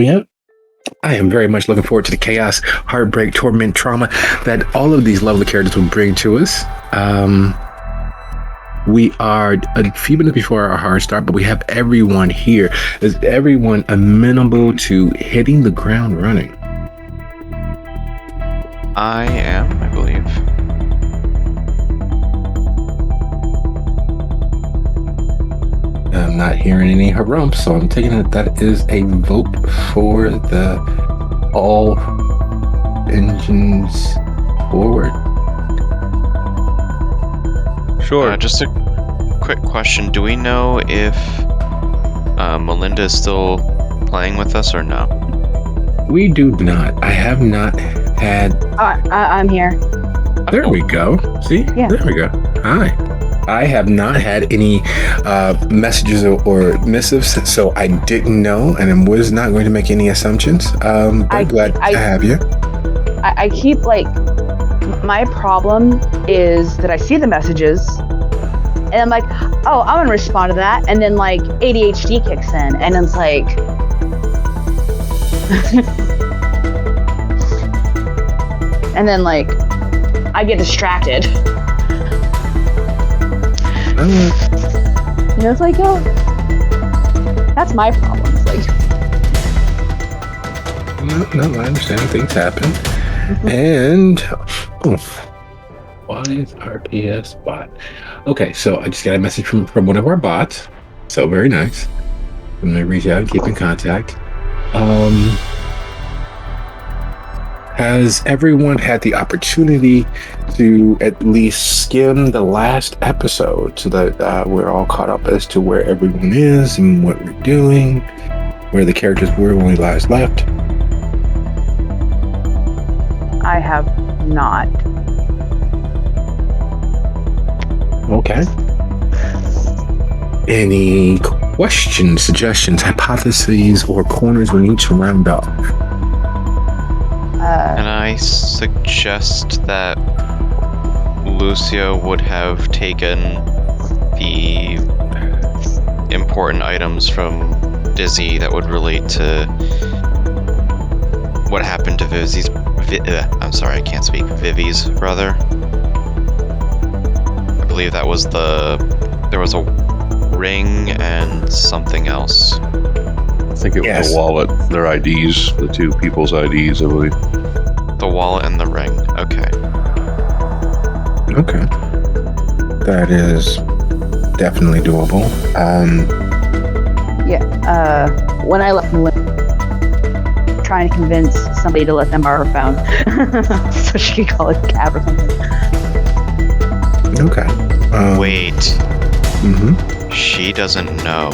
Yeah. I am very much looking forward to the chaos, heartbreak, torment, trauma that all of these lovely characters will bring to us. We are a few minutes before our hard start, but we have everyone here. Is everyone amenable to hitting the ground running? I am, I believe. I'm not hearing any harumphs, so I'm taking it that is a vote for the all engines forward. Sure. Just a quick question. Do we know if Melinda is still playing with us or no? We do not. I have not had... I'm here. There we go. See? Yeah. There we go. Hi. I have not had any messages or missives, so I didn't know, and I was not going to make any assumptions. But I'm glad to have you. I keep, my problem is that I see the messages, and I'm like, oh, I'm gonna respond to that, and then, ADHD kicks in, and it's like... and then, I get distracted. It's like, oh, that's my problem. It's like, no, I understand. Things happen. And why is RPS bot? Okay, so I just got a message from one of our bots. So very nice. I'm gonna reach out and keep in contact. Has everyone had the opportunity to at least skim the last episode so that we're all caught up as to where everyone is and what we're doing, where the characters were when we last left? I have not. Okay. Any questions, suggestions, hypotheses, or corners we need to round up? And I suggest that Lucio would have taken the important items from Dizzy that would relate to what happened to Vivi's brother. I believe that was there was a ring and something else. I think it was a wallet, their IDs, the two people's IDs, I believe. The wallet and the ring. Okay. Okay. That is definitely doable. When I left Melinda, trying to convince somebody to let them borrow her phone so she could call a cab or something. Okay. Wait. Mm-hmm. She doesn't know.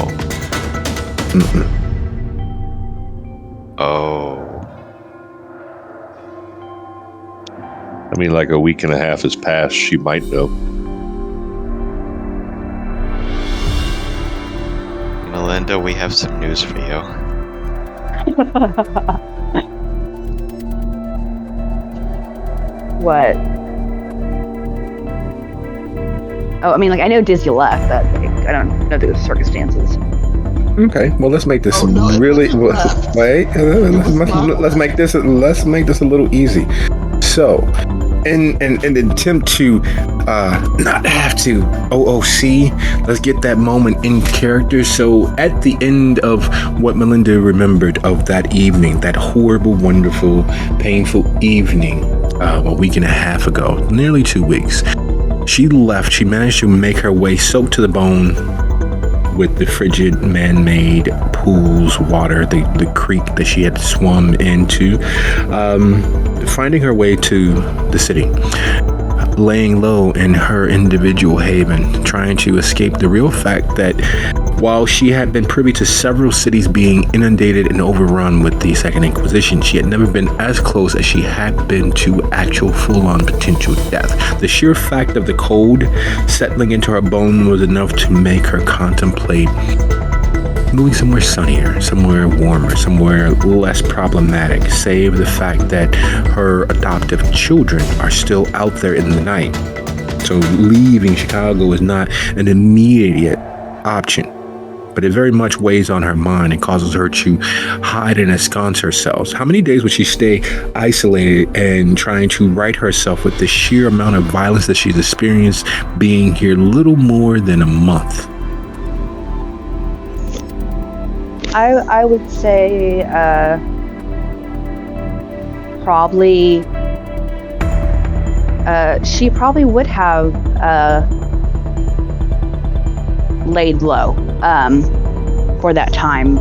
Mm-mm. Oh. I mean, a week and a half has passed. She might know. Melinda, we have some news for you. What? Oh, I know Dizzy left. That I don't know the circumstances. Okay, well, let's make this really. Wait, let's make this a little easy. So, in an attempt to not have to OOC, let's get that moment in character. So, at the end of what Melinda remembered of that evening, that horrible, wonderful, painful evening, a week and a half ago, nearly 2 weeks, she left. She managed to make her way soaked to the bone with the frigid man-made pools, water, the creek that she had swum into, finding her way to the city, laying low in her individual haven, trying to escape the real fact that while she had been privy to several cities being inundated and overrun with the Second Inquisition, she had never been as close as she had been to actual full-on potential death. The sheer fact of the cold settling into her bone was enough to make her contemplate moving somewhere sunnier, somewhere warmer, somewhere less problematic, save the fact that her adoptive children are still out there in the night. So leaving Chicago is not an immediate option. but it very much weighs on her mind and causes her to hide and ensconce herself. How many days would she stay isolated and trying to right herself with the sheer amount of violence that she's experienced being here little more than a month? I would say probably she probably would have laid low for that time,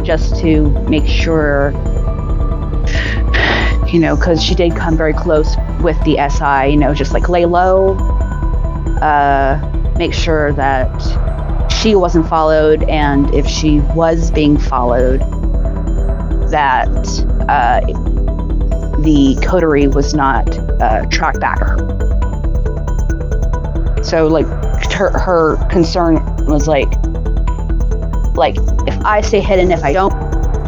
just to make sure, because she did come very close with the SI, just like lay low, make sure that she wasn't followed, and if she was being followed, that the coterie was not tracked back to her. So like her concern was like if I stay hidden, if I don't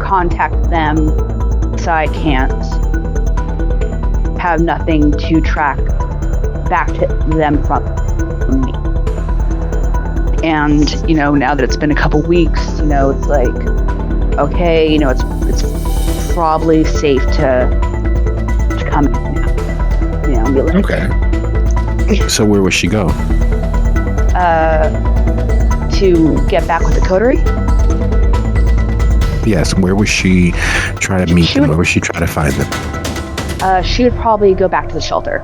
contact them, so I can't have nothing to track back to them from me. And now that it's been a couple weeks, it's like, okay, it's probably safe to come in now, and be like, okay. So where would she go? To get back with the coterie? Yes, where would she try to meet them? Where would she try to find them? She would probably go back to the shelter.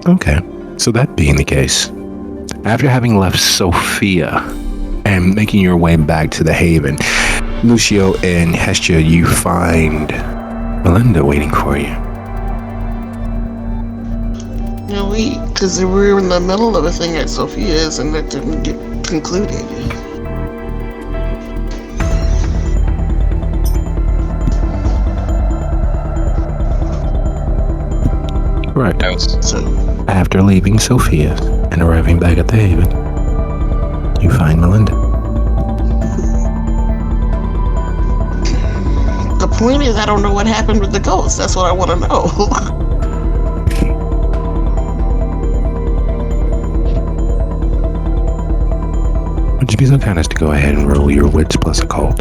Okay, so that being the case, after having left Sophia and making your way back to the Haven, Lucio and Hestia, you find Melinda waiting for you. No, because we were in the middle of a thing at Sophia's and that didn't get concluded. Right. So, after leaving Sophia's and arriving back at the Haven, you find Melinda. The point is, I don't know what happened with the ghost. That's what I want to know. Would you be so kind as to go ahead and roll your wits plus occult?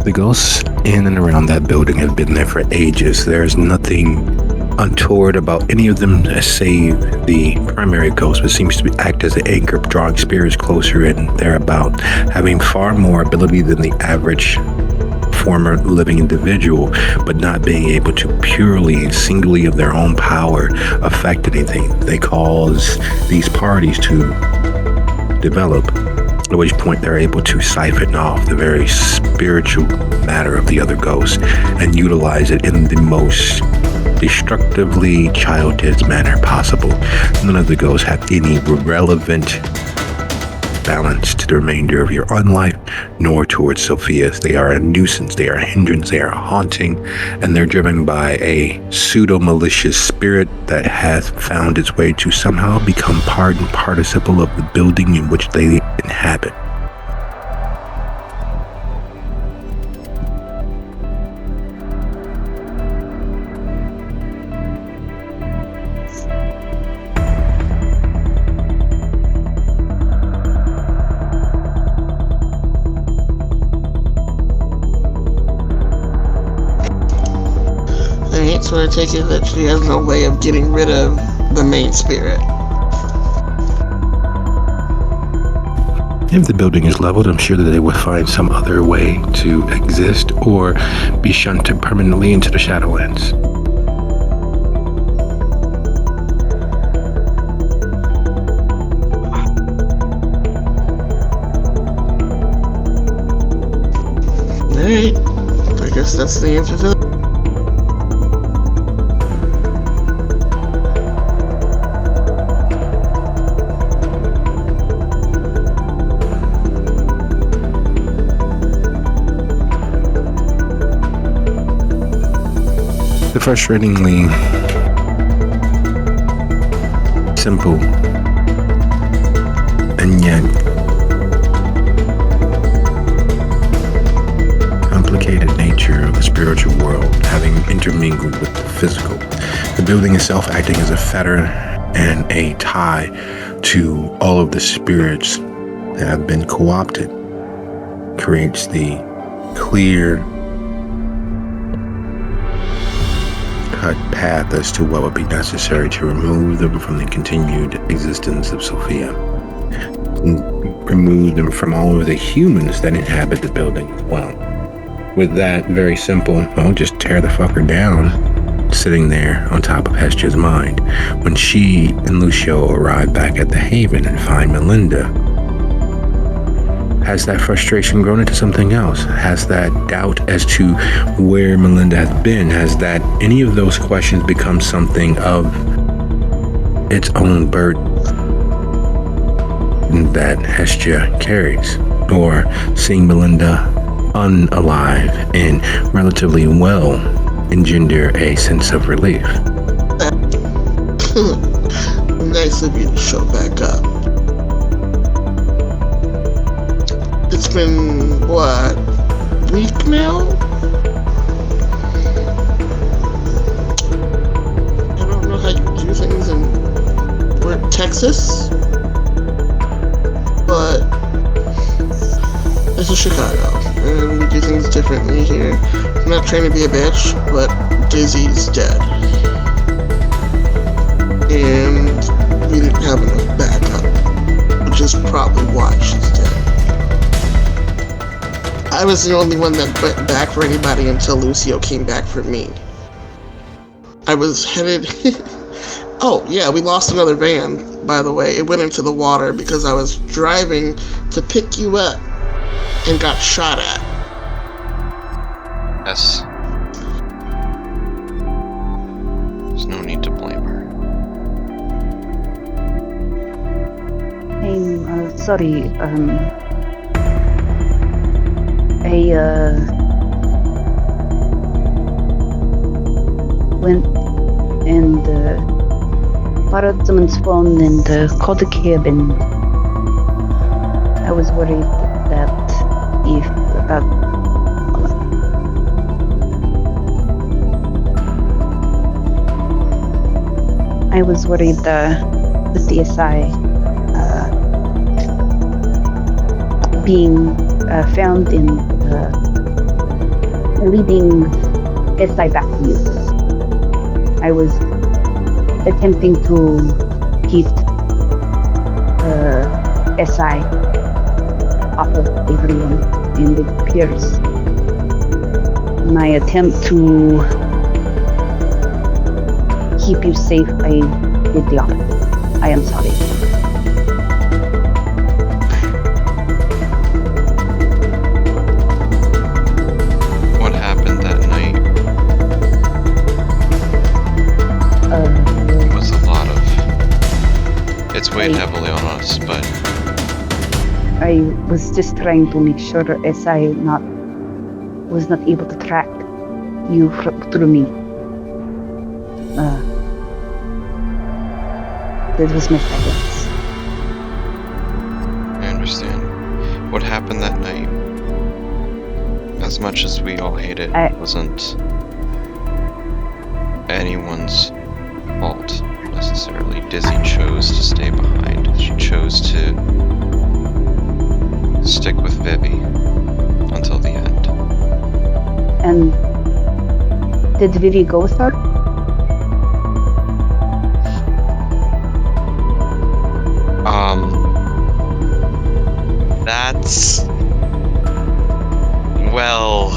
The ghosts in and around that building have been there for ages. There's nothing untoward about any of them save the primary ghost, which seems to act as an anchor, drawing spirits closer and thereabout, having far more ability than the average former living individual, but not being able to purely and singly of their own power affect anything. They cause these parties to develop, at which point they're able to siphon off the very spiritual matter of the other ghosts and utilize it in the most destructively childish manner possible. None of the ghosts have any relevant balance to the remainder of your own life, nor towards Sophia's. They are a nuisance, they are a hindrance, they are haunting, and they're driven by a pseudo-malicious spirit that has found its way to somehow become part and participle of the building in which they inhabit. So I take it that she has no way of getting rid of the main spirit. If the building is leveled, I'm sure that they will find some other way to exist or be shunted permanently into the Shadowlands. Alright, I guess that's the answer to that. The frustratingly simple and yet complicated nature of the spiritual world having intermingled with the physical. The building itself acting as a fetter and a tie to all of the spirits that have been co-opted creates the clear cut path as to what would be necessary to remove them from the continued existence of Sophia. And remove them from all of the humans that inhabit the building as well. With that very simple, just tear the fucker down, sitting there on top of Hestia's mind. When she and Lucio arrive back at the Haven and find Melinda, has that frustration grown into something else? Has that doubt as to where Melinda has been, has that any of those questions become something of its own burden that Hestia carries? Or seeing Melinda unalive and relatively well engender a sense of relief? Nice of you to show back up. It's been, what, a week now? I don't know how you do things in Texas, but this is Chicago, and we do things differently here. I'm not trying to be a bitch, but Dizzy's dead. And we didn't have enough backup, which is probably why she's dead. I was the only one that went back for anybody until Lucio came back for me. I was headed... Oh, yeah, we lost another van, by the way. It went into the water because I was driving to pick you up and got shot at. Yes. There's no need to blame her. I'm sorry. Went and borrowed someone's phone and called the cabin. I was worried that I was worried the CSI being found in leading SI back to you. I was attempting to keep SI off of everyone, and it appears my attempt to keep you safe, I did the opposite. I am sorry. What happened that night? It was a lot of... It's weighed heavily on us, but... I was just trying to make sure SI was not able to track you through me. That was my silence. I understand. What happened that night? As much as we all hate it, wasn't anyone's fault, necessarily. Dizzy chose to stay behind. She chose to stick with Vivi until the end. And did Vivi go with her? That's... Well...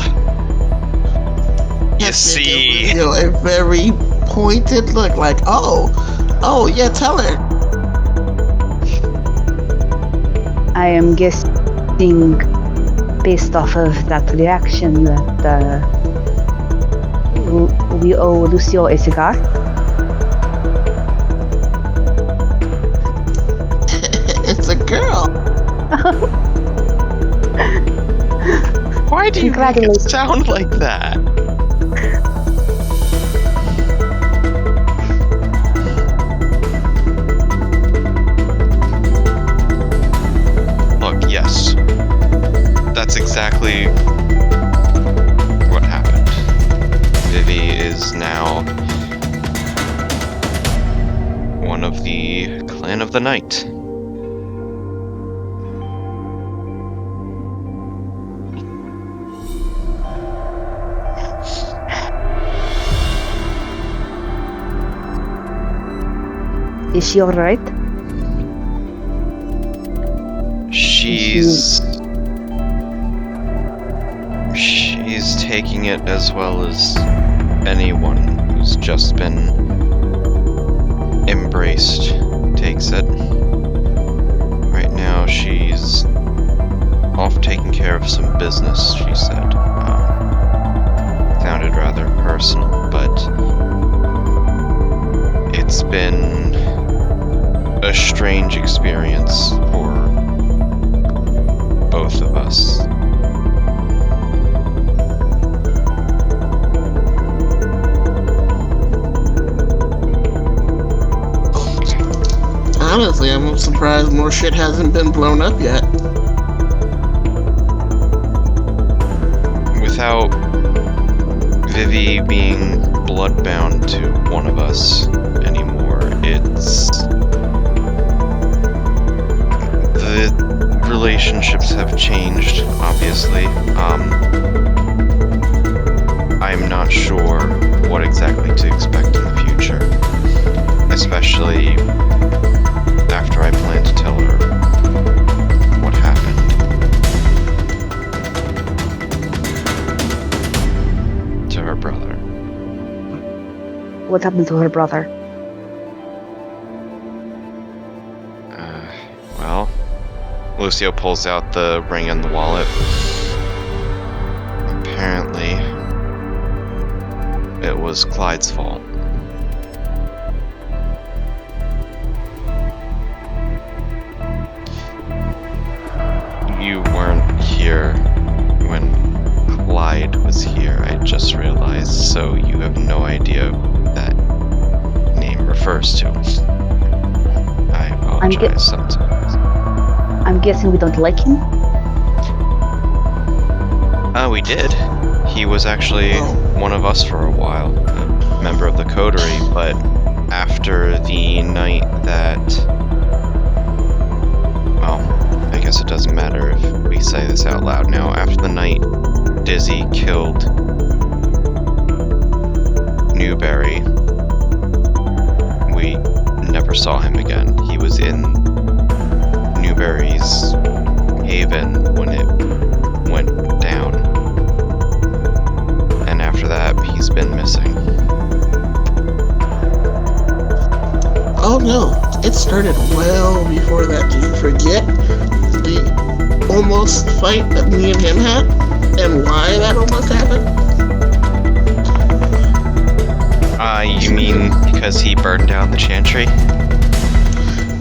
You see... You know, a very pointed look, like, oh, yeah, tell her. I am guessing, based off of that reaction, that we owe Lucio a cigar. It's a girl. Why do you make it sound like that? Look, yes. That's exactly what happened. Vivi is now one of the Clan of the Night. Is she alright? She's taking it as well as anyone who's just been embraced takes it. Right now she's off taking care of some business, she said. Sounded rather personal, but it's been a strange experience for both of us. Honestly, I'm surprised more shit hasn't been blown up yet. Without Vivi being bloodbound to one of us anymore, the relationships have changed, obviously. I'm not sure what exactly to expect in the future, especially after I plan to tell her what happened. To her brother. What happened to her brother? Well, Lucio pulls out the ring and the wallet. Apparently, it was Clyde's fault. You weren't here when Clyde was here, I just realized, so you have no idea who that name refers to. I apologize sometimes. I'm guessing we don't like him? We did. He was actually one of us for a while, a member of the coterie, but after the night that... Well, I guess it doesn't matter if we say this out loud now. After the night Dizzy killed Newberry, we never saw him again. He was in Newberry's haven when it went down. And after that, he's been missing. Oh no, it started well before that. Do you forget the almost fight that me and him had? And why that almost happened? You mean because he burned down the chantry?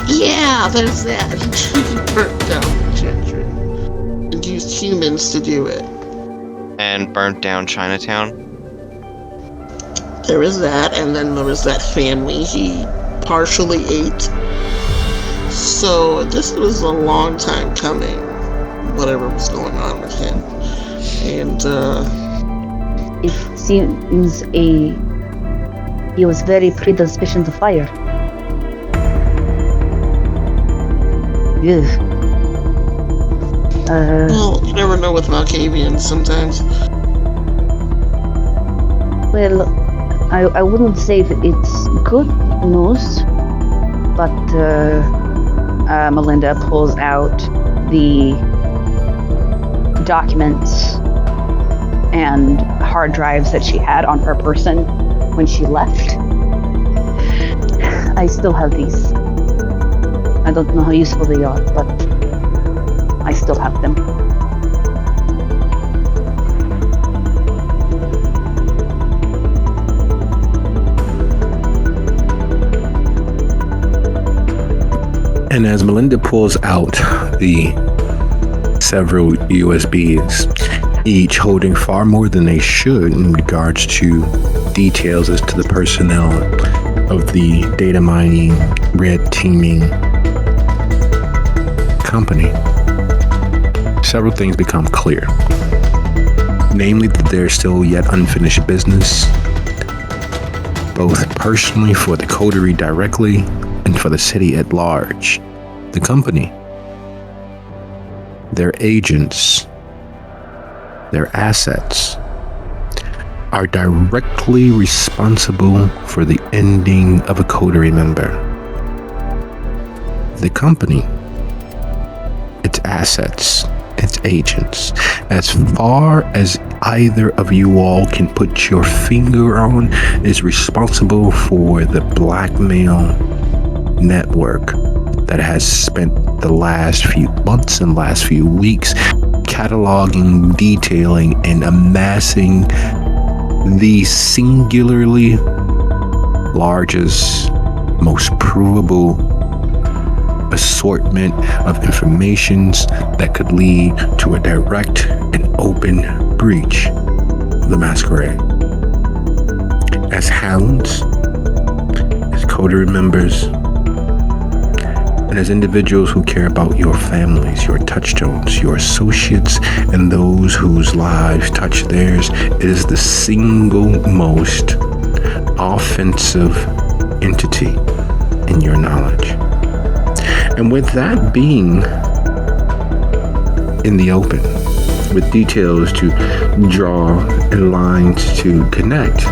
Yeah, there's that. He burnt down the chantry and used humans to do it. And burnt down Chinatown? There was that, and then there was that family he partially ate. So this was a long time coming, whatever was going on with him. And It seems he was very predisposed to fire. Ugh. well, you never know with Malkavians sometimes. Well, I wouldn't say that it's good news, but Melinda pulls out the documents and hard drives that she had on her person when she left. I still have these. I don't know how useful they are, but I still have them. And as Melinda pulls out the several USBs, each holding far more than they should in regards to details as to the personnel of the data mining, red teaming company, several things become clear. Namely, that there's still yet unfinished business, both personally for the coterie directly and for the city at large. The company, their agents, their assets are directly responsible for the ending of a coterie member. the company, its assets, its agents. As far as either of you all can put your finger on, is responsible for the blackmail network that has spent the last few months and last few weeks cataloging, detailing, and amassing the singularly largest, most provable assortment of informations that could lead to a direct and open breach of the masquerade. As hounds, as coterie members, and as individuals who care about your families, your touchstones, your associates, and those whose lives touch theirs, it is the single most offensive entity in your knowledge. And with that being in the open, with details to draw and lines to connect,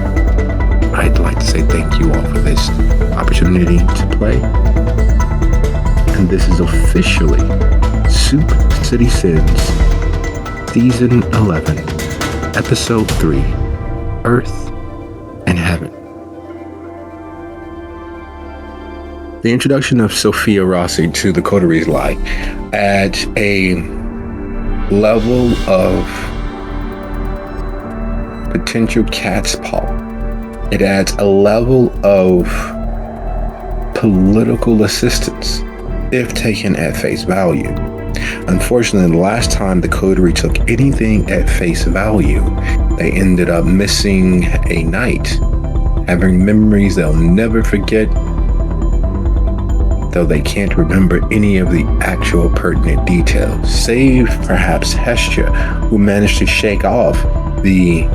I'd like to say thank you all for this opportunity to play. And this is officially Soup City Sins, Season 11, Episode 3, Earth and Heaven. The introduction of Sophia Rossi to the Coteries lie at a level of potential cat's paw. It adds a level of political assistance if taken at face value. Unfortunately, the last time the Coterie took anything at face value, they ended up missing a night, having memories they'll never forget, though they can't remember any of the actual pertinent details, save perhaps Hestia, who managed to shake off the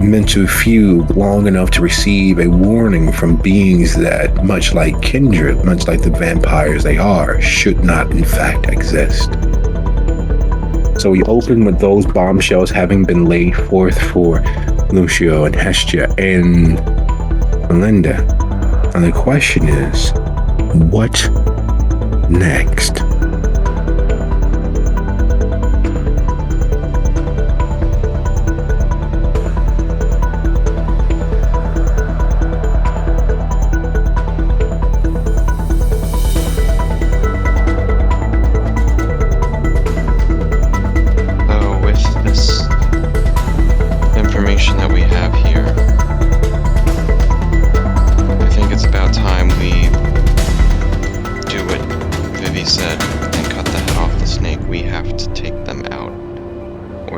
mental fugue long enough to receive a warning from beings that, much like kindred, much like the vampires they are, should not in fact exist. So we open with those bombshells having been laid forth for Lucio and Hestia and Melinda. And the question is, what next?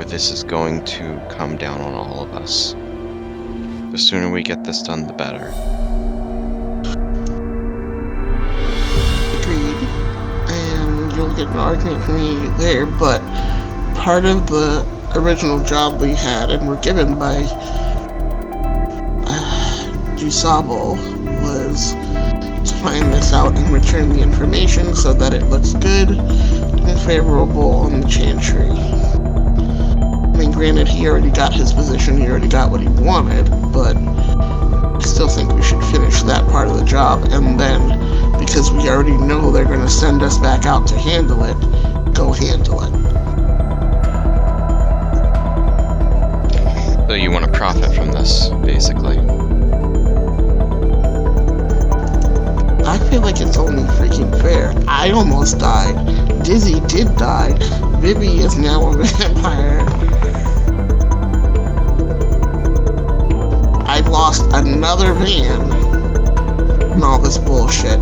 This is going to come down on all of us. The sooner we get this done, the better. Agreed. And you'll get an argument from me there, but part of the original job we had and were given by Jusabo was to find this out and return the information so that it looks good and favorable on the Chantry. I mean, granted, he already got his position, he already got what he wanted, but I still think we should finish that part of the job, and then, because we already know they're going to send us back out to handle it, go handle it. So you want to profit from this, basically? I feel like it's only freaking fair. I almost died. Dizzy did die. Vivi is now a vampire. I lost another van and all this bullshit.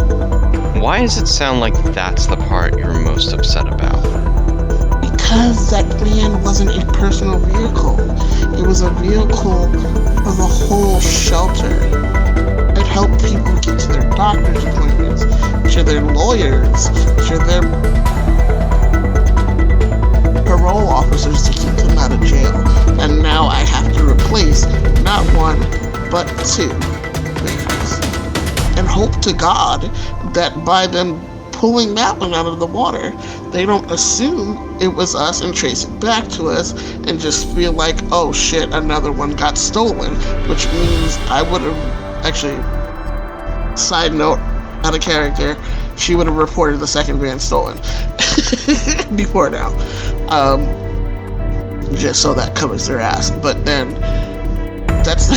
Why does it sound like that's the part you're most upset about? Because that van wasn't a personal vehicle. It was a vehicle for the whole shelter. It helped people get to their doctor's appointments, to their lawyers, to their parole officers to keep them out of jail. And now I have to replace not one, but two vans. And hope to God that by them pulling that one out of the water, they don't assume it was us and trace it back to us and just feel like, oh shit, another one got stolen, which means I would have actually, side note, out of character, she would have reported the second van stolen before now. Just so that covers their ass. But then that's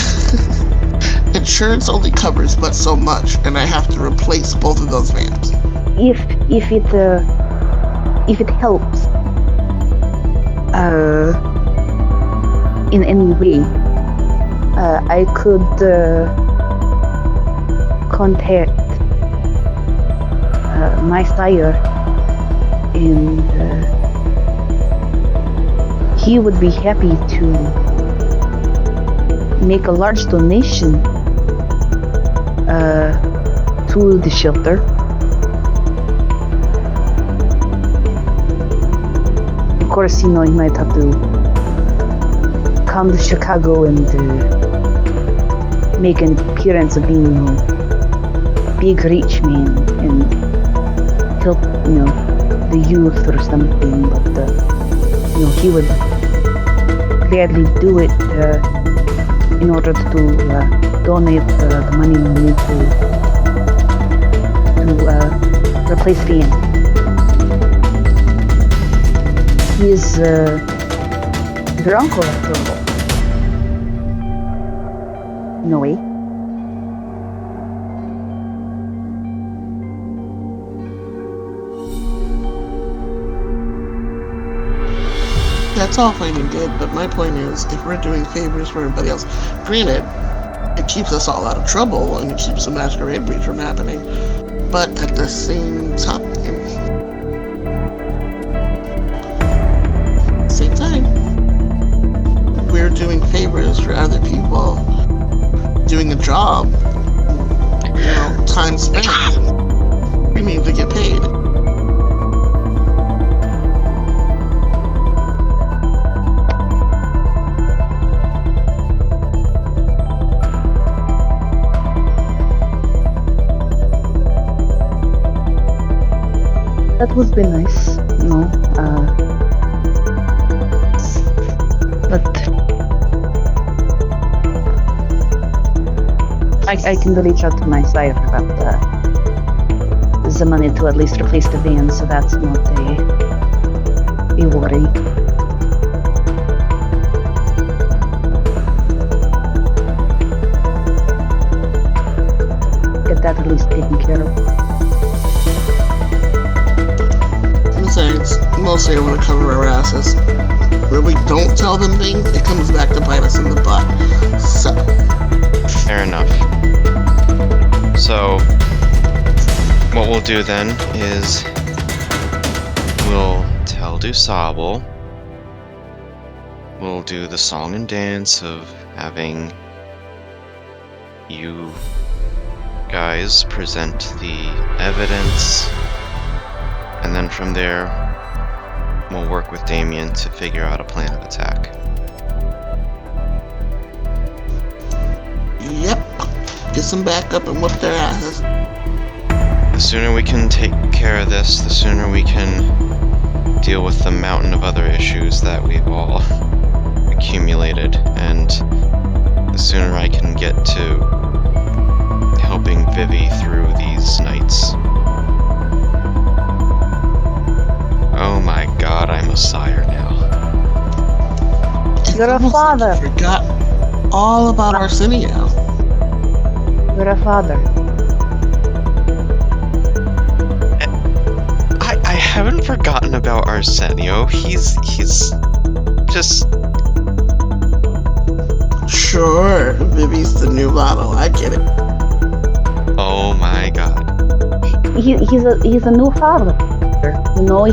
insurance only covers but so much, and I have to replace both of those vans. If it helps in any way, I could contact my sire, and he would be happy to make a large donation to the shelter. Of course, he might have to come to Chicago and make an appearance of being a big rich man and help, the youth or something, but, he would gladly do it in order to donate the money we need to replace the inn. He is your uncle, after all. No way. That's all fine and good, but my point is, if we're doing favors for everybody else, granted, it keeps us all out of trouble and it keeps the masquerade breach from happening, but at the same time, we're doing favors for other people, doing a job, time spent. We need to get paid. That would be nice, but I can reach out to my sire about the money to at least replace the van, so that's not a worry. Get that at least taken care of. Besides, mostly I want to cover our asses. When we don't tell them things, it comes back to bite us in the butt. So. Fair enough. So, what we'll do then is we'll tell DuSable. We'll do the song and dance of having you guys present the evidence. And then from there, we'll work with Damien to figure out a plan of attack. Yep. Get some backup and whoop their asses. The sooner we can take care of this, the sooner we can deal with the mountain of other issues that we've all accumulated, and the sooner I can get to helping Vivi through these nights. Oh my god, I'm a sire now. You're a father. I forgot all about Arsenio. You're a father. I haven't forgotten about Arsenio. He's just... Sure, Vivi's the new model. I get it. Oh my god. He's a new father.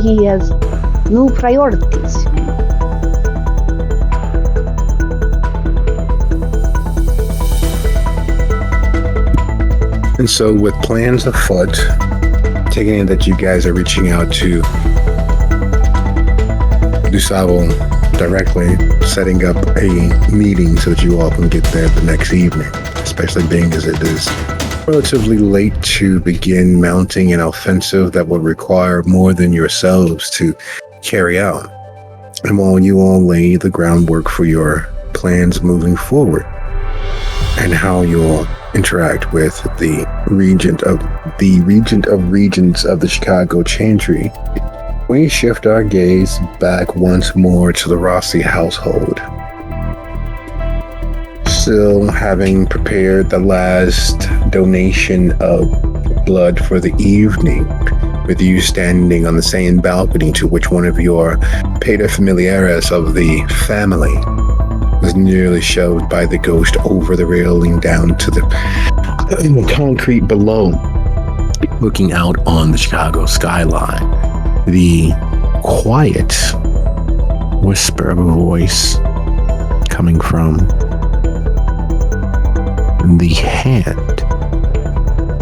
He has new priorities. And so with plans afoot, taking in that you guys are reaching out to DuSable directly, setting up a meeting so that you all can get there the next evening, especially being as it is relatively late to begin mounting an offensive that will require more than yourselves to carry out. And while you all lay the groundwork for your plans moving forward and how you'll interact with the regent of regents of the Chicago Chantry, we shift our gaze back once more to the Rossi household. Still having prepared the last donation of blood for the evening, with you standing on the same balcony to which one of your paterfamiliares of the family was nearly shoved by the ghost over the railing down to the concrete below, looking out on the Chicago skyline. The quiet whisper of a voice coming from the hand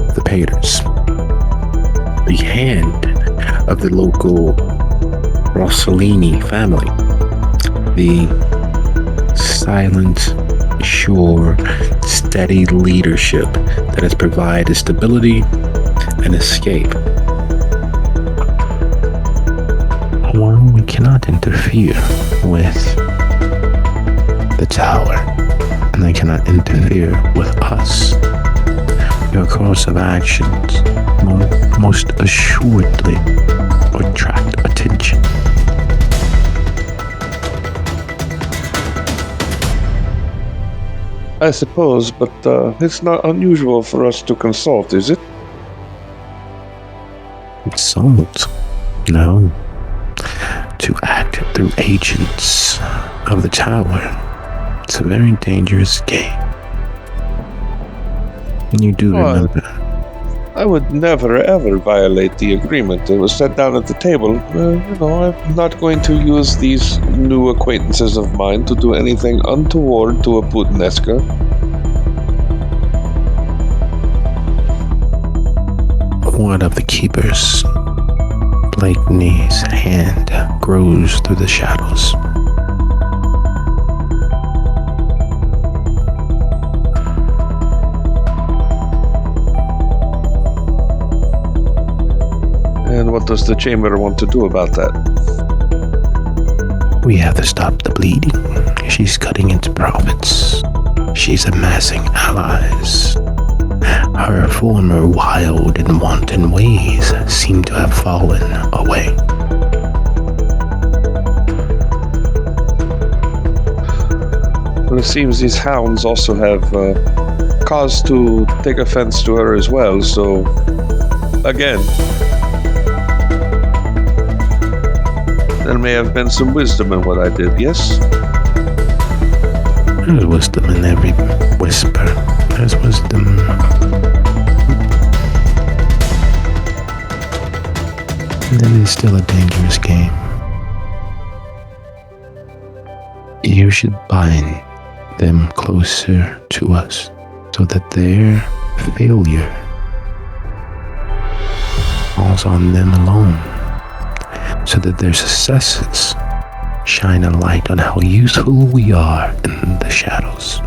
of the Paters, the hand of the local Rossellini family, the silent, sure, steady leadership that has provided stability and escape. Well, we cannot interfere with the tower, and they cannot interfere with us. Your course of actions most assuredly attract attention. I suppose, but it's not unusual for us to consult, is it? Consult? No. To act through agents of the tower. It's a very dangerous game. And you do remember. I would never ever violate the agreement that was set down at the table. I'm not going to use these new acquaintances of mine to do anything untoward to a Putinesca. One of the keepers, Blakeney's hand grows through the shadows. And what does the chamber want to do about that? We have to stop the bleeding. She's cutting into profits. She's amassing allies. Her former wild and wanton ways seem to have fallen away. Well, it seems these hounds also have cause to take offense to her as well, so again, there may have been some wisdom in what I did, yes? There's wisdom in every whisper. There's wisdom. And it is still a dangerous game. You should bind them closer to us so that their failure falls on them alone, so that their successes shine a light on how useful we are in the shadows.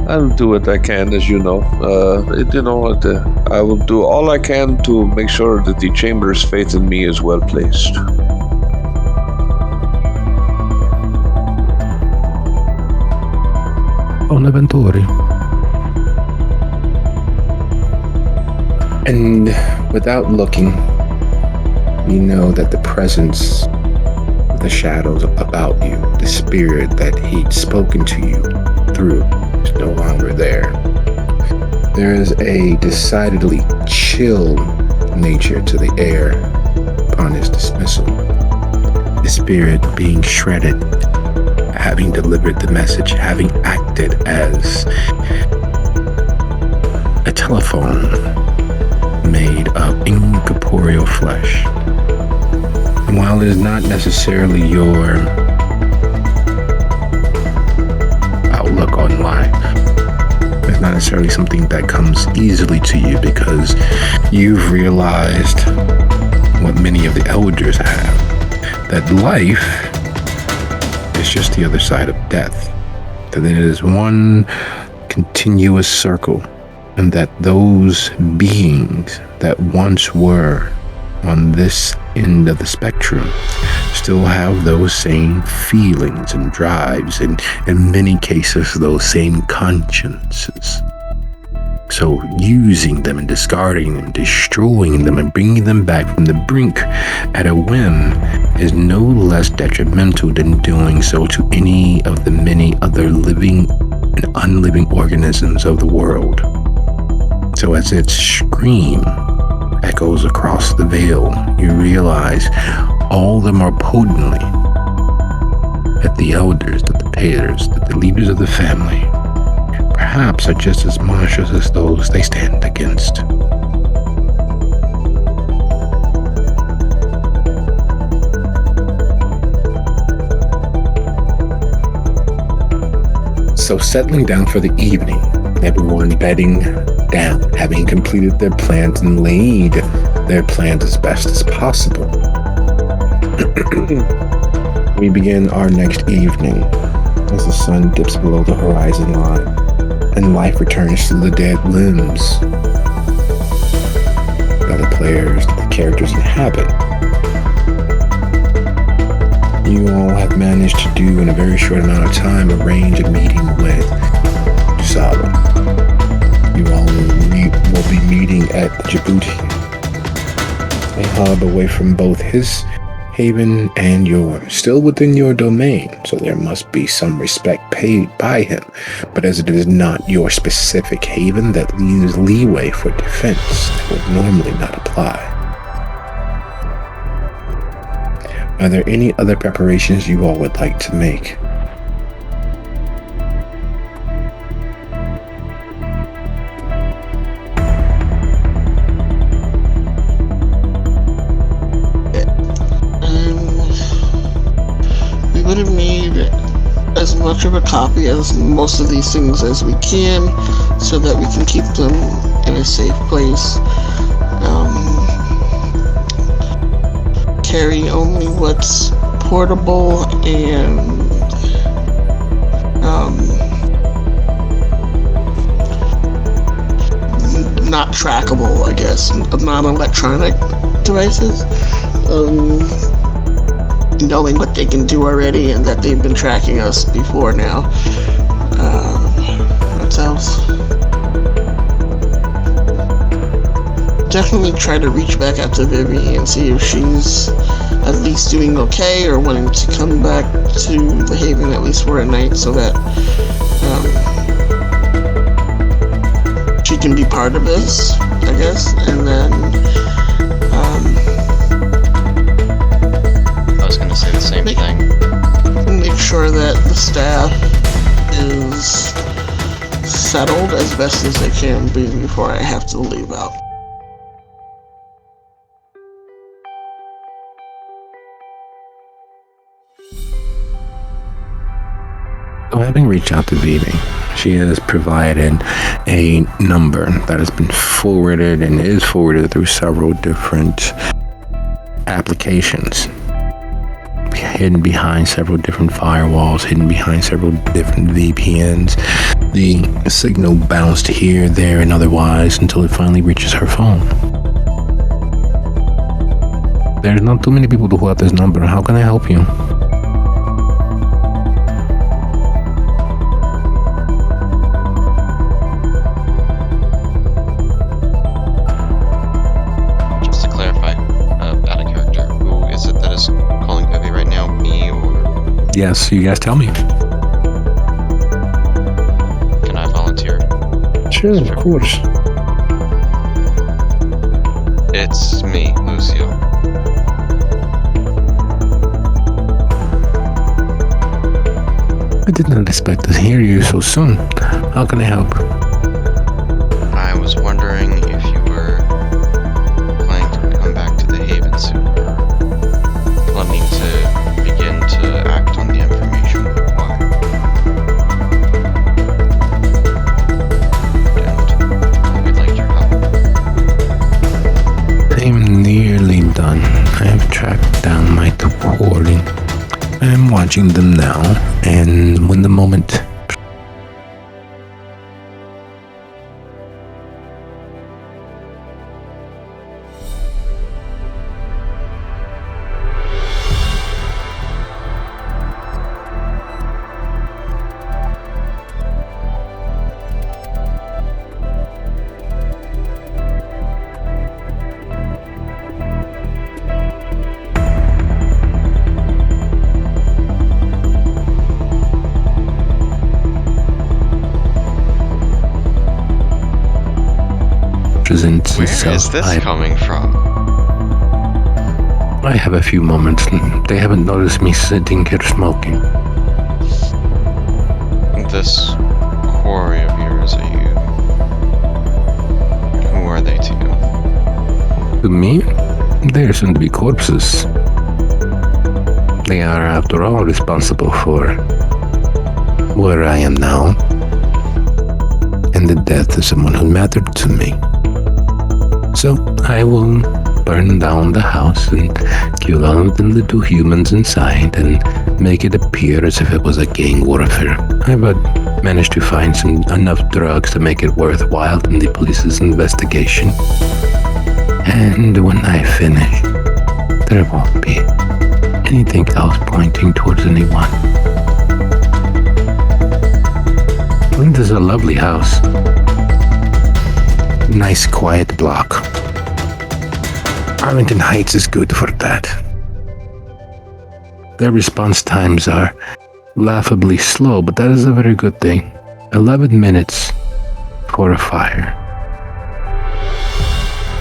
I'll do what I can, as you know. I will do all I can to make sure that the chamber's faith in me is well placed. Bonaventure. And without looking, you know that the presence of the shadows about you, the spirit that he'd spoken to you through, is no longer there. There is a decidedly chill nature to the air upon his dismissal. The spirit being shredded, having delivered the message, having acted as a telephone made of incorporeal flesh. And while it is not necessarily your outlook on life, it's not necessarily something that comes easily to you, because you've realized what many of the elders have, that life is just the other side of death, that it is one continuous circle, and that those beings that once were on this end of the spectrum still have those same feelings and drives, and in many cases, those same consciences. So using them and discarding them, destroying them, and bringing them back from the brink at a whim is no less detrimental than doing so to any of the many other living and unliving organisms of the world. So as its scream echoes across the veil, you realize all of them are potently that the elders, that the payers, that the leaders of the family perhaps are just as monstrous as those they stand against. So settling down for the evening, everyone bedding down, having completed their plans and laid their plans as best as possible. We begin our next evening as the sun dips below the horizon line and life returns to the dead limbs that the players, the characters inhabit. You all have managed to do in a very short amount of time arrange a meeting with Dusala. You all will be meeting at Djibouti, a hub away from both his haven and yours, still within your domain, so there must be some respect paid by him, but as it is not your specific haven, that leaves leeway for defense that would normally not apply. Are there any other preparations you all would like to make? We would have made as much of a copy as most of these things as we can so that we can keep them in a safe place. Carry only what's portable and not trackable, I guess, non-electronic devices. Knowing what they can do already and that they've been tracking us before now. What else? Definitely try to reach back out to Vivi and see if she's at least doing okay or wanting to come back to the Haven at least for a night so that she can be part of this, I guess. And then I was going to say the same thing. Make sure that the staff is settled as best as they can be before I have to leave out. So having reached out to Vivi, she has provided a number that has been forwarded and is forwarded through several different applications. Hidden behind several different firewalls, hidden behind several different VPNs. The signal bounced here, there, and otherwise until it finally reaches her phone. There's not too many people who have this number. How can I help you? Just to clarify, out of character, who is it that is calling Vivi right now? Me or? Yes, you guys tell me. Can I volunteer? Sure, of course. It's me, Lucio. I did not expect to hear you so soon. How can I help? I was wondering if you were planning to come back to the Haven soon, or planning to begin to act on the information we acquired. And we'd like your help. I'm nearly done. I have tracked down my recording. I am watching them now, and when the moment represents Where himself. is this coming from? I have a few moments. They haven't noticed me sitting here smoking. This quarry of yours, who are they to you? To me, they are soon to be corpses. They are, after all, responsible for where I am now and the death of someone who mattered to me. So I will burn down the house and kill all of the little humans inside and make it appear as if it was a gang warfare. I've managed to find enough drugs to make it worthwhile in the police's investigation. And when I finish, there won't be anything else pointing towards anyone. And this is a lovely house. Nice, quiet block. Arlington Heights is good for that. Their response times are laughably slow, but that is a very good thing. 11 minutes for a fire.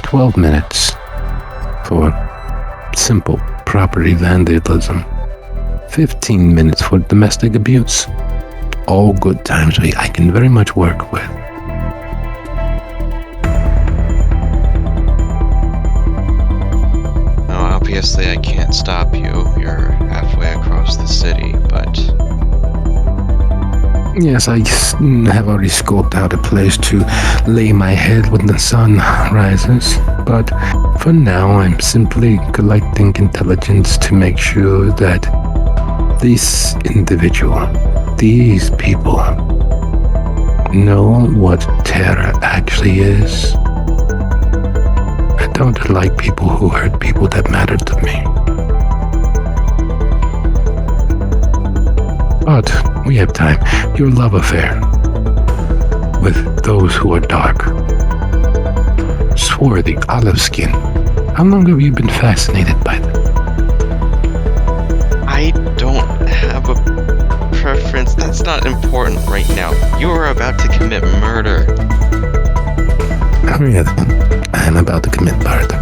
12 minutes for simple property vandalism. 15 minutes for domestic abuse. All good times I can very much work with. Obviously, I can't stop you. You're halfway across the city, but... Yes, I have already scoped out a place to lay my head when the sun rises. But for now, I'm simply collecting intelligence to make sure that this individual, these people, know what terror actually is. I don't like people who hurt people that matter to me. But we have time. Your love affair with those who are dark. Swarthy, olive skin. How long have you been fascinated by them? I don't have a preference. That's not important right now. You are about to commit murder. I am about to commit murder.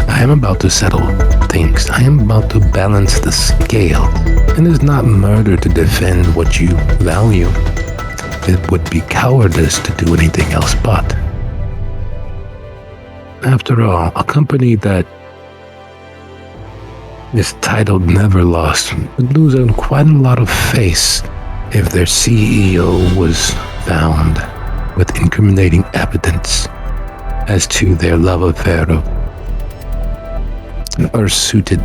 I am about to settle things. I am about to balance the scale. And it's not murder to defend what you value. It would be cowardice to do anything else but. After all, a company that is titled Never Lost would lose quite a lot of face if their CEO was found with incriminating evidence as to their love affair of suited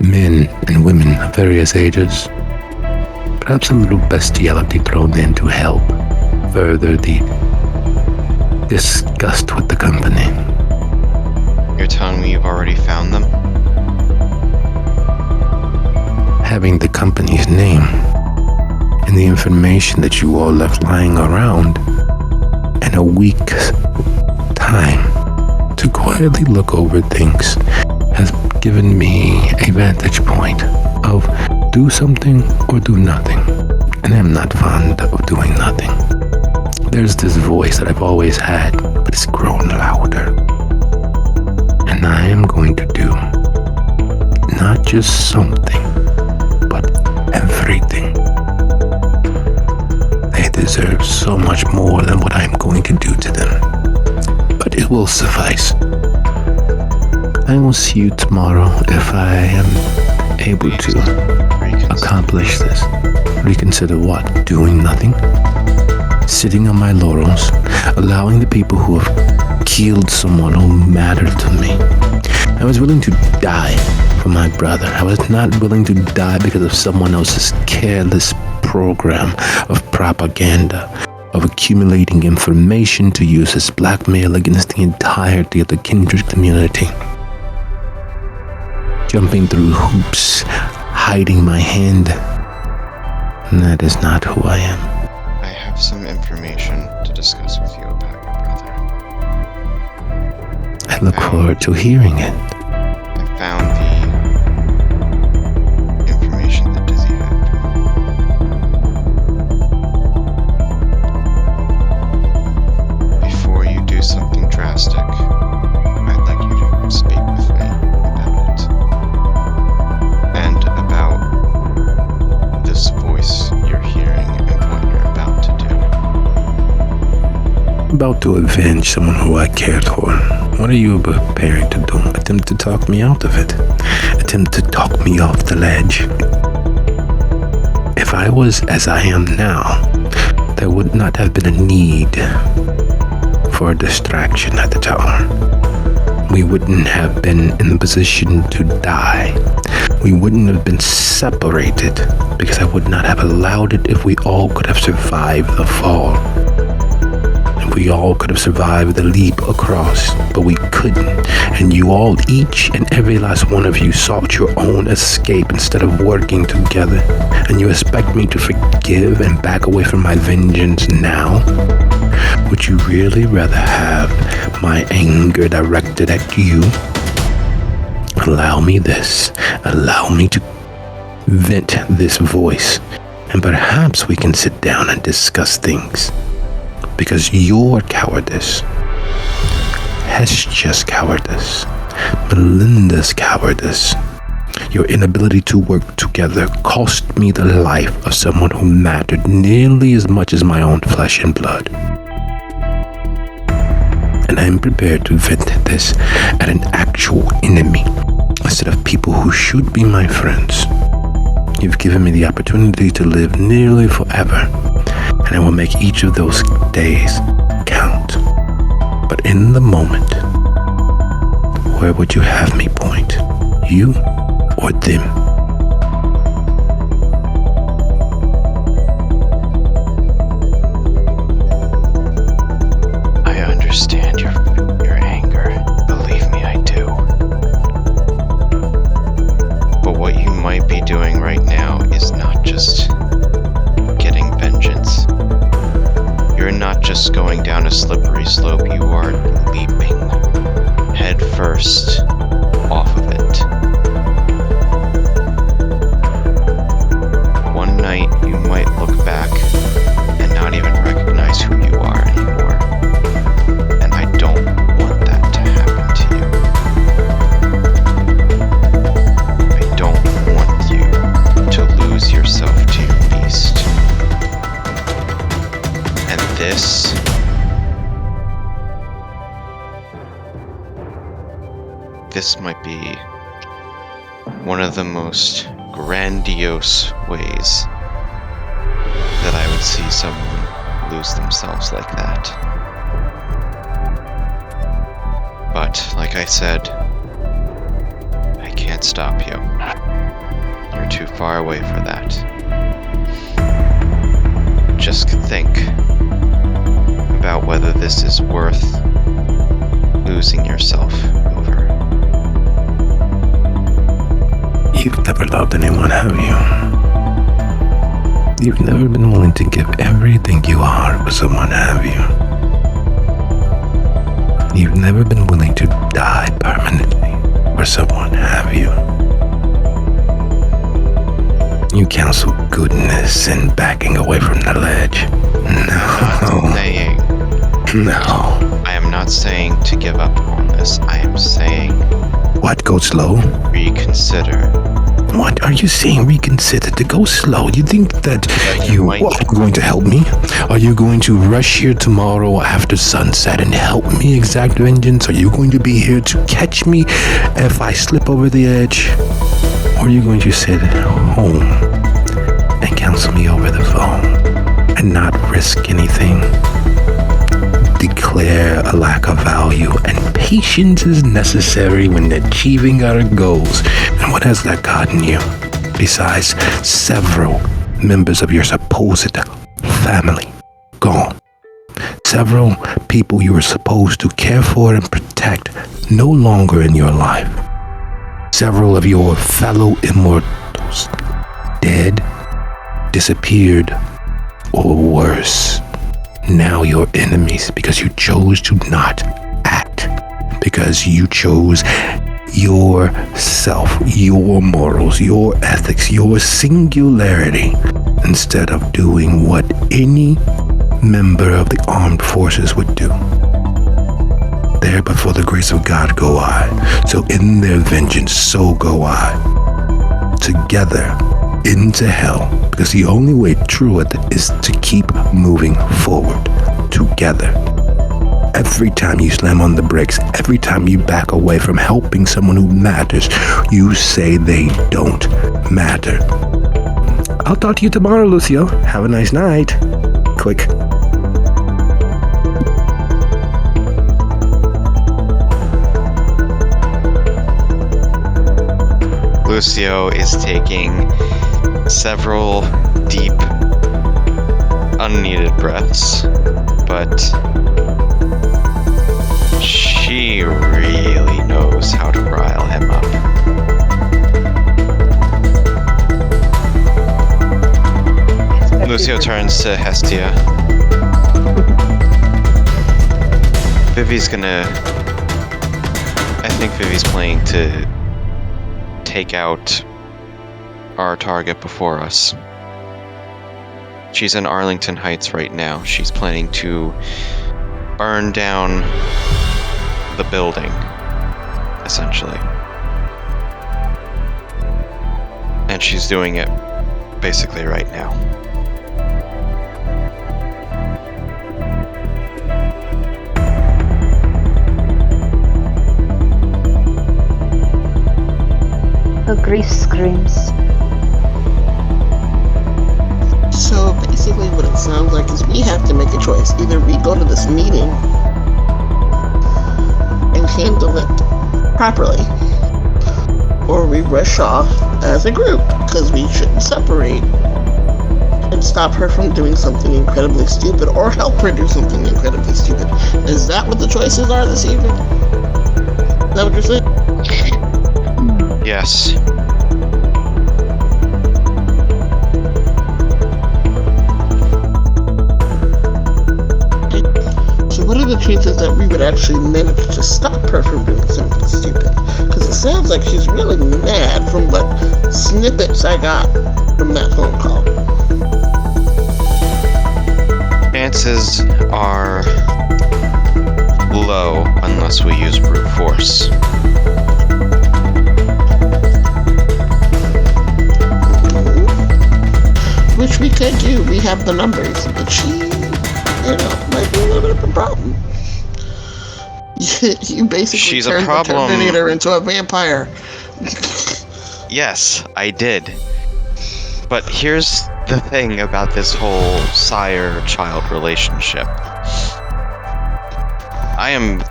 men and women of various ages. Perhaps a little bestiality thrown in to help further the disgust with the company. You're telling me you've already found them? Having the company's name and the information that you all left lying around in a week's time to quietly look over things has given me a vantage point of do something or do nothing. And I'm not fond of doing nothing. There's this voice that I've always had, but it's grown louder. And I am going to do not just something, but everything. They deserve so much more than what I'm going to do to them. But it will suffice. I will see you tomorrow if I am able to accomplish this. Reconsider what? Doing nothing? Sitting on my laurels, allowing the people who have killed someone who mattered to me. I was willing to die for my brother. I was not willing to die because of someone else's careless program of propaganda, of accumulating information to use as blackmail against the entirety of the kindred community. Jumping through hoops, hiding my hand. That is not who I am. I have some information to discuss with you about your brother. I look forward to hearing it. I found the information that Dizzy had for you. Before you do something about to avenge someone who I cared for. What are you preparing to do? Attempt to talk me out of it. Attempt to talk me off the ledge. If I was as I am now, there would not have been a need for a distraction at the tower. We wouldn't have been in the position to die. We wouldn't have been separated because I would not have allowed it if we all could have survived the fall. If we all could have survived the leap across, but we couldn't. And you all, each and every last one of you, sought your own escape instead of working together. And you expect me to forgive and back away from my vengeance now? Would you really rather have my anger directed at you? Allow me this. Allow me to vent this voice. And perhaps we can sit down and discuss things. Because your cowardice, Hestia's cowardice, Melinda's cowardice, your inability to work together cost me the life of someone who mattered nearly as much as my own flesh and blood. And I'm prepared to vent this at an actual enemy instead of people who should be my friends. You've given me the opportunity to live nearly forever, and I will make each of those days count. But in the moment, where would you have me point? You or them? I understand your anger. Believe me, I do. But what you might be doing right now is not just getting vengeance. You're not just going down a slippery slope, you are leaping head first off of it. One night you might look back and not even recognize who you are anymore. And I don't want that to happen to you. I don't want you to lose yourself to your beast. And this might be one of the most grandiose ways that I would see someone lose themselves like that. But, like I said, I can't stop you. You're too far away for that. Just think about whether this is worth losing yourself over. You've never loved anyone, have you? You've never been willing to give everything you are for someone, have you? You've never been willing to die permanently for someone, have you? You counsel goodness and backing away from the ledge. No. I am not saying to give up on this. I am saying... What, go slow? Reconsider. What are you saying, reconsider? To go slow? You think that you are going to help me? Are you going to rush here tomorrow after sunset and help me exact vengeance? Are you going to be here to catch me if I slip over the edge? Or are you going to sit at home and counsel me over the phone and not risk anything? Declare a lack of value, and patience is necessary when achieving our goals. And what has that gotten you? Besides several members of your supposed family gone. Several people you were supposed to care for and protect no longer in your life. Several of your fellow immortals dead, disappeared, or worse. Now you're enemies because you chose to not act. Because you chose yourself, your morals, your ethics, your singularity, instead of doing what any member of the armed forces would do. There but for the grace of God go I, so in their vengeance so go I. Together into hell, because the only way through it is to keep moving forward together. every time you slam on the brakes, every time you back away from helping someone who matters, you say they don't matter. I'll talk to you tomorrow, Lucio. Have a nice night. Click. Lucio is taking several deep, unneeded breaths, but she really knows how to rile him up. Lucio turns to Hestia. I think Vivi's planning to take out our target before us. She's in Arlington Heights right now. She's planning to burn down the building, essentially. And she's doing it basically right now. The grief screams. So basically what it sounds like is we have to make a choice. Either we go to this meeting and handle it properly, or we rush off as a group, because we shouldn't separate and stop her from doing something incredibly stupid, or help her do something incredibly stupid. Is that what the choices are this evening? Is that what you're saying? Yes. So what are the chances that we would actually manage to stop her from doing something stupid? Because it sounds like she's really mad from what snippets I got from that phone call. Chances are low unless we use brute force. Which we could do. We have the numbers, but she, might be a little bit of a problem. You basically She's a turned the problem. Terminator into a vampire. Yes, I did. But here's the thing about this whole sire-child relationship. I am,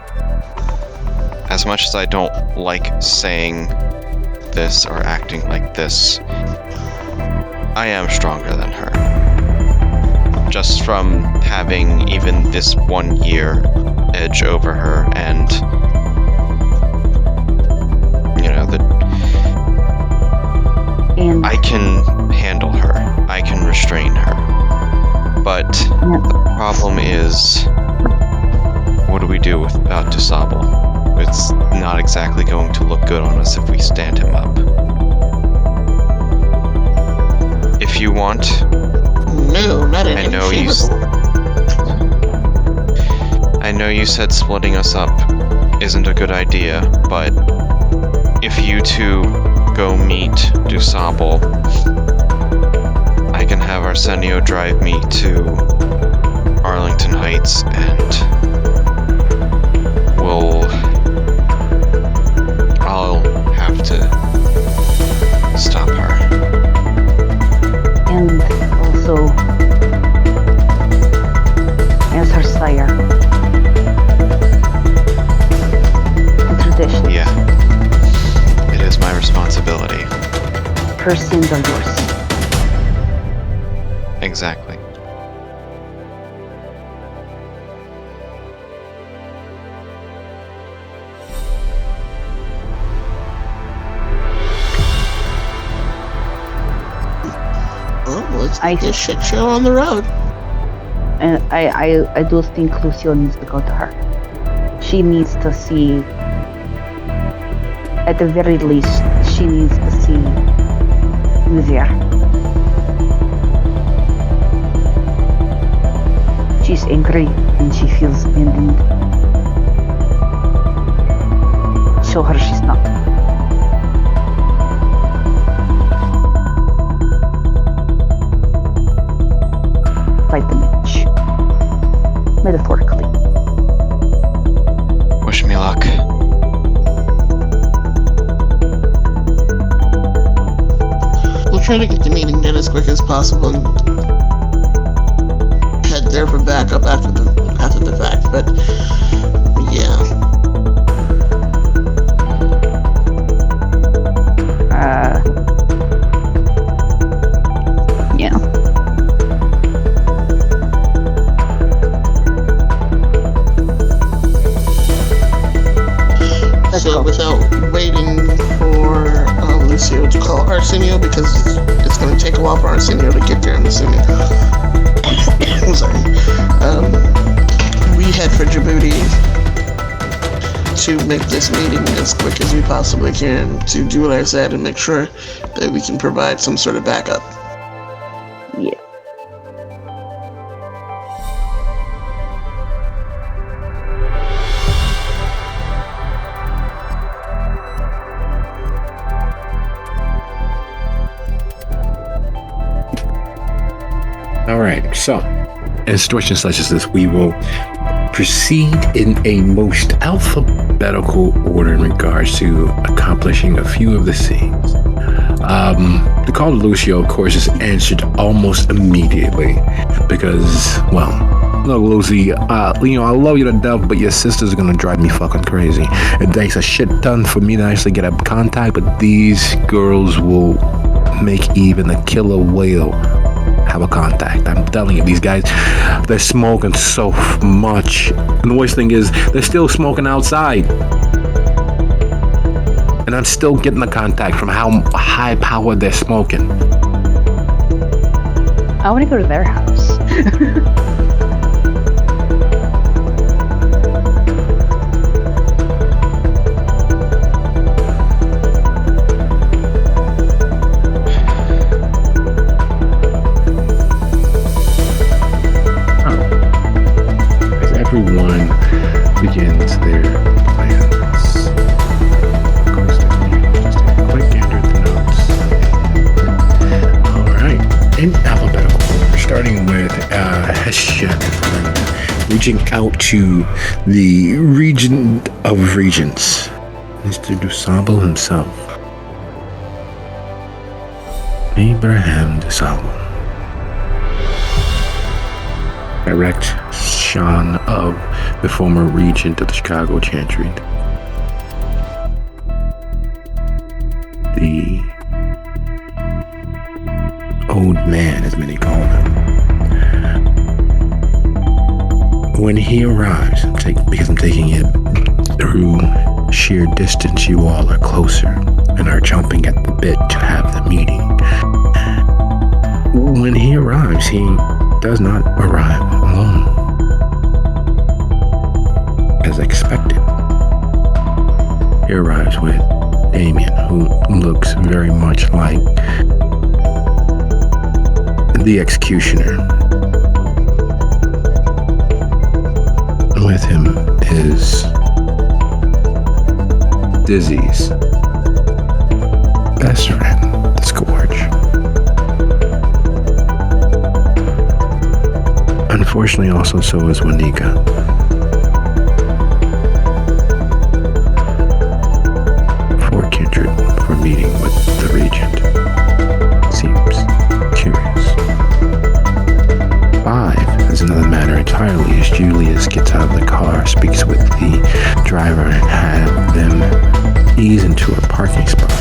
as much as I don't like saying this or acting like this, I am stronger than her. Just from having even this 1 year edge over her, and I can handle her. I can restrain her. But the problem is, what do we do about DeSable? It's not exactly going to look good on us if we stand him up. If you want, No, not in any shape or form. I know you said splitting us up isn't a good idea, but if you two go meet DeSable, I can have Arsenio drive me to Arlington Heights, and I'll have to stop her. And also, as her sire, the tradition, Yeah. It is my responsibility. her sins are yours. Exactly. Oh, let's get this shit show on the road. And I do think Lucio needs to go to her. She needs to see, at the very least, she needs to see you there. She's angry and she feels abandoned. Show her she's not. Fight the match. Metaphorically. try to get the meeting done as quick as possible and head there for backup after the fact. But yeah. Yeah. So without waiting for Lucio to call Arsenio, because it's going to take a while for Arsenio to get there, I'm assuming. I'm sorry. We head for Djibouti to make this meeting as quick as we possibly can, to do what I said and make sure that we can provide some sort of backup. Yeah. All right, so in situations such as this, we will proceed in a most alphabetical order in regards to accomplishing a few of the scenes. The call to Lucio, of course, is answered almost immediately because, well, look, Lucy, I love you to death, but your sister's gonna drive me fucking crazy. It takes a shit ton for me to actually get a contact, but these girls will make even a killer whale have a contact. I'm telling you, these guys, they're smoking so much. And the worst thing is, they're still smoking outside. And I'm still getting the contact from how high powered they're smoking. I want to go to their house. Everyone begins their plans. Just a quick gander at the notes. All right, in alphabetical order, starting with Hessian, reaching out to the Regent of Regents, Mr. DuSable himself, Abraham DuSable. Direct Sean of the former regent of the Chicago Chantry. The old man, as many call him. When he arrives, because I'm taking it through sheer distance, you all are closer and are chomping at the bit to have the meeting. When he arrives, he does not arrive alone. As expected, he arrives with Damien, who looks very much like the executioner. With him is Dizzy's best friend, the Scourge. Unfortunately, also so is Wanika. For Kindred, for meeting with the Regent. Seems curious. 5 is another matter entirely, as Julius gets out of the car, speaks with the driver, and have them ease into a parking spot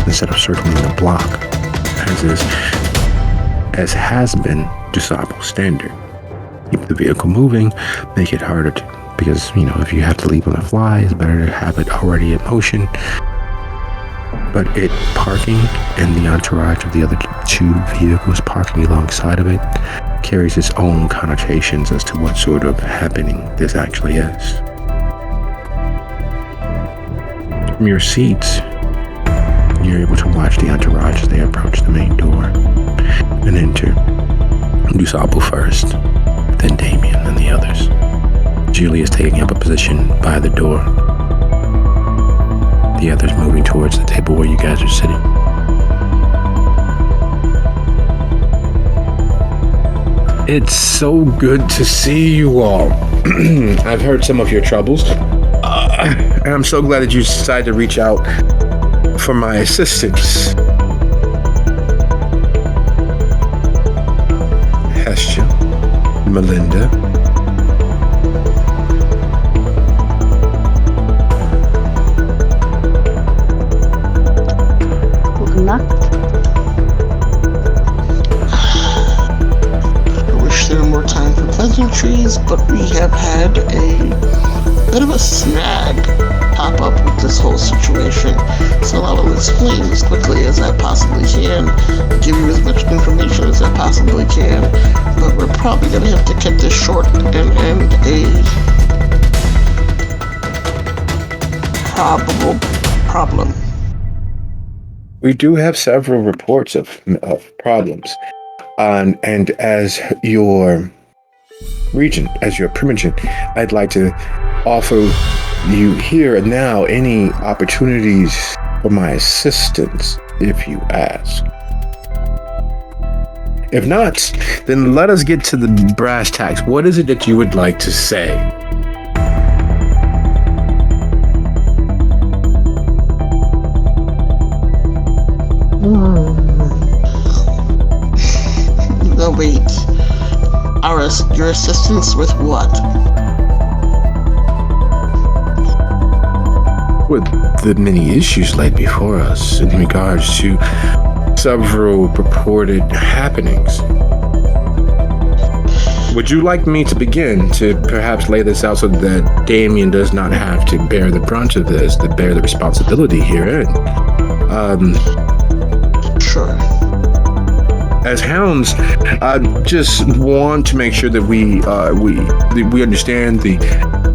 instead of circling the block, as has been DuSable's standard. Keep the vehicle moving, make it harder to, because, if you have to leave on the fly, it's better to have it already in motion. But it parking and the entourage of the other 2 vehicles parking alongside of it carries its own connotations as to what sort of happening this actually is. From your seats, you're able to watch the entourage as they approach the main door and enter. DuSable first, then Damien and the others. Julius taking up a position by the door. The others moving towards the table where you guys are sitting. It's so good to see you all. I've heard some of your troubles. And I'm so glad that you decided to reach out for my assistance. question, Melinda. Guten Nacht. I wish there were more time for pleasantries, but we have had a bit of a snag pop up with this whole situation. So I will explain as quickly as I possibly can, give you as much information as I possibly can, but we're probably going to have to cut this short and end a probable problem. We do have several reports of problems. And as your regent, as your primogen, I'd like to offer you here and now any opportunities for my assistance, if you ask. If not, then let us get to the brass tacks. What is it that you would like to say? No, wait. Your assistance with what? With the many issues laid before us in regards to several purported happenings. Would you like me to begin to perhaps lay this out so that Damien does not have to bear the brunt of this, to bear the responsibility herein? Sure. As hounds, I just want to make sure that we understand the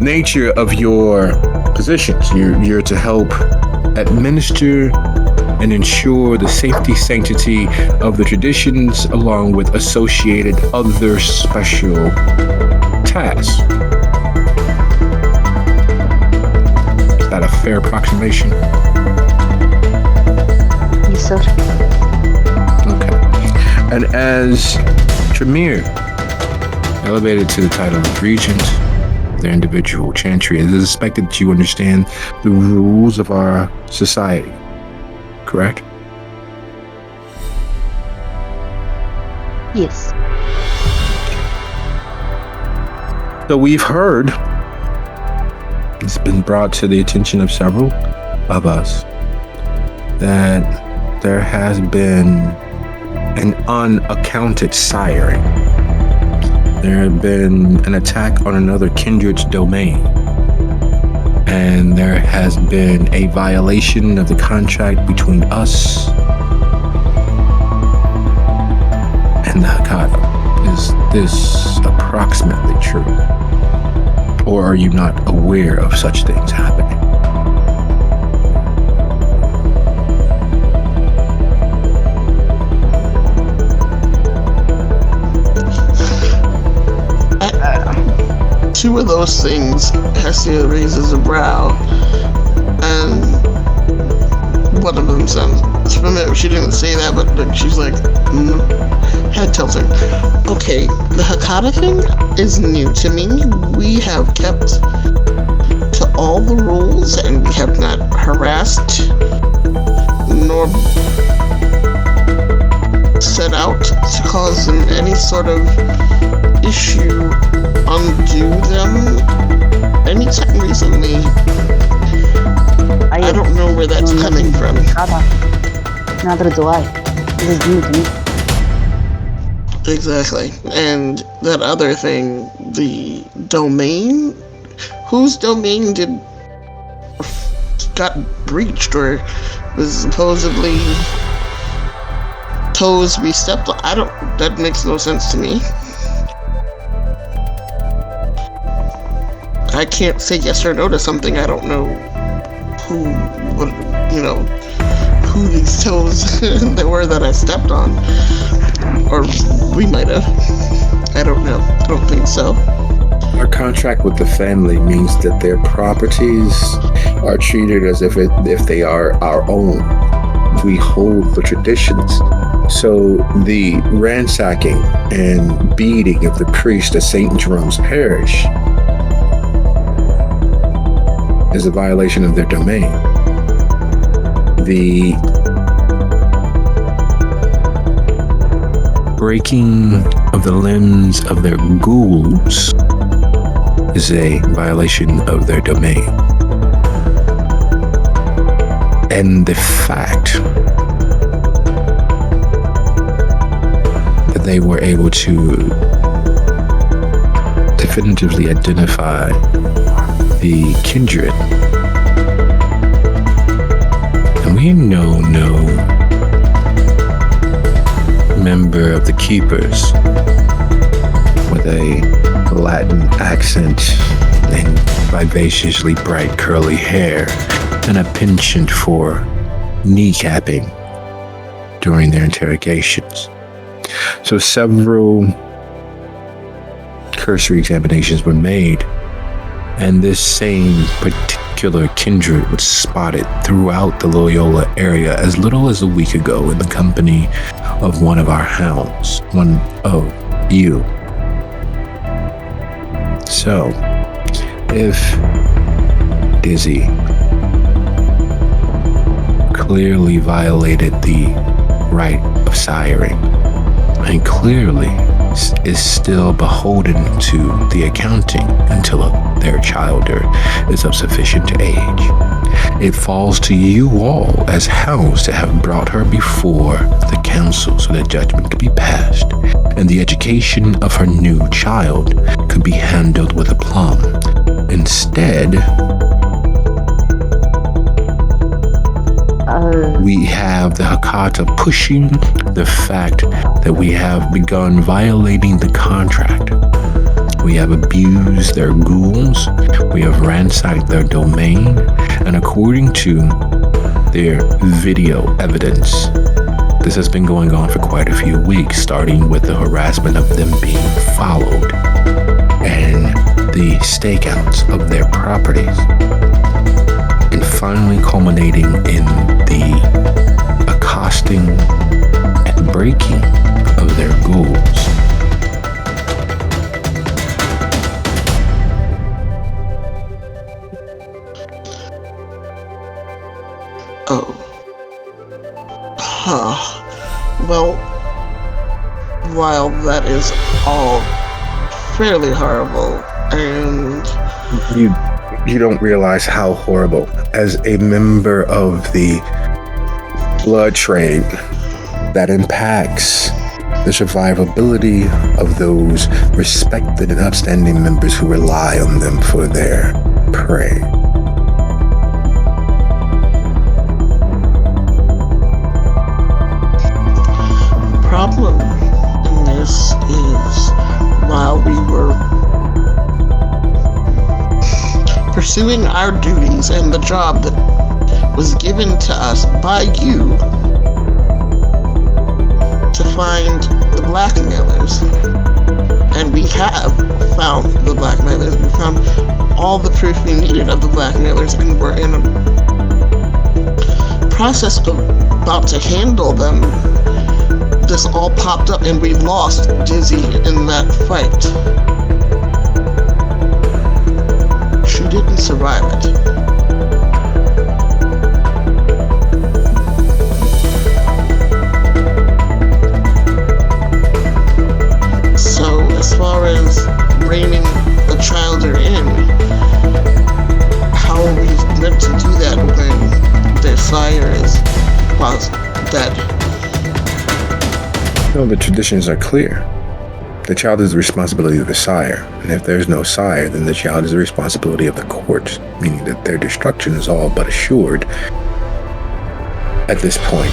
nature of your positions. You're to help administer and ensure the safety, sanctity of the traditions, along with associated other special tasks. Is that a fair approximation? Yes, sir. Okay. And as Tremere elevated to the title of regent, their individual chantry, it is expected that you understand the rules of our society, correct? Yes. So we've heard, it's been brought to the attention of several of us, that there has been an unaccounted siring. There had been an attack on another kindred's domain. And there has been a violation of the contract between us and the Hekata. Is this approximately true? Or are you not aware of such things happening? Two of those things Hestia raises a brow, and one of them sounds familiar. She didn't say that, but she's like, head tilting. Okay, the Hekata thing is new to me. We have kept to all the rules, and we have not harassed nor set out to cause them any sort of issue, undo them anytime recently. I don't know where that's coming from. Neither do I. This is new to me. Exactly. And that other thing, the domain? Whose domain got breached or was supposedly toes we stepped on? That makes no sense to me. I can't say yes or no to something. I don't know who these toes there were that I stepped on. Or we might have. I don't know. I don't think so. Our contract with the family means that their properties are treated as if they are our own. We hold the traditions. So the ransacking and beating of the priest at St. Jerome's Parish is a violation of their domain. The breaking of the limbs of their ghouls is a violation of their domain. And the fact that they were able to definitively identify the kindred, and we know no member of the Keepers with a Latin accent and vivaciously bright curly hair and a penchant for kneecapping during their interrogations. So several cursory examinations were made, and this same particular kindred was spotted throughout the Loyola area as little as a week ago in the company of one of our hounds, one of you. So, if Dizzy clearly violated the right of siring and clearly is still beholden to the accounting until their childer is of sufficient age, it falls to you all as hounds to have brought her before the council so that judgment could be passed and the education of her new child could be handled with aplomb. Instead, we have the Hakata pushing the fact that we have begun violating the contract. We have abused their ghouls, we have ransacked their domain, and according to their video evidence, this has been going on for quite a few weeks, starting with the harassment of them being followed and the stakeouts of their properties, and finally culminating in the accosting and breaking of their ghouls. Oh. Huh. Well, while that is all fairly horrible, and you don't realize how horrible, as a member of the blood trade, that impacts the survivability of those respected and upstanding members who rely on them for their prey. Problem in this is, while we were pursuing our duties and the job that was given to us by you to find the blackmailers, and we have found the blackmailers, we found all the proof we needed of the blackmailers, and we're in a process of about to handle them. This all popped up and we lost Dizzy in that fight. She didn't survive it. So as far as reining the childer in, how are we meant to do that when their sire is dead? No, the traditions are clear. The child is the responsibility of the sire, and if there's no sire, then the child is the responsibility of the court, meaning that their destruction is all but assured. At this point,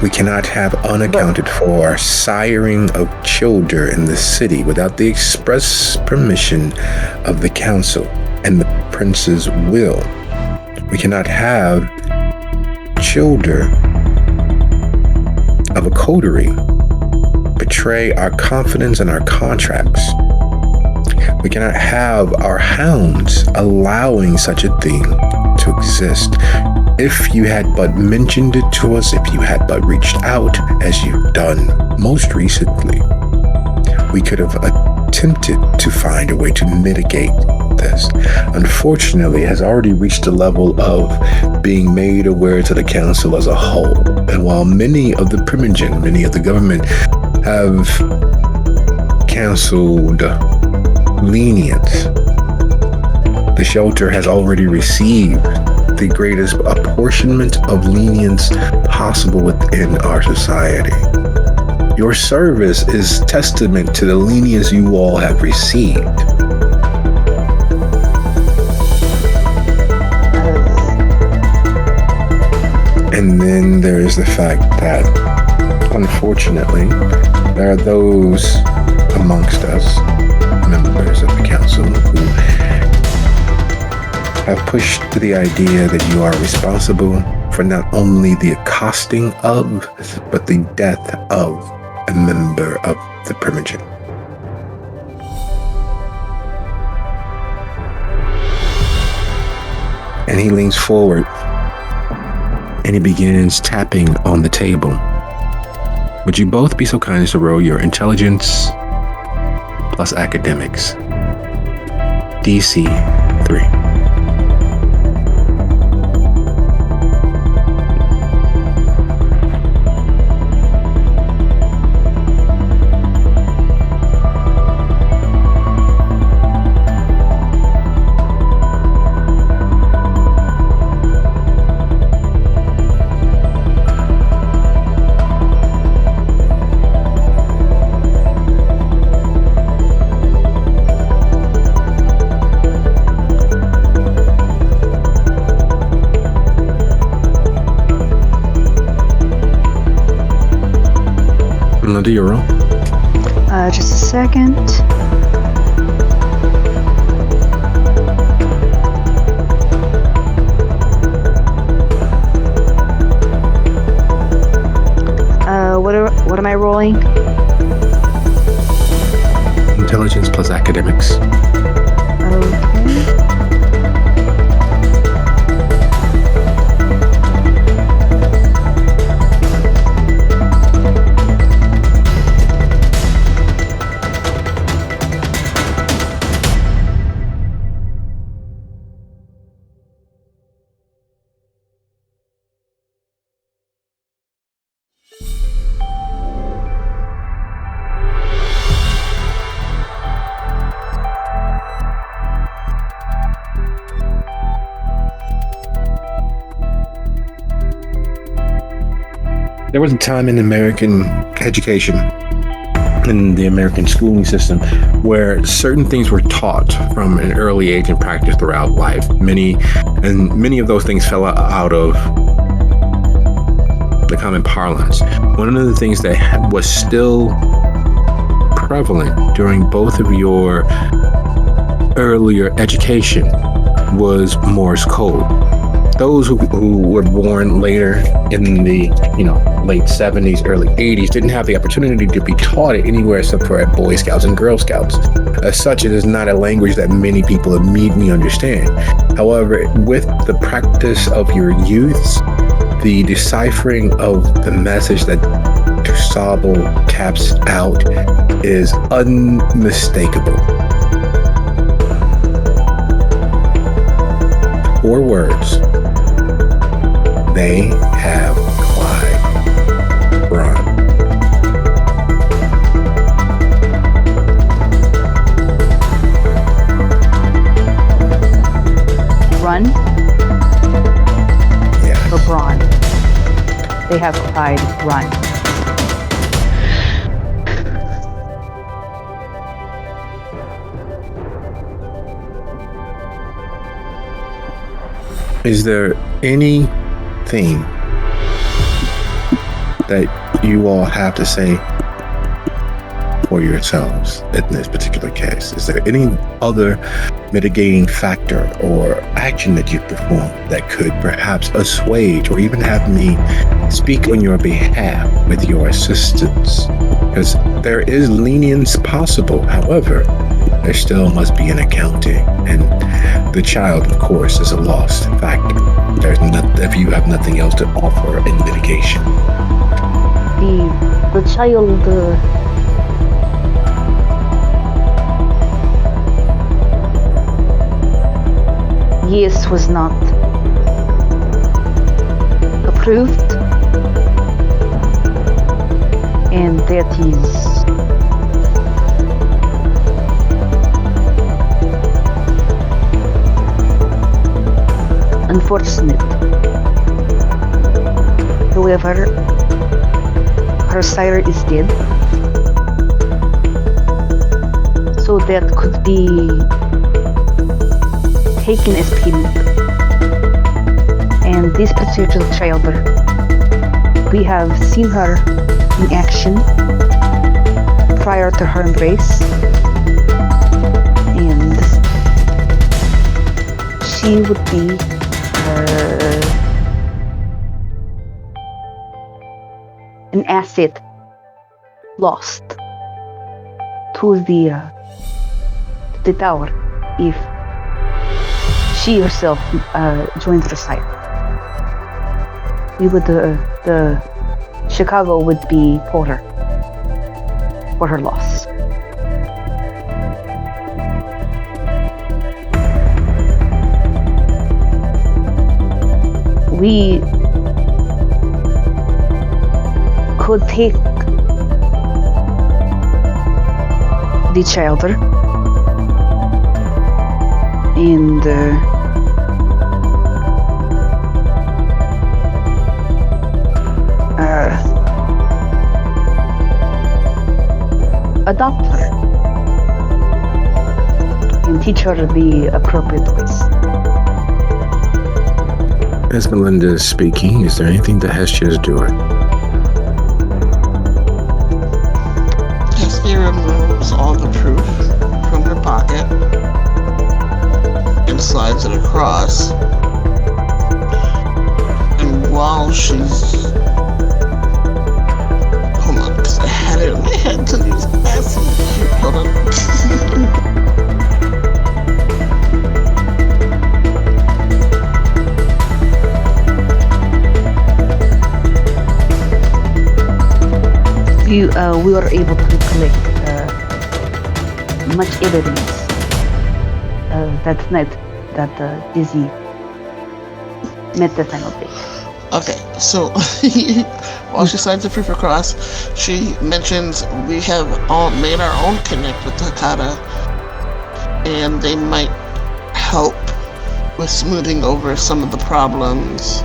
we cannot have unaccounted for siring of children in the city without the express permission of the council and the prince's will. We cannot have children of a coterie betray our confidence in our contracts. We cannot have our hounds allowing such a thing to exist. If you had but mentioned it to us, if you had but reached out, as you've done most recently, we could have attempted to find a way to mitigate the this, unfortunately, has already reached the level of being made aware to the council as a whole. And while many of the Primogen, many of the government have counseled lenience, the shelter has already received the greatest apportionment of lenience possible within our society. Your service is testament to the lenience you all have received. And then there is the fact that, unfortunately, there are those amongst us, members of the council, who have pushed the idea that you are responsible for not only the accosting of, but the death of a member of the Primogen. And he leans forward and he begins tapping on the table. Would you both be so kind as to roll your intelligence plus academics? DC 3. Do your roll. Just a second. What am I rolling? Intelligence plus academics. Okay. There was a time in American education, in the American schooling system, where certain things were taught from an early age and practiced throughout life. Many of those things fell out of the common parlance. One of the things that was still prevalent during both of your earlier education was Morse code. Those who were born later in the late 70s, early 80s didn't have the opportunity to be taught it anywhere except for at Boy Scouts and Girl Scouts. As such, it is not a language that many people immediately understand. However, with the practice of your youths, the deciphering of the message that Tusable taps out is unmistakable. 4 words. They have Clyde run. Run? Yeah. Or Braun? They have Clyde run. Is there anything that you all have to say for yourselves in this particular case? Is there any other mitigating factor or action that you've performed that could perhaps assuage or even have me speak on your behalf with your assistance? Because there is lenience possible. However, there still must be an accounting, and the child, of course, is a lost factor. If you have nothing else to offer in mitigation. The child. yes was not approved, and that is unfortunate. However, her sire is dead, so that could be taken as payment. And this particular child, we have seen her in action prior to her embrace, and she would be an asset lost to the tower if she herself joins the site. We would the Chicago would be for her loss. We could take the child and adopt her and teach her the appropriate ways. As Melinda is speaking, is there anything that Hestia is doing? Hestia removes all the proof from her pocket and slides it across. And while she's... Hold on, because I had it in my head to use acid. Hold on. We were able to collect much evidence that night that Dizzy met the final day. Okay, so while she signs the proof across, she mentions we have all made our own connect with Takata, and they might help with smoothing over some of the problems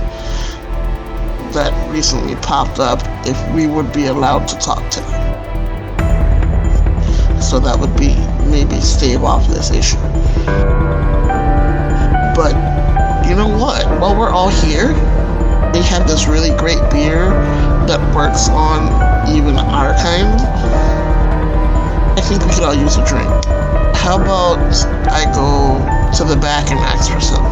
that recently popped up if we would be allowed to talk to them. So that would be maybe stave off this issue. But you know what? While we're all here, they have this really great beer that works on even our kind. I think we could all use a drink. How about I go to the back and ask for some?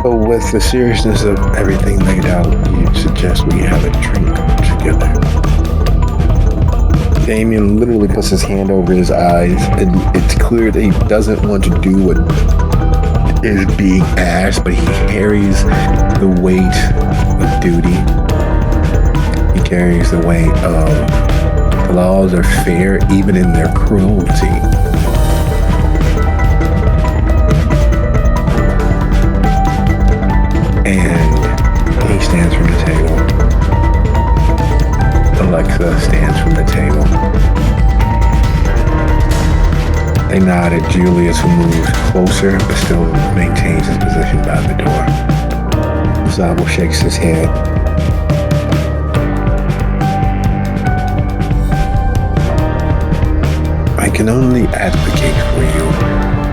So with the seriousness of everything laid out, you suggest we have a drink together. Damien literally puts his hand over his eyes, and it's clear that he doesn't want to do what is being asked, but he carries the weight of duty. He carries the weight of the laws are fair even in their cruelty. And he stands from the table. Alexa stands from the table. They nod at Julius, who moves closer but still maintains his position by the door. Zabo shakes his head. I can only advocate for you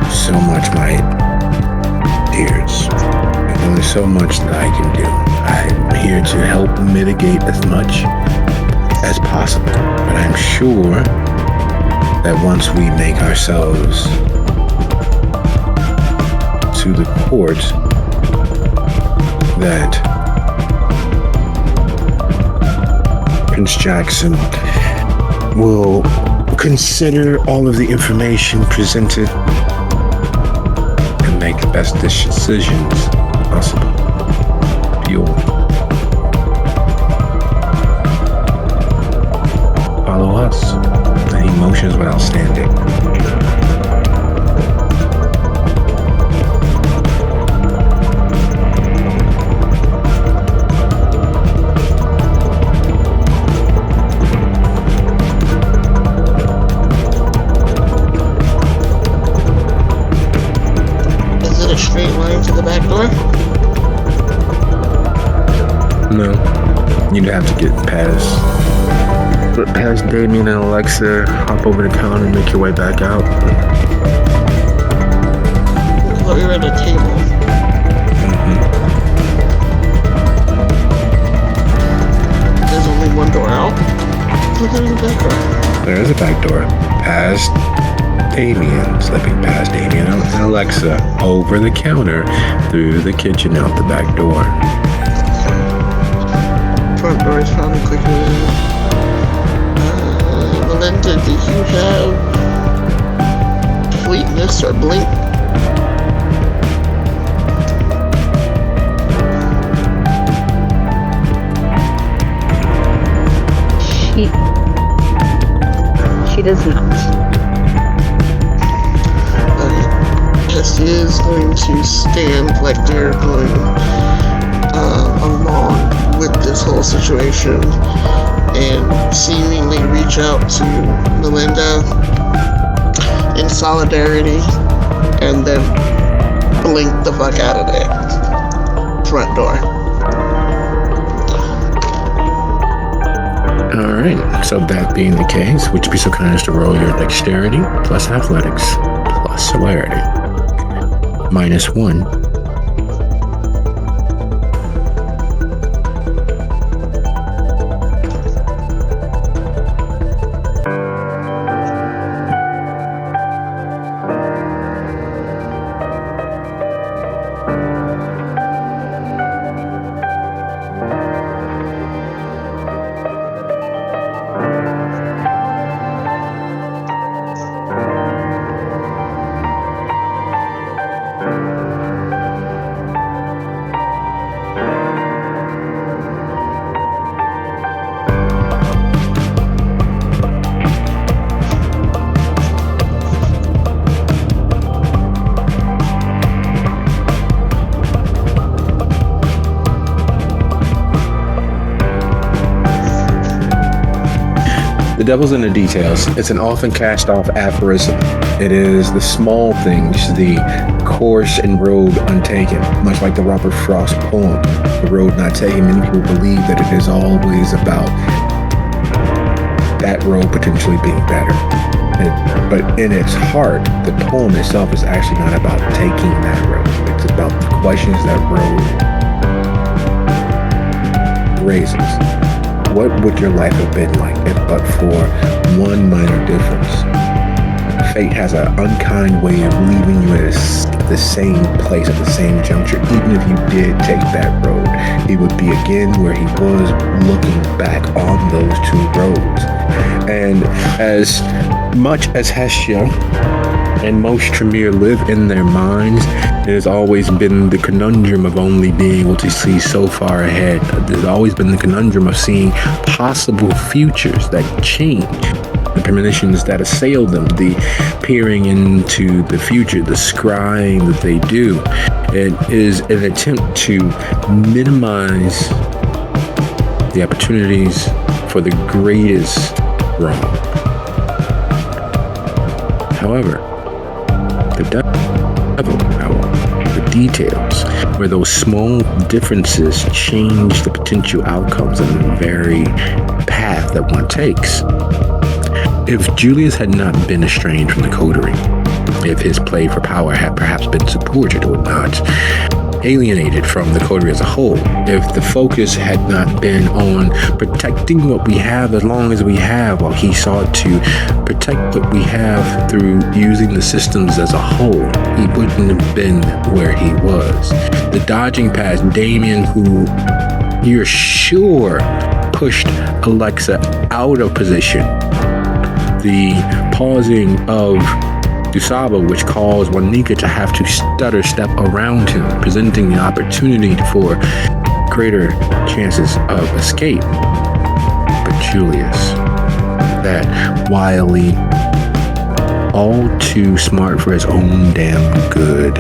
so much, my dears. There's only so much that I can do. I'm here to help mitigate as much as possible, but I'm sure that once we make ourselves to the court, that Prince Jackson will consider all of the information presented and make the best decisions possible. Fuel. else. The emotions were outstanding. Is it a straight line to the back door? No. You'd have to get past Damien and Alexa, hop over the counter and make your way back out. I thought we were at a table. There's only one door out? Look at the back door. There is a back door. Past Damien, slipping past Damien and Alexa, over the counter, through the kitchen, out the back door. Front door is found quickly. Melinda, do you have fleetness or blink? She does not. Cassie is going to stand like they're going along with this whole situation and seemingly reach out to Melinda in solidarity and then blink the fuck out of there. Front door. Alright, so that being the case, would you be so kind as to roll your dexterity plus athletics plus celerity? -1. The devil's in the details. It's an often cast off aphorism. It is the small things, the course and road untaken, much like the Robert Frost poem, The Road Not Taken. Many people believe that it is always about that road potentially being better. But in its heart, the poem itself is actually not about taking that road. It's about the questions that road raises. What would your life have been like if but for one minor difference? Fate has an unkind way of leaving you at the same place at the same juncture. Even if you did take that road, he would be again where he was, looking back on those two roads. And as much as Hestia and most Tremere live in their minds, it has always been the conundrum of only being able to see so far ahead. There's always been the conundrum of seeing possible futures that change, the premonitions that assail them, the peering into the future, the scrying that they do. It is an attempt to minimize the opportunities for the greatest wrong. However, the devil, the details, where those small differences change the potential outcomes and the very path that one takes. If Julius had not been estranged from the coterie, if his play for power had perhaps been supported or not alienated from the coterie as a whole, if the focus had not been on protecting what we have as long as we have, while he sought to protect what we have through using the systems as a whole, he wouldn't have been where he was. The dodging past Damien, who you're sure pushed Alexa out of position, the pausing of Dusaba, which caused Juanica to have to stutter step around him, presenting the opportunity for greater chances of escape. But Julius, that wily, all too smart for his own damn good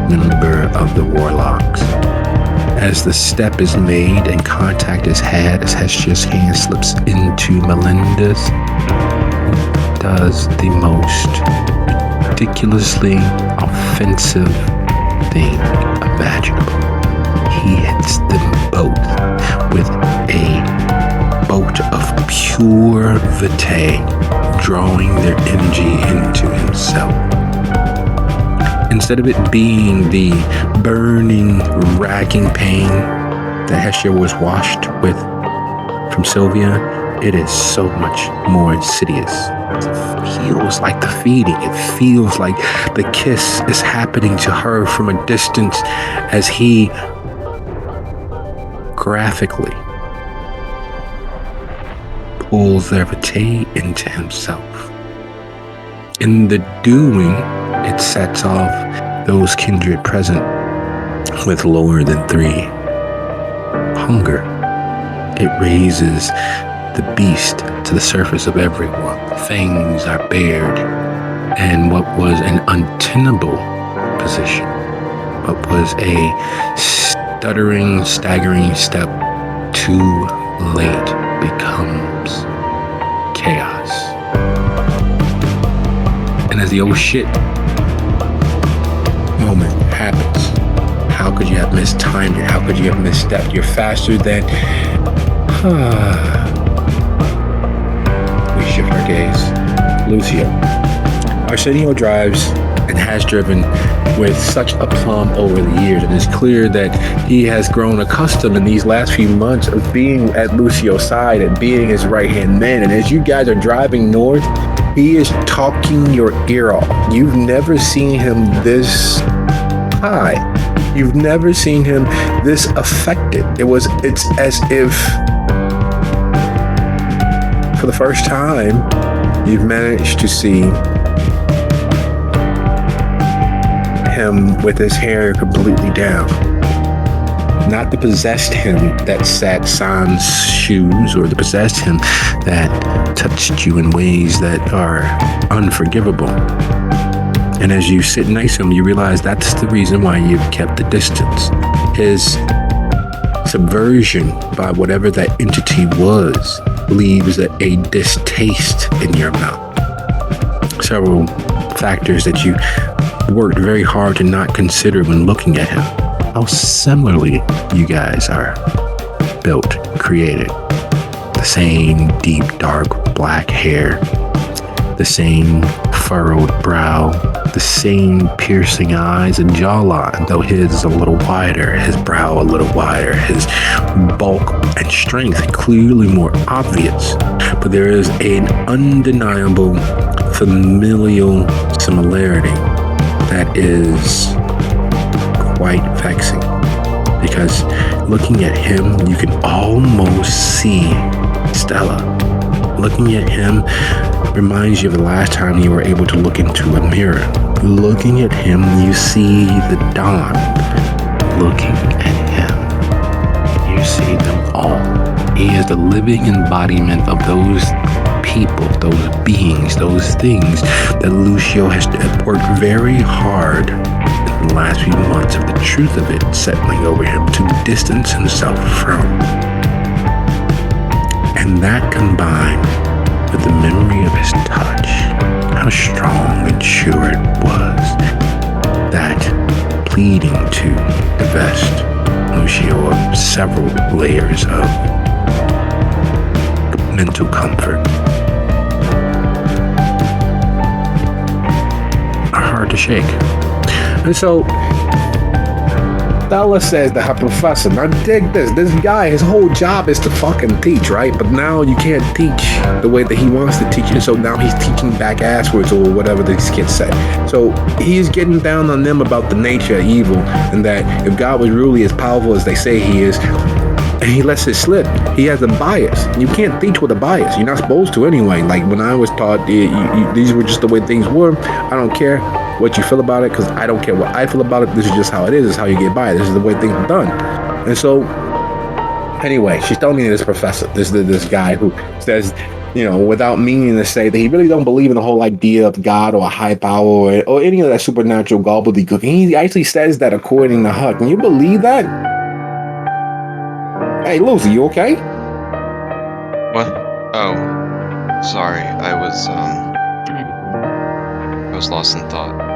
member of the Warlocks. As the step is made and contact is had, as Hestia's hand slips into Melinda's, does the most ridiculously offensive thing imaginable. He hits them both with a bolt of pure vitae, drawing their energy into himself. Instead of it being the burning, racking pain that Hestia was washed with from Sylvia, it is so much more insidious. It feels like the feeding. It feels like the kiss is happening to her from a distance as he graphically pulls their vitae into himself. In the doing, it sets off those kindred present with lower than 3 hunger. It raises the beast to the surface of everyone. Fangs are bared, and what was an untenable position, what was a stuttering, staggering step too late, becomes chaos. And as the oh shit moment happens, how could you have mistimed it? How could you have misstepped? You're faster than... We shift our gaze. Lucio. Arsenio drives and has driven with such aplomb over the years, and it's clear that he has grown accustomed in these last few months of being at Lucio's side and being his right-hand man. And as you guys are driving north, he is talking your ear off. You've never seen him this high. You've never seen him this affected. It's as if for the first time you've managed to see him with his hair completely down. Not the possessed him that sat sans shoes, or the possessed him that touched you in ways that are unforgivable. And as you sit next to him, you realize that's the reason why you've kept the distance. His subversion by whatever that entity was leaves a distaste in your mouth. Several factors that you worked very hard to not consider when looking at him. How similarly you guys are built, created. The same deep, dark, black hair, the same furrowed brow, the same piercing eyes and jawline, though his is a little wider, his brow a little wider, his bulk and strength clearly more obvious. But there is an undeniable familial similarity that is quite vexing, because looking at him, you can almost see Stella. Looking at him reminds you of the last time you were able to look into a mirror. Looking at him, you see the dawn. Looking at him, you see them all. He is the living embodiment of those people, those beings, those things that Lucio has worked very hard in the last few months of the truth of it settling over him to distance himself from. And that combined with the memory of his touch, how strong and sure it was, that pleading to divest Lucio of several layers of mental comfort are hard to shake. And so Stella says to her professor, now dig this guy, his whole job is to fucking teach, right? But now you can't teach the way that he wants to teach, and so now he's teaching back asswards, or whatever these kids say. So he's getting down on them about the nature of evil, and that if God was really as powerful as they say he is, and he lets it slip, he has a bias. You can't teach with a bias. You're not supposed to anyway. Like when I was taught, these were just the way things were. I don't care what you feel about it, because I don't care what I feel about it. This is just how it is. This is how you get by. This is the way things are done. And so, anyway, she's telling me this professor, this guy who says without meaning to say that he really don't believe in the whole idea of God or a high power or any of that supernatural gobbledygook. And he actually says that according to Huck. Can you believe that? Hey, Lucy, you okay? What? Oh, sorry. I was lost in thought.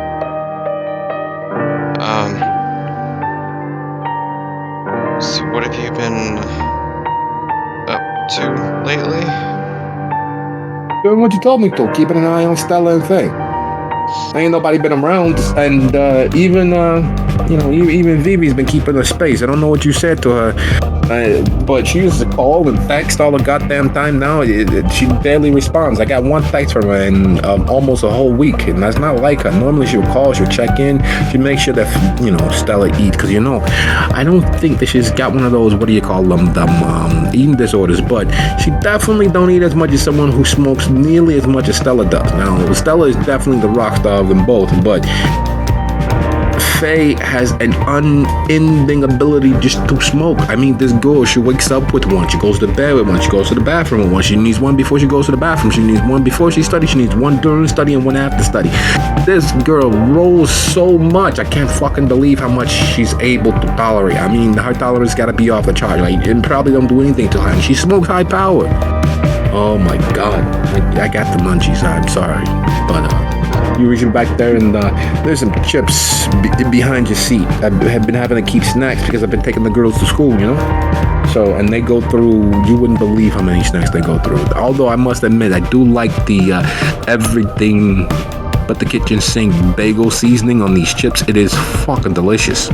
So what have you been up to lately? Doing what you told me to, keeping an eye on Stella and Faye. Ain't nobody been around, and even Vivi's been keeping her space. I don't know what you said to her, but she used to call and text all the goddamn time now. She barely responds. I got one text from her in almost a whole week, and that's not like her. Normally she'll call, she'll check in, she'll make sure that Stella eats, because I don't think that she's got one of those, what do you call them eating disorders, but she definitely don't eat as much as someone who smokes nearly as much as Stella does. Now Stella is definitely the rock star of them both, but Faye has an unending ability just to smoke. I mean, this girl, she wakes up with one, she goes to bed with one, she goes to the bathroom with one, she needs one before she goes to the bathroom, she needs one before she studies, she needs one during study and one after study. This girl rolls so much, I can't fucking believe how much she's able to tolerate. I mean, her tolerance gotta be off the chart, and probably don't do anything to her, and she smokes high power. Oh my god, I got the munchies, I'm sorry, but you reaching back there, and there's some chips behind your seat. I have been having to keep snacks because I've been taking the girls to school, So, and they go through, you wouldn't believe how many snacks they go through. Although I must admit, I do like the everything but the kitchen sink bagel seasoning on these chips. It is fucking delicious.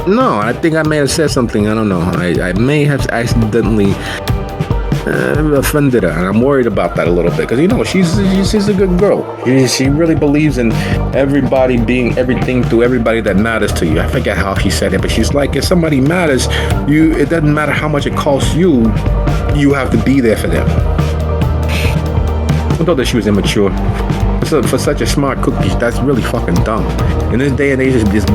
No, I think I may have said something. I don't know. I may have accidentally offended her, and I'm worried about that a little bit because she's a good girl. She really believes in everybody being everything to everybody that matters to you. I forget how she said it, but she's like, if somebody matters, it doesn't matter how much it costs you. You have to be there for them. I thought that she was immature. For such a smart cookie, that's really fucking dumb. In this day and age, it's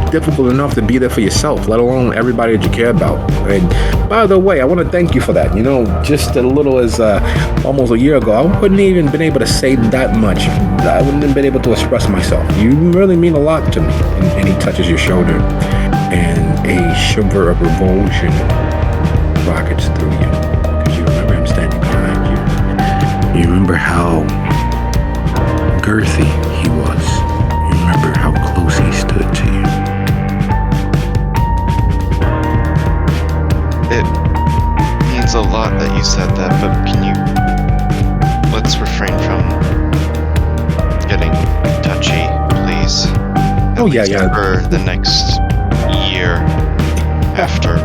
difficult enough to be there for yourself, let alone everybody that you care about. And by the way, I want to thank you for that. Just a little as almost a year ago, I wouldn't even been able to say that much. I wouldn't have been able to express myself. You really mean a lot to me. And he touches your shoulder, and a shiver of revulsion rockets through you, because you remember him standing behind you. You remember how girthy he was. You remember how close he stood to you. It means a lot that you said that, but let's refrain from getting touchy, please. Oh, yeah. For the next year after.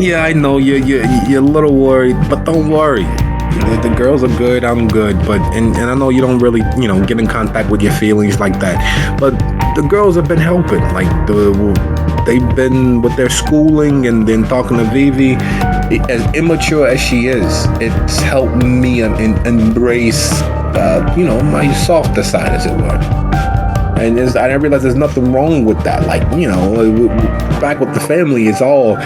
Yeah, I know you're a little worried, but don't worry. The girls are good, I'm good, and I know you don't really, get in contact with your feelings like that, but the girls have been helping. Like, they've been with their schooling and then talking to Vivi. As immature as she is, it's helped me embrace, my softer side, as it were. And I realize there's nothing wrong with that. Like, back with the family, it's all,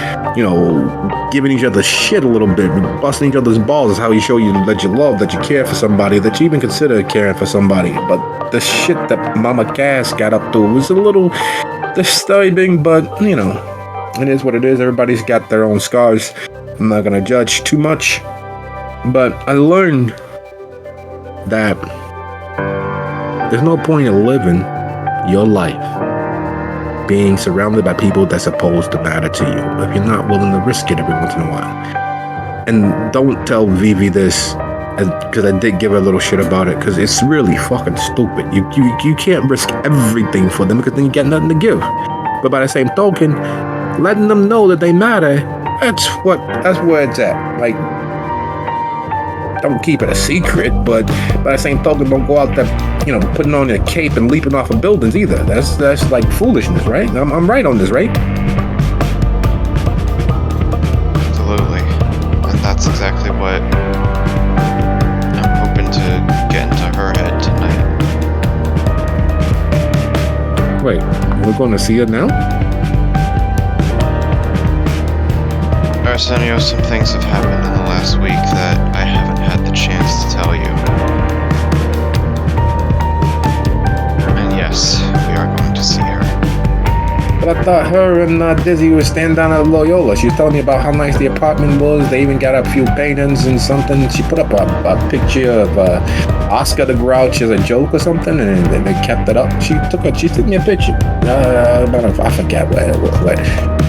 giving each other shit a little bit, busting each other's balls is how you show you that you love, that you care for somebody, that you even consider caring for somebody. But the shit that Mama Cass got up to was a little disturbing, but, it is what it is. Everybody's got their own scars. I'm not going to judge too much. But I learned that there's no point in living your life being surrounded by people that's supposed to matter to you if you're not willing to risk it every once in a while. And don't tell Vivi this, because I did give her a little shit about it, because it's really fucking stupid. You can't risk everything for them, because then you got nothing to give. But by the same token, letting them know that they matter, that's where it's at. Like, don't keep it a secret, but by the same token, don't go out there, putting on your cape and leaping off of buildings either. That's like foolishness, right? I'm right on this, right? Absolutely. And that's exactly what I'm hoping to get into her head tonight. Wait, We're going to see her now? Arsenio, some things have happened in the last week that I haven't had the chance to tell you. And yes, we are going to see her. But I thought her and Dizzy were standing down at Loyola. She was telling me about how nice the apartment was. They even got a few paintings and something. She put up a picture of Oscar the Grouch as a joke or something, and they kept it up. She took me a picture. I forget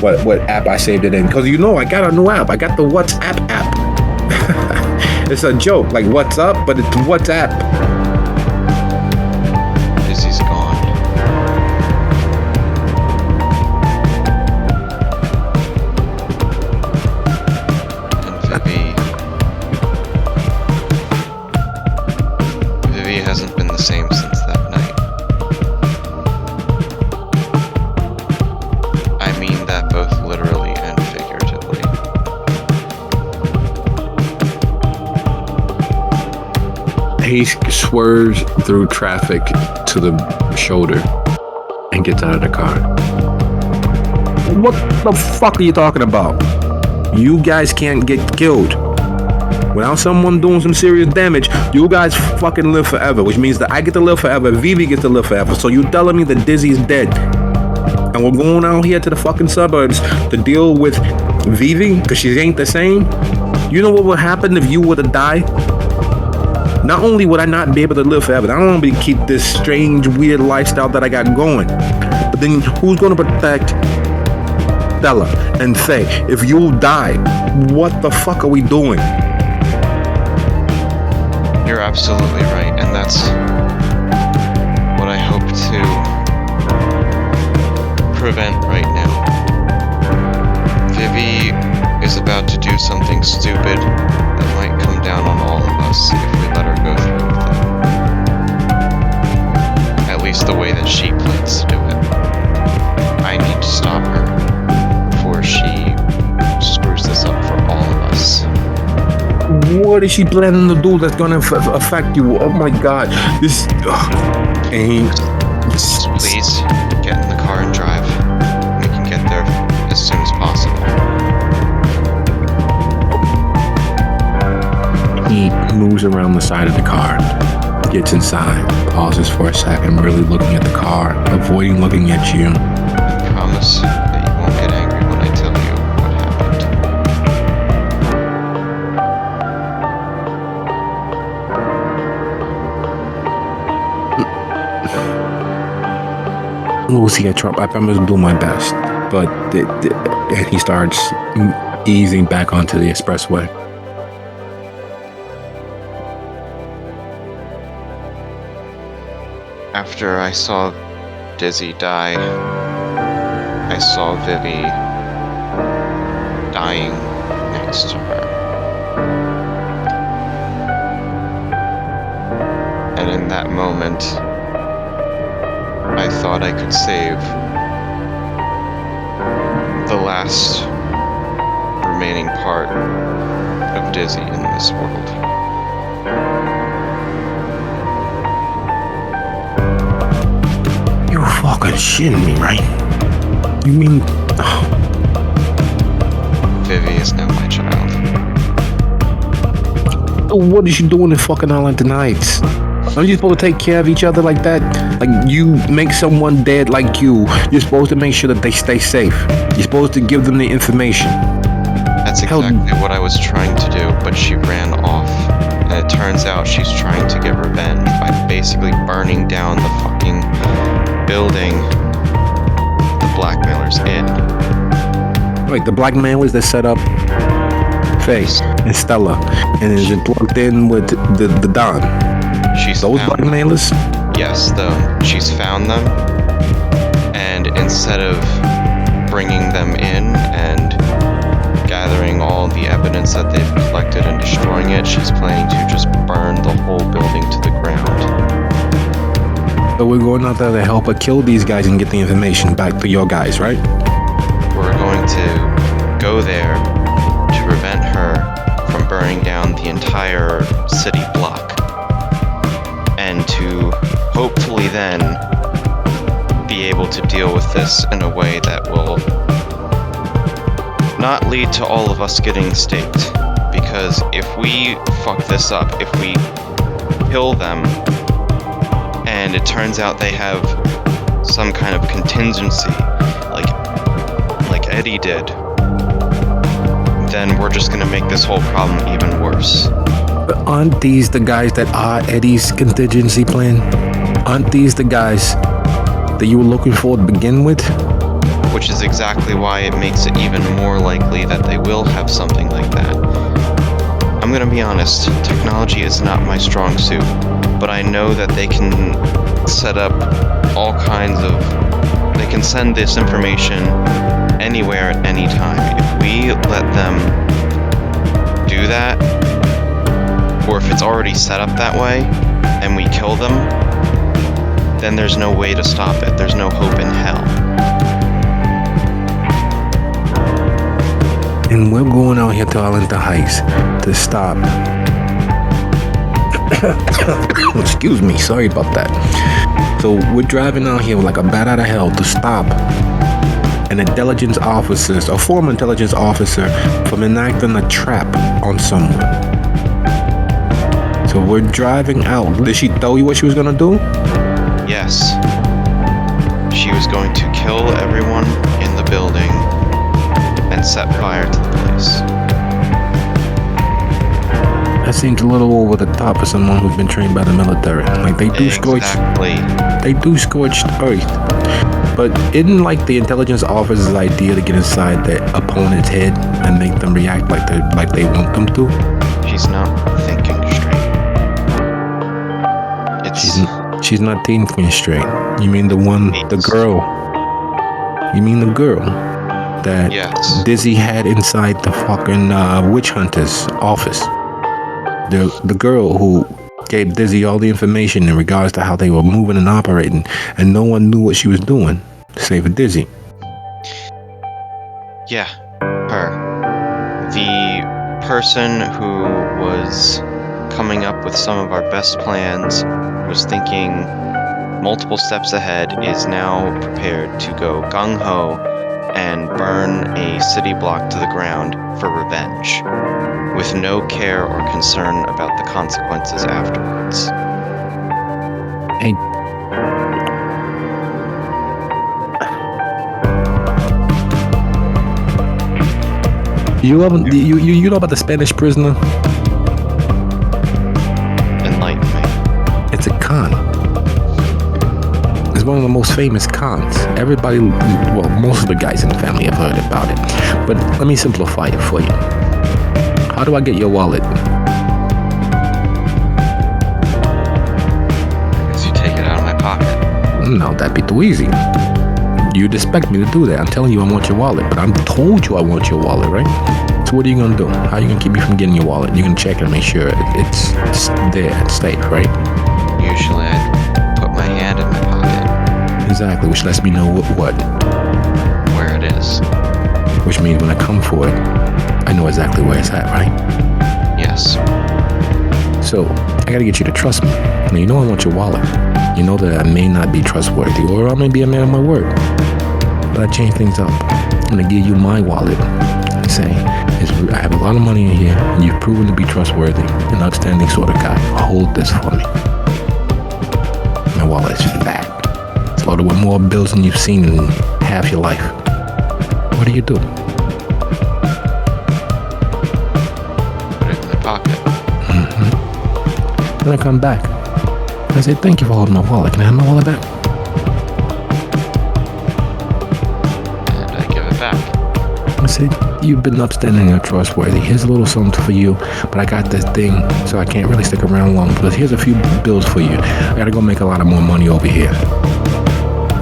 what app I saved it in. Because I got a new app. I got the WhatsApp app. It's a joke, like what's up, but it's WhatsApp. Dizzy's gone. Vivi hasn't been the same since that night. I mean that both literally and figuratively. He swerves through traffic to the shoulder and gets out of the car. What the fuck are you talking about? You guys can't get killed. Without someone doing some serious damage, you guys fucking live forever, which means that I get to live forever, Vivi gets to live forever. So you telling me that Dizzy's dead, and we're going out here to the fucking suburbs to deal with Vivi because she ain't the same? You know what would happen if you were to die? Not only would I not be able to live forever, I don't want to keep this strange, weird lifestyle that I got going, but then who's going to protect Stella and Faye? If you die, what the fuck are we doing? You're absolutely right, and that's what I hope to prevent right now. Vivi is about to do something stupid that might come down on all of us if we let her go through with it. At least the way that she plans to do it. I need to stop her before she screws this up for all of us. What is she planning to do that's gonna affect you? Oh my god, this. Please get in the car and drive. We can get there as soon as possible. He moves around the side of the car, gets inside, pauses for a second, really looking at the car, avoiding looking at you. I promise that you won't get angry when I tell you what happened. Lucy, I promise to do my best. But and he starts easing back onto the expressway. After I saw Dizzy die, I saw Vivi dying next to her. And in that moment, I thought I could save the last remaining part of Dizzy in this world. You're fucking shitting me, right? You mean... Vivi is now my child. What is she doing in fucking Island tonight? Aren't you supposed to take care of each other like that? Like, you make someone dead like you're supposed to make sure that they stay safe. You're supposed to give them the information. That's exactly what I was trying to do, but she ran off. And it turns out she's trying to get revenge by basically burning down the fucking building the blackmailers in. Wait, the blackmailers that set up Faye and Stella and is plugged in with the Don. She's those blackmailers? Yes, she's found them, and instead of bringing them in and gathering all the evidence that they've collected and destroying it, she's planning to just burn the whole building to the ground. So we're going out there to help her kill these guys and get the information back to your guys, right? We're going to go there to prevent her from burning down the entire city block. And to hopefully then be able to deal with this in a way that will not lead to all of us getting staked. Because if we fuck this up, if we kill them, and it turns out they have some kind of contingency, like Eddie did, then we're just gonna make this whole problem even worse. But aren't these the guys that are Eddie's contingency plan? Aren't these the guys that you were looking for to begin with? Which is exactly why it makes it even more likely that they will have something like that. I'm gonna be honest, technology is not my strong suit, but I know that they can set up all kinds of... They can send this information anywhere at any time. If we let them do that, or if it's already set up that way, and we kill them, then there's no way to stop it. There's no hope in hell. And we're going out here to Arlington Heights to stop. Excuse me, sorry about that. So we're driving out here like a bat out of hell to stop an intelligence officer, a former intelligence officer, from enacting a trap on someone. So we're driving out. Did she tell you what she was gonna do? Yes. She was going to kill everyone in the building and set fire to the place. That seems a little over the top for someone who's been trained by the military. Like they do scorched earth. But isn't like the intelligence officer's idea to get inside their opponent's head and make them react like they want them to? She's not thinking straight. She's not thinking straight. You mean the girl? You mean the girl that Dizzy had inside the fucking witch hunter's office? The girl who gave Dizzy all the information in regards to how they were moving and operating, and no one knew what she was doing, save for Dizzy. Yeah, her. The person who was coming up with some of our best plans, was thinking multiple steps ahead, is now prepared to go gung-ho and burn a city block to the ground for revenge, with no care or concern about the consequences afterwards. Hey. You know about the Spanish prisoner? Enlighten me. It's a con. It's one of the most famous cons. Everybody, well, most of the guys in the family have heard about it. But let me simplify it for you. How do I get your wallet? Because you take it out of my pocket. No, that'd be too easy. You'd expect me to do that. I'm telling you I want your wallet, but I told you I want your wallet, right? So what are you gonna do? How are you gonna keep me from getting your wallet? You're gonna check it and make sure it's there, it's safe, right? Usually I put my hand in my pocket. Exactly, which lets me know what? Where it is. Which means when I come for it, I know exactly where it's at, right? Yes. So, I gotta get you to trust me. Now, you know I want your wallet. You know that I may not be trustworthy, or I may be a man of my word. But I change things up. I'm gonna give you my wallet and say, I have a lot of money in here, and you've proven to be trustworthy, an outstanding sort of guy. Hold this for me. My wallet is fat. It's loaded with more bills than you've seen in half your life. What do you do? Put it in my pocket. Mm-hmm. Then I come back. I say, thank you for holding my wallet. Can I have my wallet back? And I give it back. I said, you've been upstanding and trustworthy. Here's a little something for you, but I got this thing, so I can't really stick around long. But here's a few bills for you. I gotta go make a lot of more money over here.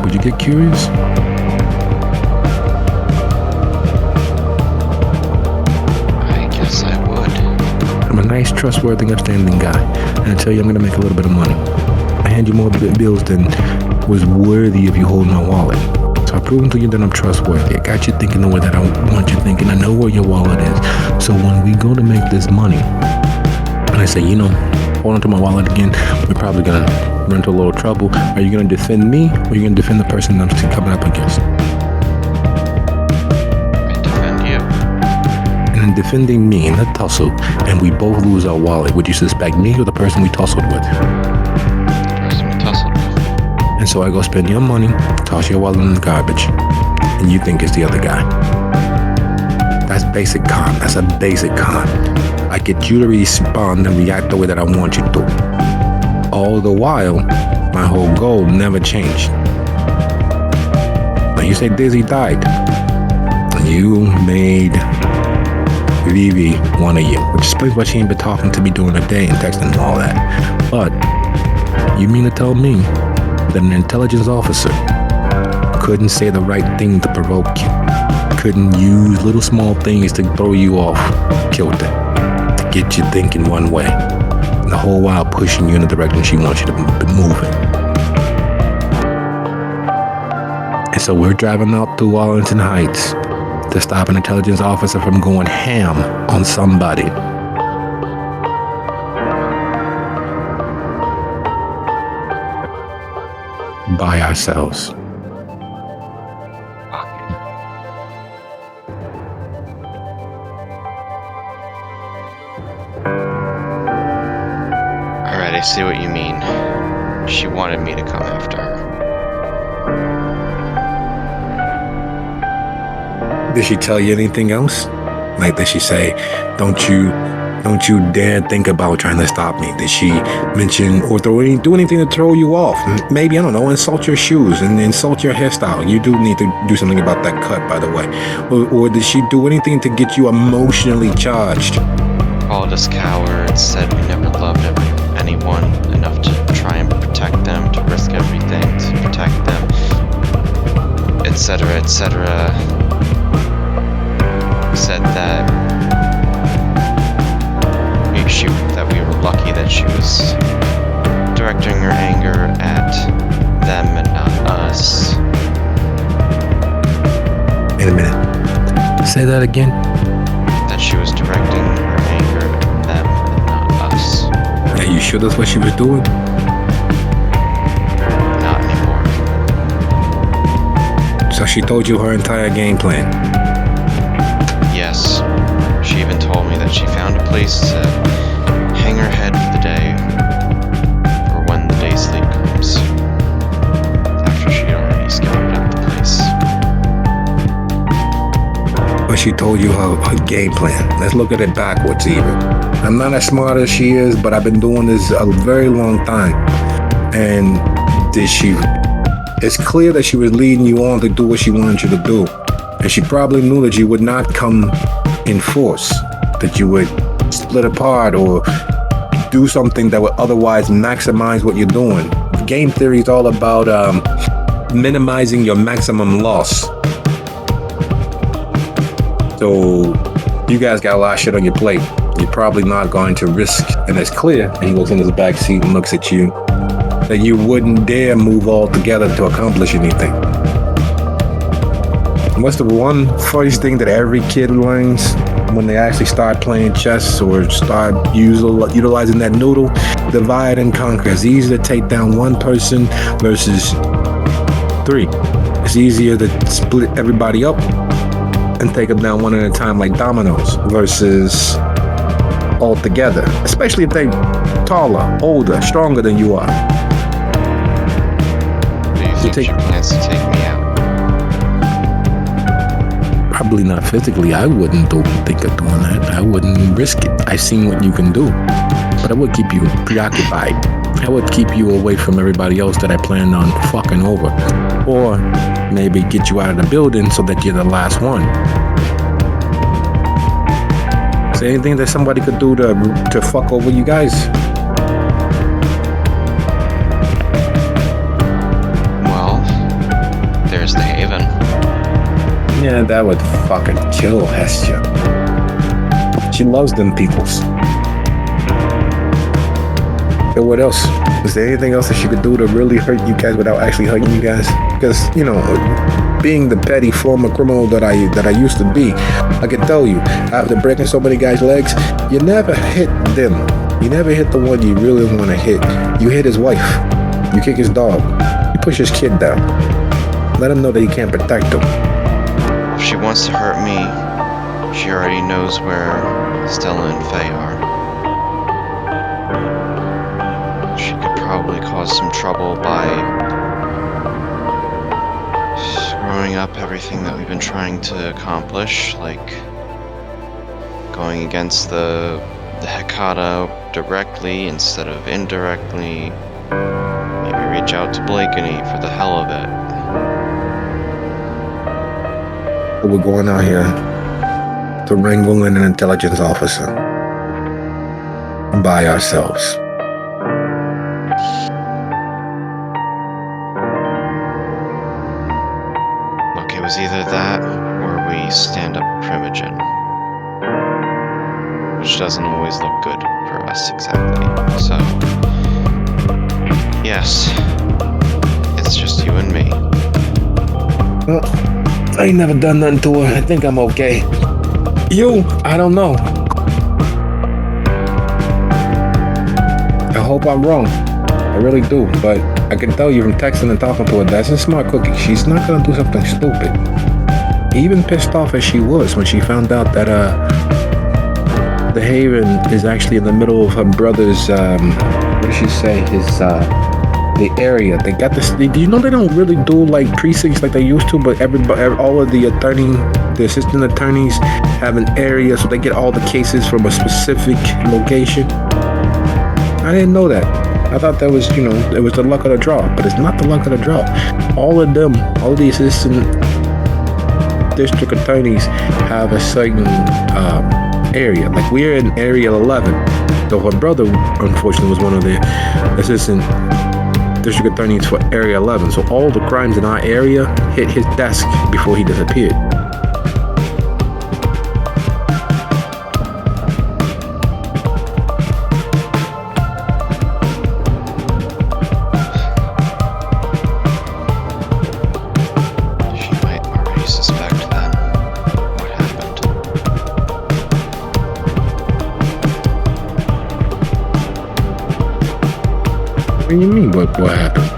Would you get curious? I guess I would. I'm a nice, trustworthy, upstanding guy, and I tell you I'm gonna make a little bit of money. I hand you more bills than was worthy of you holding my wallet. So I've proven to you that I'm trustworthy. I got you thinking the way that I want you thinking. I know where your wallet is. So when we go to make this money, and I say, hold on to my wallet again, we're probably gonna run into a little trouble, are you going to defend me, or are you going to defend the person I'm coming up against? I defend you. And in defending me in a tussle, and we both lose our wallet, would you suspect me or the person we tussled with? The person we tussled with. And so I go spend your money, toss your wallet in the garbage, and you think it's the other guy. That's basic con. That's a basic con. I get you to respond and react the way that I want you to. All the while, my whole goal never changed. When you say Dizzy died, you made Vivi one of you, which explains why she ain't been talking to me during the day and texting and all that. But you mean to tell me that an intelligence officer couldn't say the right thing to provoke you, couldn't use little small things to throw you off kilter, to get you thinking one way, and the whole while pushing you in the direction she wants you to move in? And so we're driving out through Arlington Heights to stop an intelligence officer from going ham on somebody. By ourselves. Alright, I see what you mean. She wanted me to come after her. Did she tell you anything else? Like, did she say, don't you dare think about trying to stop me? Did she mention or do anything to throw you off? Maybe, I don't know, insult your shoes and insult your hairstyle. You do need to do something about that cut, by the way. Or did she do anything to get you emotionally charged? Called us cowards, said we never loved anyone enough to try and protect them, to risk everything to protect them, etc., etc. Said that we were lucky that she was directing her anger at them and not us. Wait a minute. Say that again. That she was directing her anger at them and not us. Are you sure that's what she was doing? Not anymore. So she told you her entire game plan? Yes. She even told me that she found a place to hang her head for the day, for when the day sleep comes, after she already scouted out the place. But she told you her game plan. Let's look at it backwards even. I'm not as smart as she is, but I've been doing this a very long time. And it's clear that she was leading you on to do what she wanted you to do. And she probably knew that you would not come in force, that you would split apart or do something that would otherwise maximize what you're doing. Game theory is all about minimizing your maximum loss. So you guys got a lot of shit on your plate. You're probably not going to risk, and it's clear, and he looks in his back seat and looks at you, that you wouldn't dare move all together to accomplish anything. What's the one first thing that every kid learns when they actually start playing chess or start utilizing that noodle? Divide and conquer. It's easier to take down one person versus three. It's easier to split everybody up and take them down one at a time like dominoes versus all together, especially if they're taller, older, stronger than you are. Do you think she plans to take me out? Probably not physically. I wouldn't think of doing that. I wouldn't risk it. I've seen what you can do, but I would keep you preoccupied. I would keep you away from everybody else that I planned on fucking over, or maybe get you out of the building so that you're the last one. Is there anything that somebody could do to fuck over you guys? Well, there's the Haven. Yeah, that would fucking kill Hestia. She loves them peoples. So what else? Is there anything else that she could do to really hurt you guys without actually hurting you guys? Because, you know, being the petty former criminal that I used to be, I can tell you, after breaking so many guys' legs, you never hit them. You never hit the one you really want to hit. You hit his wife. You kick his dog. You push his kid down. Let him know that he can't protect him. If she wants to hurt me, she already knows where Stella and Faye are. She could probably cause some trouble by screwing up everything that we've been trying to accomplish, like going against the Hecata directly instead of indirectly. Maybe reach out to Blakeney for the hell of it. We're going out here to wrangle in an intelligence officer by ourselves. Look, it was either that or we stand up Primogen. Which doesn't always look good for us exactly. So, yes, it's just you and me. Well, I ain't never done nothing to her. I think I'm okay. You, I don't know. I hope I'm wrong. I really do, but I can tell you from texting and talking to her, that's a smart cookie. She's not gonna do something stupid. Even pissed off as she was when she found out that, the Haven is actually in the middle of her brother's, what did she say, his, the area. They got this, do you know they don't really do like precincts like they used to, but all of the assistant attorneys have an area so they get all the cases from a specific location? I didn't know that. I thought that was, it was the luck of the draw, but it's not the luck of the draw. All of the assistant district attorneys have a certain, area. Like we're in area 11. So her brother, unfortunately, was one of the assistant district attorneys for area 11. So all the crimes in our area hit his desk before he disappeared. What do you mean, what happened?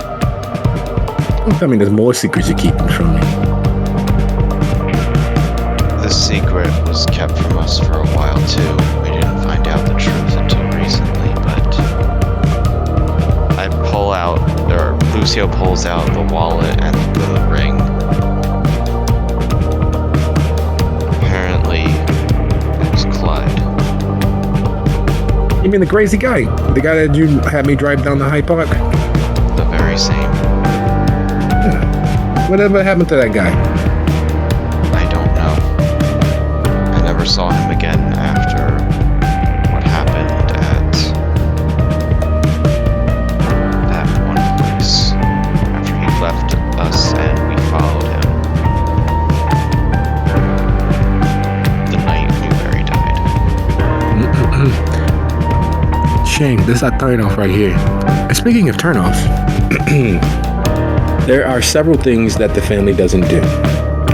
Don't tell me there's more secrets you're keeping from me. This secret was kept from us for a while too. We didn't find out the truth until recently, but Lucio pulls out the wallet and the ring. Apparently, it was Clyde. You mean the crazy guy? The guy that you had me drive down to Hyde Park? The very same. Yeah. Whatever happened to that guy? I don't know. I never saw him again after what happened at that one place. After he left us and we followed him. The night Newberry died. Shame, this is a turnoff right here. And speaking of turnoffs, there are several things that the family doesn't do.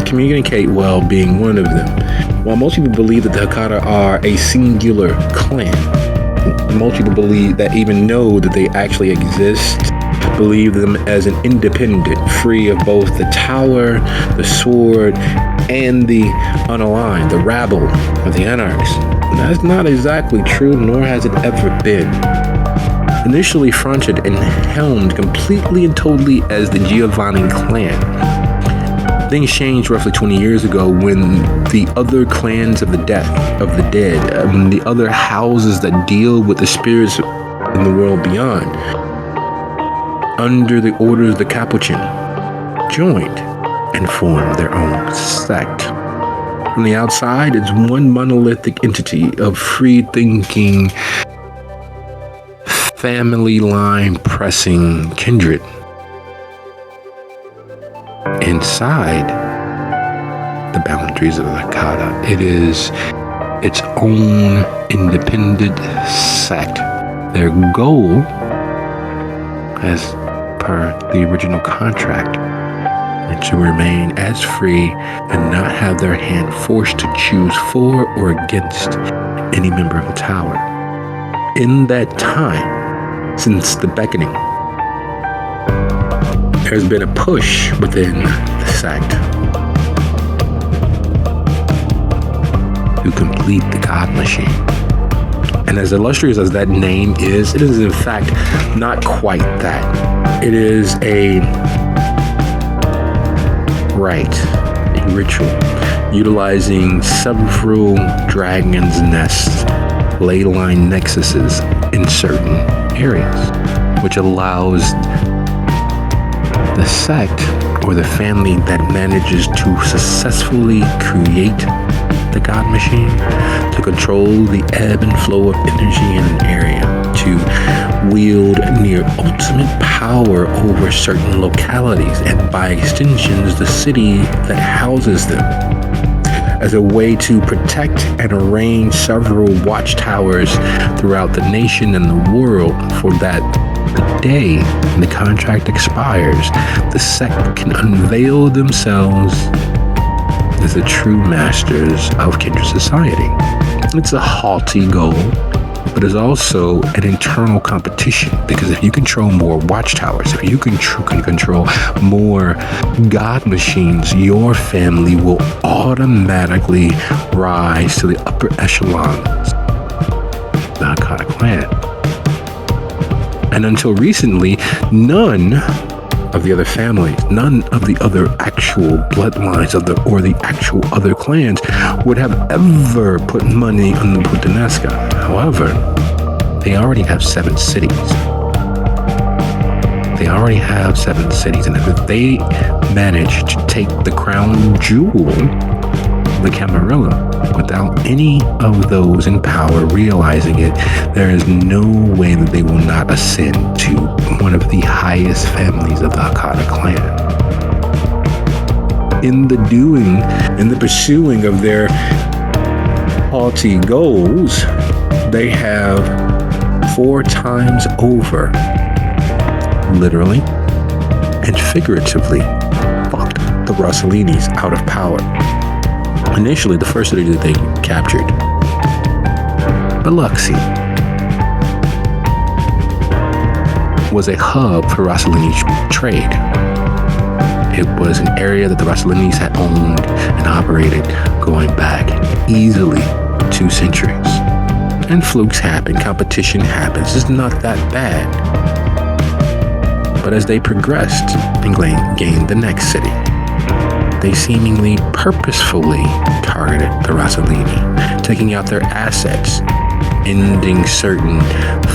Communicate well being one of them. While most people believe that the Hecata are a singular clan, most people believe that even know that they actually exist, believe them as an independent, free of both the tower, the sword, and the unaligned, the rabble of the anarchs. That's not exactly true, nor has it ever been. Initially fronted and helmed completely and totally as the Giovanni clan. Things changed roughly 20 years ago when the other clans of the dead, the other houses that deal with the spirits in the world beyond, under the orders of the Capuchin, joined and formed their own sect. From the outside, it's one monolithic entity of free-thinking, family line pressing kindred. Inside the boundaries of the Hecata, it is its own independent sect. Their goal, as per the original contract, is to remain as free and not have their hand forced to choose for or against any member of the tower. In that time, since the beckoning, there's been a push within the sect to complete the God Machine. And as illustrious as that name is, it is in fact not quite that. It is a rite, a ritual, utilizing several dragon's nests, ley line nexuses in certain areas, which allows the sect or the family that manages to successfully create the God Machine to control the ebb and flow of energy in an area, to wield near ultimate power over certain localities and by extensions the city that houses them, as a way to protect and arrange several watchtowers throughout the nation and the world, for that the day the contract expires, the sect can unveil themselves as the true masters of kindred society. It's a haughty goal, but it's also an internal competition, because if you control more watchtowers, if you can control more God machines, your family will automatically rise to the upper echelons of the Hakata clan. And until recently, none of the other families, none of the other actual bloodlines of or the actual other clans would have ever put money on the Puttanesca. However, they already have 7 cities. They already have 7 cities, and if they manage to take the crown jewel, the Camarilla, without any of those in power realizing it, there is no way that they will not ascend to one of the highest families of the Hakata clan. In the pursuing of their haughty goals, they have 4 times over, literally and figuratively, fucked the Rossellinis out of power. Initially, the first city that they captured, Biloxi, was a hub for Rossellini trade. It was an area that the Rossellinis had owned and operated going back easily 2 centuries. And flukes happen, competition happens. It's not that bad. But as they progressed and gained the next city, they seemingly purposefully targeted the Rossellini, taking out their assets, ending certain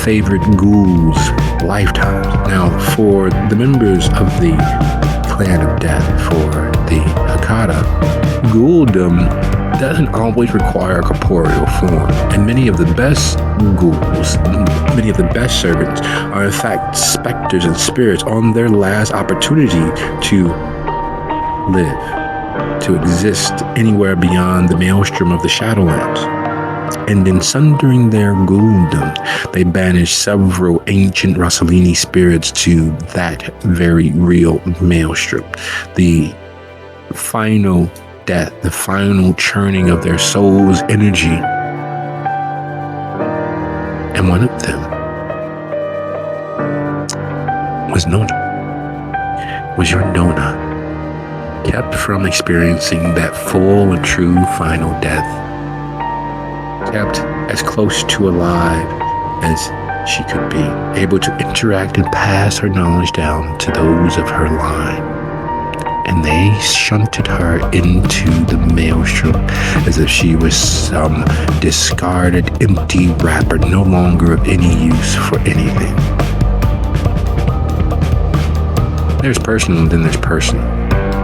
favorite ghouls' lifetimes. Now, for the members of the Clan of Death, for the Hakata, ghouldom doesn't always require a corporeal form, and many of the best ghouls, many of the best servants, are in fact specters and spirits on their last opportunity to live, to exist anywhere beyond the maelstrom of the Shadowlands. And in sundering their ghouldom, they banished several ancient Rossellini spirits to that very real maelstrom. The final death, the final churning of their soul's energy. And one of them was Nona, was your Nona, kept from experiencing that full and true final death, kept as close to alive as she could be, able to interact and pass her knowledge down to those of her line. And they shunted her into the maelstrom as if she was some discarded, empty wrapper, no longer of any use for anything. There's personal and then there's personal.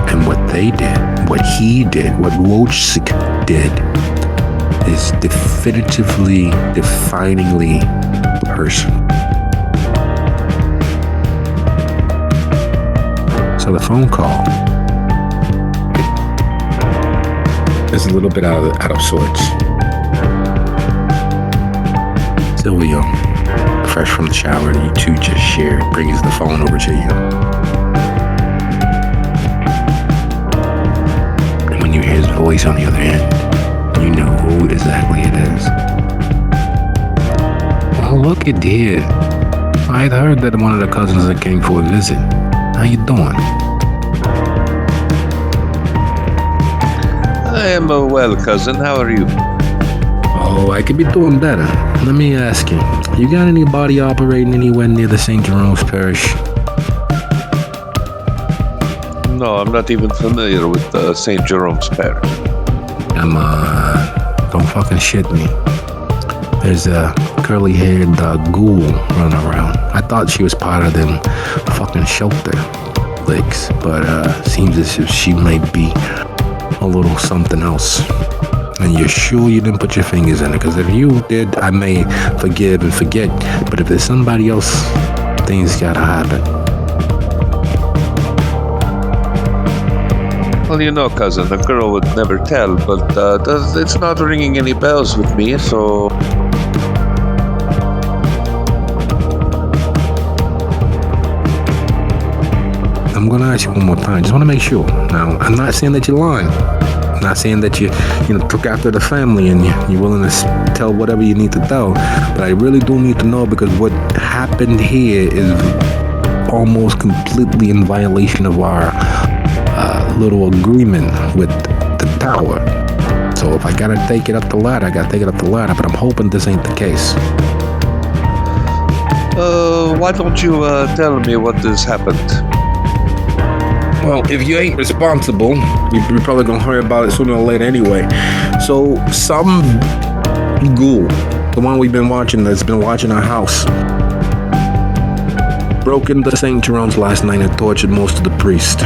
And what they did, what he did, what Wojcik did is definitively, definingly personal. So the phone call is a little bit out of sorts. Sylvia, fresh from the shower that you two just shared, brings the phone over to you. And when you hear his voice on the other end, you know who exactly it is. Oh, look, it did. I had heard that one of the cousins that came for a visit. How you doing? I am well, cousin. How are you? Oh, I could be doing better. Let me ask you, you got anybody operating anywhere near the St. Jerome's Parish? No, I'm not even familiar with St. Jerome's Parish. Come on, don't fucking shit me. There's a curly-haired ghoul running around. I thought she was part of them fucking shelter licks, but seems as if she might be a little something else. And you're sure you didn't put your fingers in it? Because if you did, I may forgive and forget. But if there's somebody else, things gotta happen. Well, you know, cousin, a girl would never tell, but it's not ringing any bells with me, so... I'm gonna ask you one more time. Just want to make sure. Now, I'm not saying that you're lying. I'm not saying that you took after the family and you're willing to tell whatever you need to tell. But I really do need to know, because what happened here is almost completely in violation of our little agreement with the tower. So if I gotta take it up the ladder, I gotta take it up the ladder. But I'm hoping this ain't the case. Why don't you tell me what has happened? Well, if you ain't responsible, you're probably gonna hear about it sooner or later anyway. So, some ghoul, the one we've been watching, that's been watching our house, broke into St. Jerome's last night and tortured most of the priests.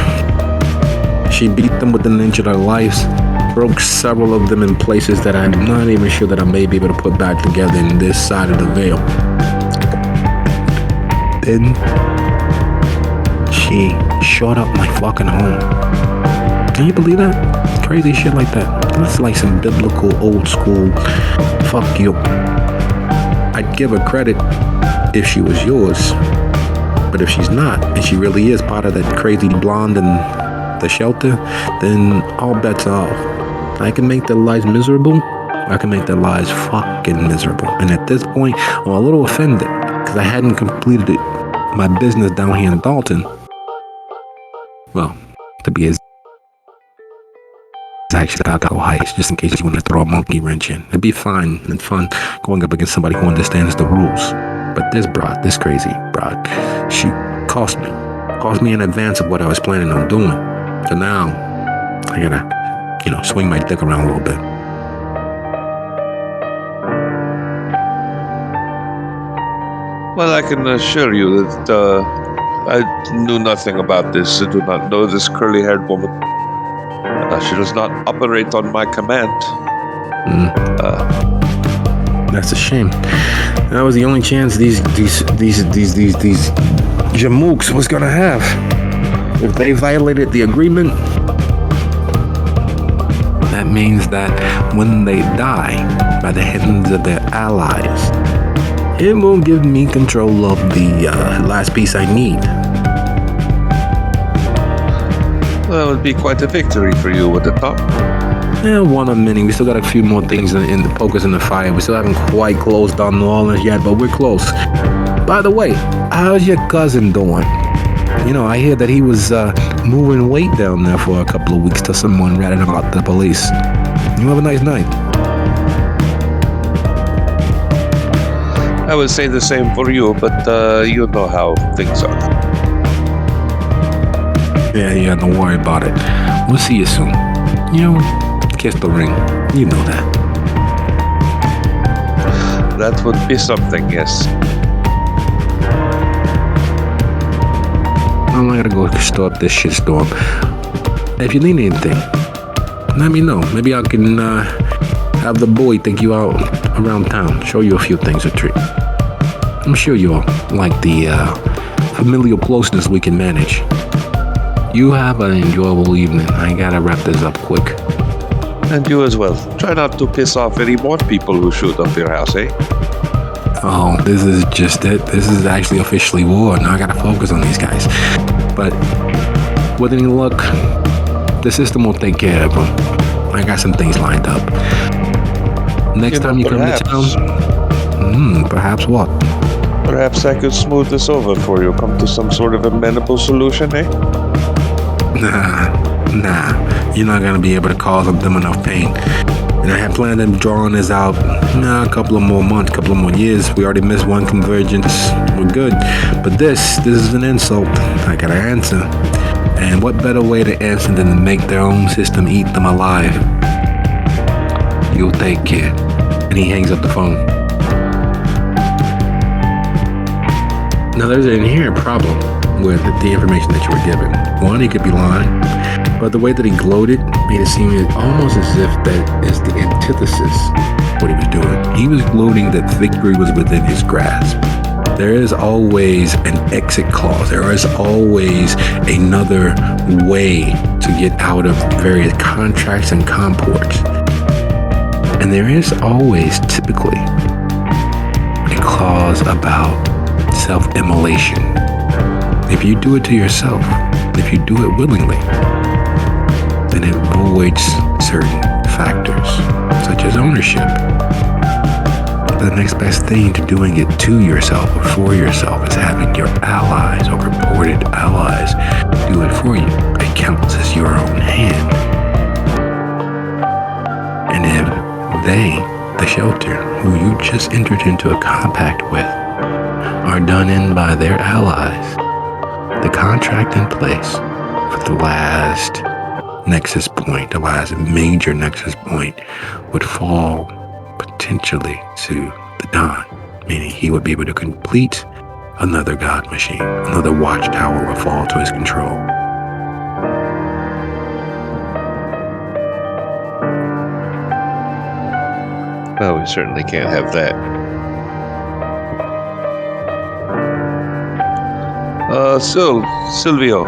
She beat them within an inch of their lives, broke several of them in places that I'm not even sure that I may be able to put back together in this side of the veil. Then she shot up my fucking home. Can you believe that? Crazy shit like that. That's like some biblical, old school, fuck you. I'd give her credit if she was yours. But if she's not, and she really is part of that crazy blonde in the shelter, then all bets are off. I can make their lives miserable. I can make their lives fucking miserable. And at this point, I'm a little offended, because I hadn't completed my business down here in Dalton. Well, to be as actually I'll go heist, just in case you want to throw a monkey wrench in. It'd be fine and fun going up against somebody who understands the rules. But this crazy broad, she cost me in advance of what I was planning on doing. So now I gotta, swing my dick around a little bit. Well, I can assure you that I knew nothing about this. I do not know this curly-haired woman. She does not operate on my command. That's a shame. That was the only chance these Jamooks was gonna have. If they violated the agreement, that means that when they die by the hands of their allies, it will give me control of the last piece I need. Well, it would be quite a victory for you, would it not? Yeah, one of many. We still got a few more things in the pokers in the fire. We still haven't quite closed on New Orleans yet, but we're close. By the way, how's your cousin doing? I hear that he was moving weight down there for a couple of weeks till someone ratted him out to the police. You have a nice night. I would say the same for you, but you know how things are. Yeah, don't worry about it. We'll see you soon. Kiss the ring. You know that. That would be something, yes. I'm gonna go store up this shitstorm. If you need anything, let me know. Maybe I can have the boy take you out around town, show you a few things or treat. I'm sure you'll like the familial closeness we can manage. You have an enjoyable evening. I gotta wrap this up quick. And you as well. Try not to piss off any more people who shoot up your house, eh? Oh, this is just it. This is actually officially war. Now I gotta focus on these guys. But with any luck, the system will take care of them. I got some things lined up. Next time you come to town, perhaps what? Perhaps I could smooth this over for you. Come to some sort of amenable solution, eh? Nah. You're not gonna be able to cause them enough pain. And I had planned on drawing this out a couple of more months, couple of more years. We already missed one convergence. We're good. But this is an insult. I gotta answer. And what better way to answer than to make their own system eat them alive? You'll take care. And he hangs up the phone. Now, there's an inherent problem with the information that you were given. One, he could be lying, but the way that he gloated made it seem almost as if that is the antithesis of what he was doing. He was gloating that victory was within his grasp. There is always an exit clause. There is always another way to get out of various contracts and comports. And there is always, typically, a clause about self-immolation. If you do it to yourself, if you do it willingly, then it voids certain factors, such as ownership. The next best thing to doing it to yourself or for yourself is having your allies or reported allies do it for you. It counts as your own hand. And if they, the shelter, who you just entered into a compact with, are done in by their allies, the contract in place for the last nexus point, the last major nexus point, would fall potentially to the Don, meaning he would be able to complete another god machine. Another watchtower will fall to his control. Well, we certainly can't have that. Silvio,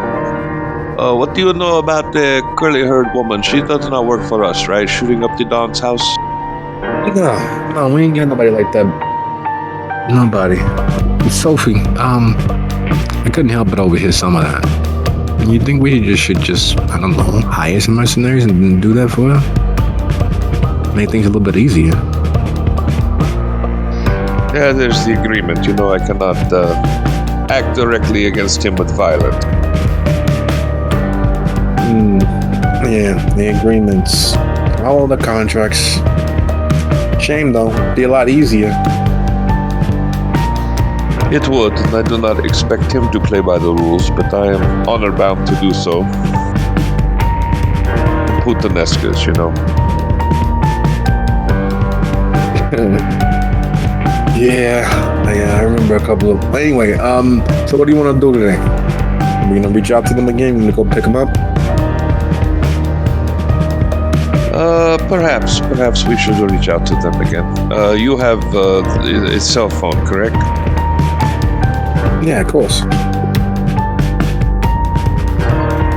what do you know about the curly-haired woman? She does not work for us, right? Shooting up the Don's house? No, we ain't got nobody like that. Nobody. Sophie, I couldn't help but overhear some of that. You think we should just, I don't know, hire some mercenaries and do that for her? Make things a little bit easier. Yeah, there's the agreement. You know, I cannot act directly against him with violence. Yeah, the agreements. All the contracts. Shame though, be a lot easier. It would, and I do not expect him to play by the rules, but I am honor bound to do so. Putanescus, you know. Yeah, I remember a couple of. Anyway, so what do you want to do today? We're gonna reach out to them again. We're gonna go pick them up. Perhaps we should reach out to them again. You have a cell phone, correct? Yeah, of course.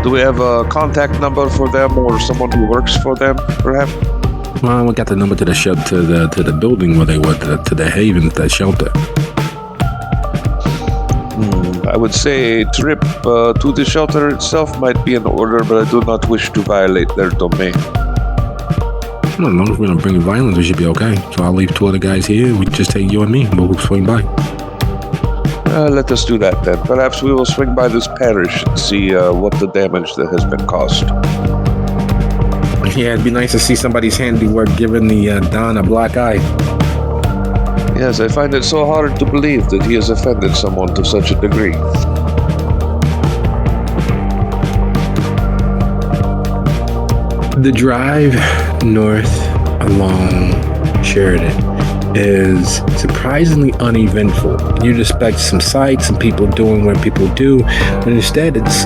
Do we have a contact number for them or someone who works for them, perhaps? Well, we got the number to the to the building where they were, to the haven, that shelter. I would say a trip to the shelter itself might be in order, but I do not wish to violate their domain. Well, as long as we're gonna bring violence, we should be okay. So I'll leave two other guys here. We just take you and me. We'll swing by. Let us do that then. Perhaps we will swing by this parish and see what the damage that has been caused. Yeah, it'd be nice to see somebody's handiwork giving the Don a black eye. Yes, I find it so hard to believe that he has offended someone to such a degree. The drive north along Sheridan is surprisingly uneventful. You'd expect some sights, some people doing what people do, but instead it's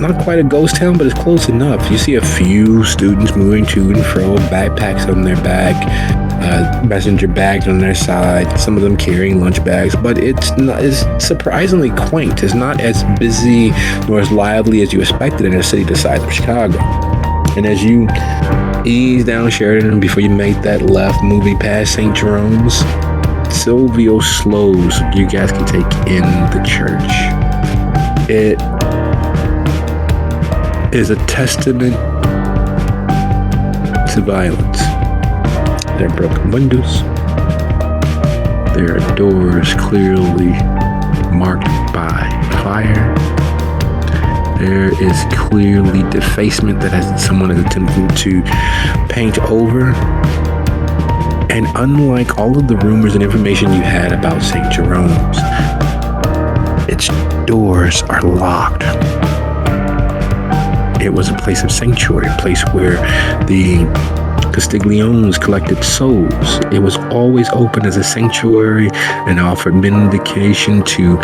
not quite a ghost town, but it's close enough. You see a few students moving to and fro, backpacks on their back, messenger bags on their side, some of them carrying lunch bags, but it's surprisingly quaint. It's not as busy nor as lively as you expected in a city the size of Chicago. And as you ease down Sheridan before you make that left moving past St. Jerome's, Silvio slows so you guys can take in the church. It is a testament to violence. There are broken windows. There are doors clearly marked by fire. There is clearly defacement that someone is attempting to paint over. And unlike all of the rumors and information you had about St. Jerome's, its doors are locked. It was a place of sanctuary, a place where the Castigliones collected souls. It was always open as a sanctuary and offered vindication to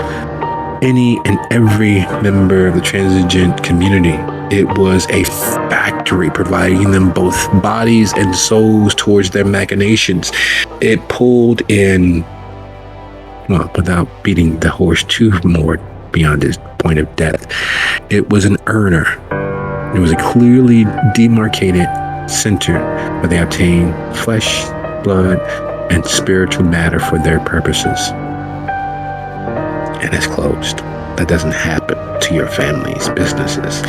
any and every member of the transigent community. It was a factory providing them both bodies and souls towards their machinations. It pulled in, well, without beating the horse too more beyond its point of death, it was an earner. It was a clearly demarcated center where they obtained flesh, blood, and spiritual matter for their purposes. And it's closed. That doesn't happen to your family's businesses.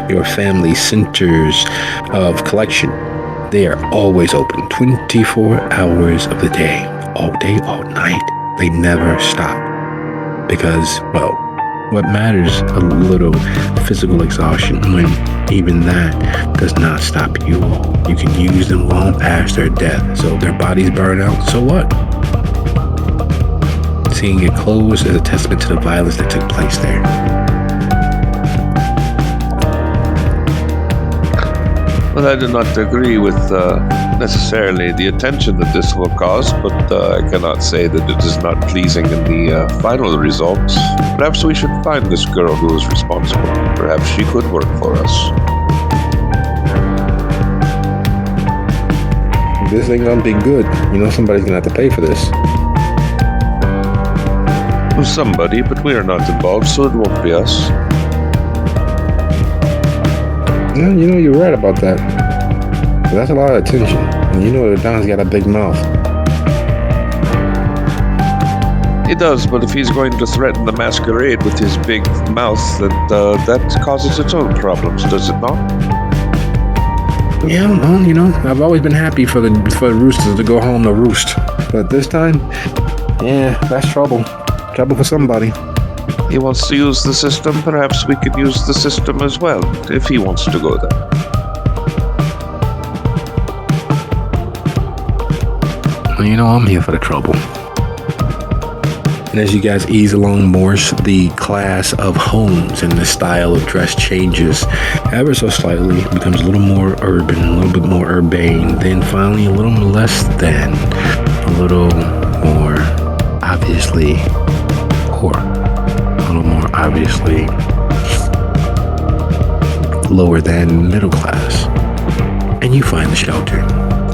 Your family centers of collection, they are always open 24 hours of the day, all night. They never stop. Because, well, what matters a little physical exhaustion when even that does not stop you. You can use them long past their death. So if their bodies burn out, so what? Seeing it closed is a testament to the violence that took place there. Well, I do not agree with necessarily the attention that this will cause, but I cannot say that it is not pleasing in the final results. Perhaps we should find this girl who is responsible. Perhaps she could work for us. This ain't gonna be good. You know somebody's gonna have to pay for this. Well, somebody, but we are not involved, so it won't be us. Yeah, you know, you're right about that. But that's a lot of attention. And you know that Don's got a big mouth. He does, but if he's going to threaten the masquerade with his big mouth, then that causes its own problems, does it not? Yeah, well, you know, I've always been happy for the roosters to go home to roost. But this time, yeah, that's trouble. Trouble for somebody. He wants to use the system. Perhaps we could use the system as well, if he wants to go there. Well, you know, I'm here for the trouble. And as you guys ease along Morse, the class of homes and the style of dress changes ever so slightly, becomes a little more urban, a little bit more urbane, then finally a little less than, a little more obviously poor, a little more obviously lower than middle class. And you find the shelter.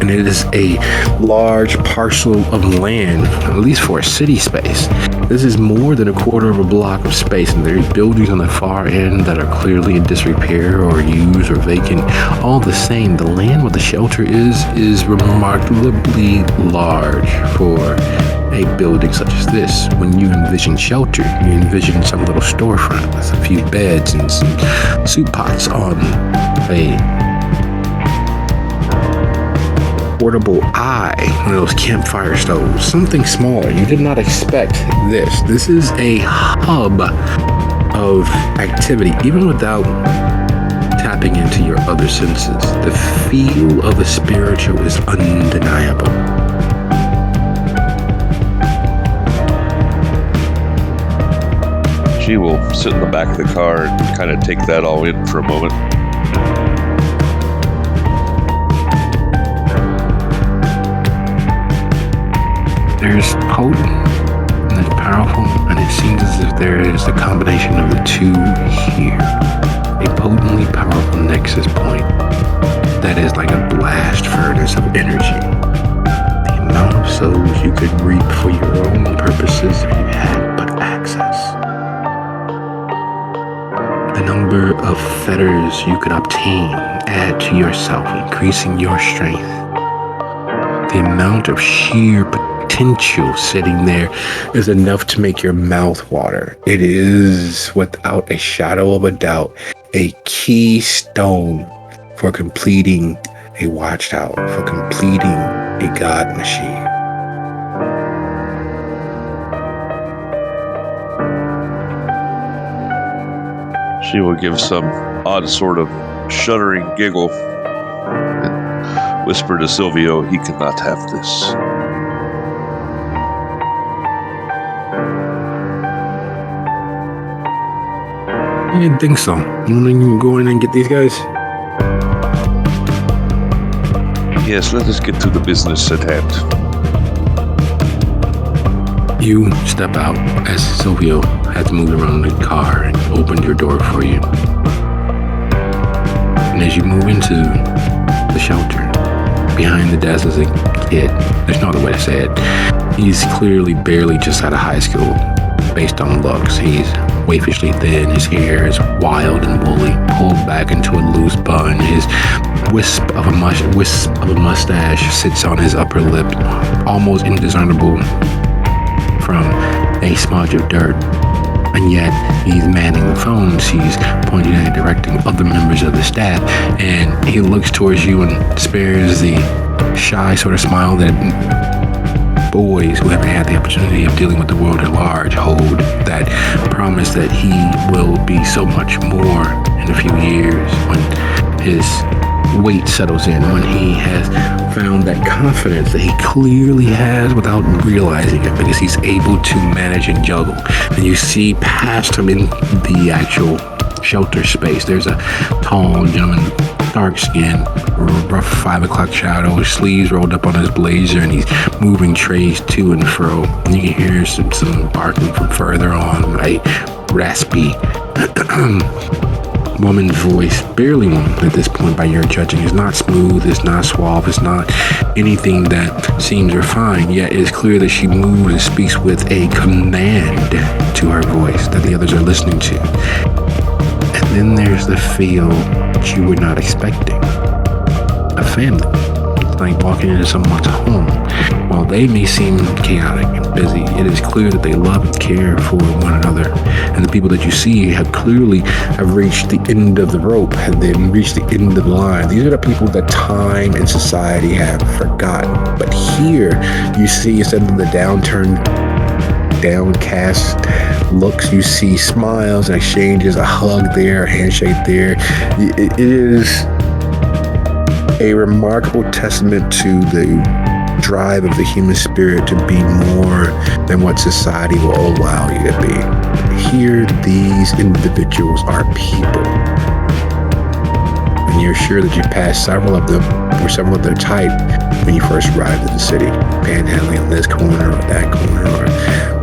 And it is a large parcel of land, at least for a city space. This is more than a quarter of a block of space, and there's buildings on the far end that are clearly in disrepair or used or vacant. All the same, the land where the shelter is remarkably large for a building such as this. When you envision shelter, you envision some little storefront with a few beds and some soup pots on a portable one of those campfire stoves, something smaller. You did not expect this. This is a hub of activity, even without tapping into your other senses. The feel of the spiritual is undeniable. She will sit in the back of the car and kind of take that all in for a moment. There's potent and there's powerful, and it seems as if there is a combination of the two here. A potently powerful nexus point that is like a blast furnace of energy. The amount of souls you could reap for your own purposes if you had but access. The number of fetters you could obtain, add to yourself, increasing your strength. The amount of sheer potential sitting there is enough to make your mouth water. It is, without a shadow of a doubt, a keystone for completing a watchtower, for completing a god machine. She will give some odd sort of shuddering giggle and whisper to Silvio, he cannot have this. I didn't think so. You want to go in and get these guys? Yes, let us get to the business at hand. You step out as Silvio has moved around the car and opened your door for you. And as you move into the shelter, behind the desk is a kid. There's no other way to say it. He's clearly barely just out of high school based on looks. He's waifishly thin, his hair is wild and woolly, pulled back into a loose bun. His wisp of a mustache sits on his upper lip, almost indiscernible from a smudge of dirt. And yet he's manning the phones, he's pointing and directing other members of the staff, and he looks towards you and spares the shy sort of smile that boys who haven't had the opportunity of dealing with the world at large hold, that promise that he will be so much more in a few years when his weight settles in, when he has found that confidence that he clearly has without realizing it, because he's able to manage and juggle. And you see past him in the actual shelter space, there's a tall gentleman, dark skin, rough 5 o'clock shadow, sleeves rolled up on his blazer, and he's moving trays to and fro. And you can hear some barking from further on, a raspy woman's voice, barely woman at this point by your judging. It's not smooth, it's not suave, it's not anything that seems refined, yet it is clear that she moves and speaks with a command to her voice that the others are listening to. And then there's the feel that you were not expecting. A family. It's like walking into someone's home. While they may seem chaotic and busy, it is clear that they love and care for one another. And the people that you see have clearly reached the end of the rope, and they've reached the end of the line. These are the people that time and society have forgotten. But here you see, instead of the downcast looks, you see smiles and exchanges, a hug there, a handshake there. It is a remarkable testament to the drive of the human spirit to be more than what society will allow you to be. Here, these individuals are people. And you're sure that you passed several of them, or several of their type, when you first arrived in the city, panhandling on this corner or that corner, or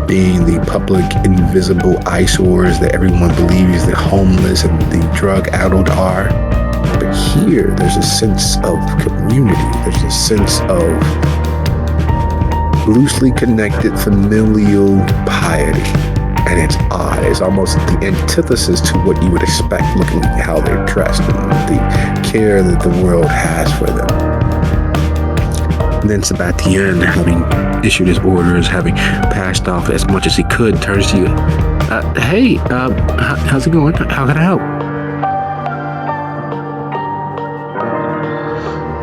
being the public invisible eyesores that everyone believes the homeless and the drug-addled are. But here, there's a sense of community. There's a sense of loosely connected familial piety. And it's odd. It's almost the antithesis to what you would expect looking at how they're dressed and the care that the world has for them. And then Sebastian, having issued his orders, having passed off as much as he could, turns to you. Hey, how's it going? How can I help?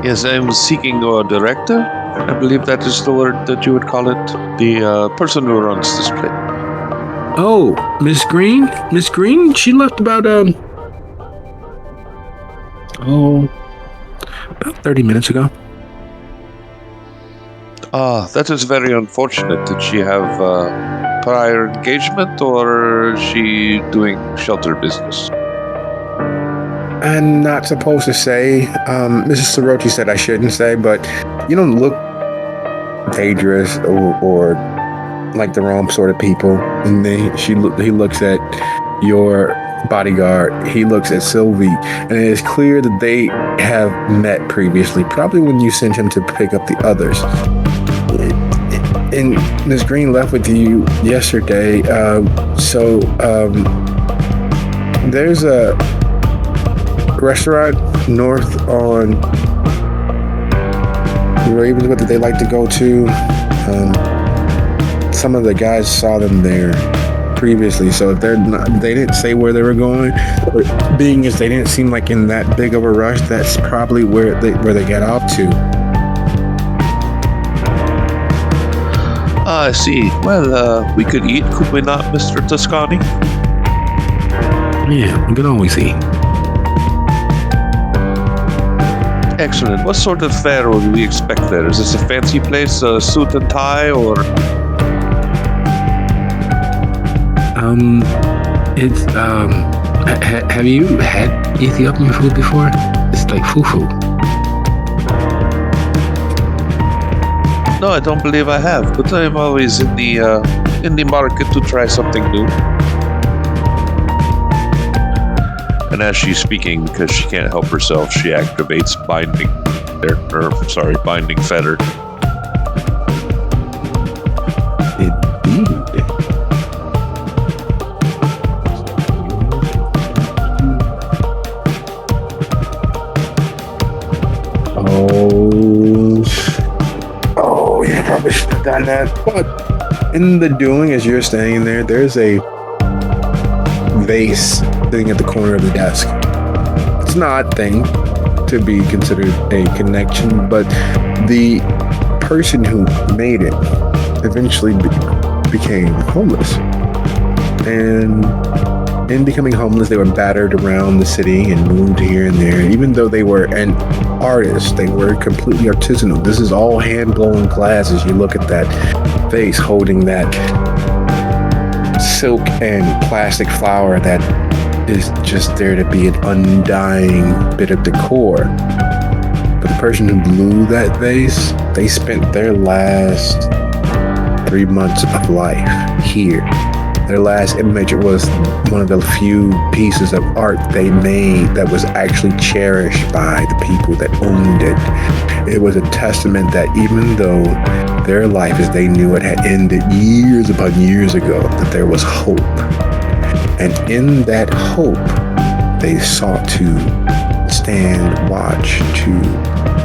Yes, I'm seeking a director. I believe that is the word that you would call it. The person who runs this place. Oh, Miss Green? Miss Green? She left about 30 minutes ago. That is very unfortunate. Did she have prior engagement, or is she doing shelter business? I'm not supposed to say. Mrs. Sorochi said I shouldn't say, but you don't look dangerous or like the wrong sort of people. And he looks at your bodyguard. He looks at Sylvie, and it is clear that they have met previously, probably when you sent him to pick up the others. And Ms. Green left with you yesterday. There's a restaurant north on Ravenswood that they like to go to. Some of the guys saw them there previously, so if they didn't say where they were going, but being as they didn't seem like in that big of a rush, that's probably where they get off to. I see. Well, we could eat, could we not, Mr. Toscani? Yeah, we can always eat. Excellent. What sort of fare would we expect there? Is this a fancy place, a suit and tie, or? It's have you had Ethiopian food before? It's like fufu. No, I don't believe I have, but I'm always in the market to try something new. And as she's speaking, because she can't help herself, she activates binding fetter. Indeed. Oh, yeah, probably should have done that. But in the doing, as you're standing there, there's a vase sitting at the corner of the desk. It's an odd thing to be considered a connection, but the person who made it eventually became homeless. And in becoming homeless, they were battered around the city and moved here and there. Even though they were an artist, they were completely artisanal. This is all hand-blown glass as you look at that face holding that silk and plastic flower that is just there to be an undying bit of decor. But the person who blew that vase, they spent their last 3 months of life here. Their last image was one of the few pieces of art they made that was actually cherished by the people that owned it. It was a testament that even though their life as they knew it had ended years upon years ago, that there was hope. And in that hope, they sought to stand watch, to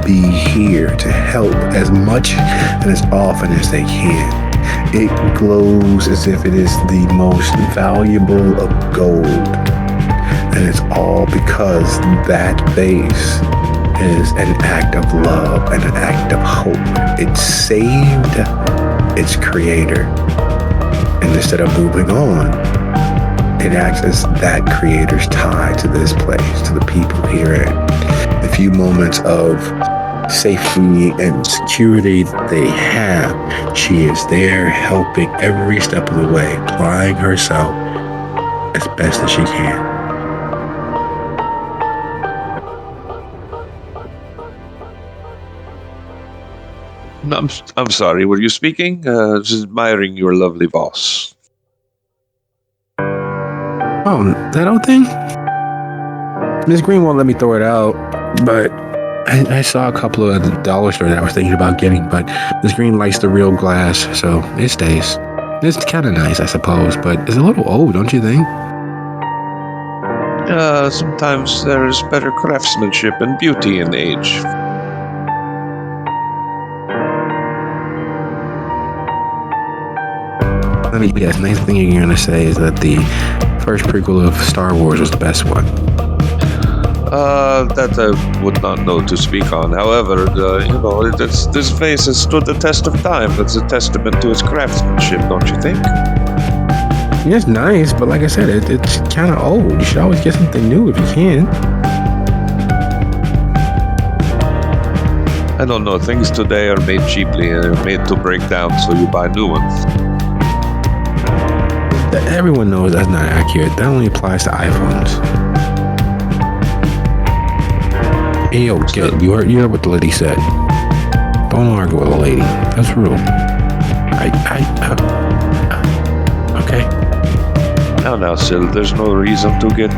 be here, to help as much and as often as they can. It glows as if it is the most valuable of gold. And it's all because that vase is an act of love and an act of hope. It saved its creator. And instead of moving on, it acts as that creator's tie to this place, to the people here. And the few moments of safety and security that they have, she is there helping every step of the way, applying herself as best as she can. No, I'm sorry, were you speaking? Just admiring your lovely voice. Oh, that old thing? Miss Green won't let me throw it out, but I saw a couple of the dollar stores that I was thinking about getting, but Miss Green likes the real glass, so it stays. It's kind of nice, I suppose, but it's a little old, don't you think? Sometimes there's better craftsmanship and beauty in age. Let me guess, next thing you're going to say is that the first prequel of Star Wars was the best one. That I would not know to speak on. However, this vase has stood the test of time. That's a testament to its craftsmanship, don't you think? It's nice, but like I said, it's kind of old. You should always get something new if you can. I don't know. Things today are made cheaply and are made to break down, so you buy new ones. Everyone knows that's not accurate. That only applies to iPhones. Hey, yo, you heard what the lady said. Don't argue with a lady. That's rude. Okay. Now, Sil, there's no reason to get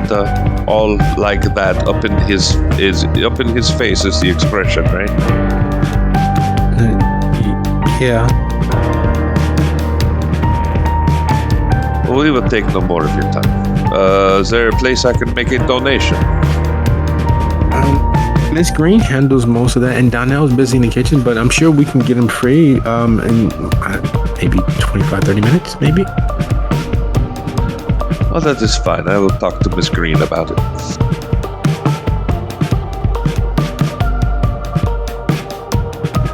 all like that up in his face is the expression, right? Yeah. We will take no more of your time. Is there a place I can make a donation? Miss Green handles most of that, and Donnell's busy in the kitchen, but I'm sure we can get him free in maybe 25-30 minutes, maybe. Well, that is fine. I will talk to Miss Green about it.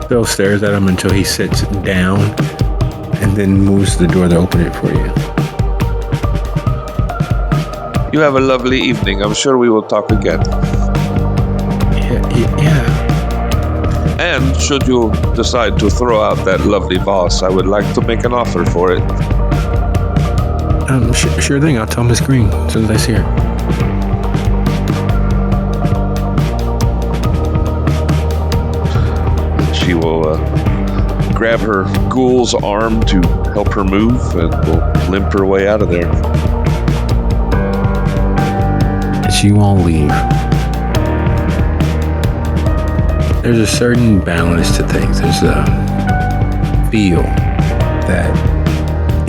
Phil stares at him until he sits down and then moves to the door to open it for you. You have a lovely evening. I'm sure we will talk again. Yeah. And should you decide to throw out that lovely vase, I would like to make an offer for it. Sure thing. I'll tell Miss Green as soon as I see her. She will grab her ghoul's arm to help her move and will limp her way out of there. She won't leave. There's a certain balance to things. There's a feel that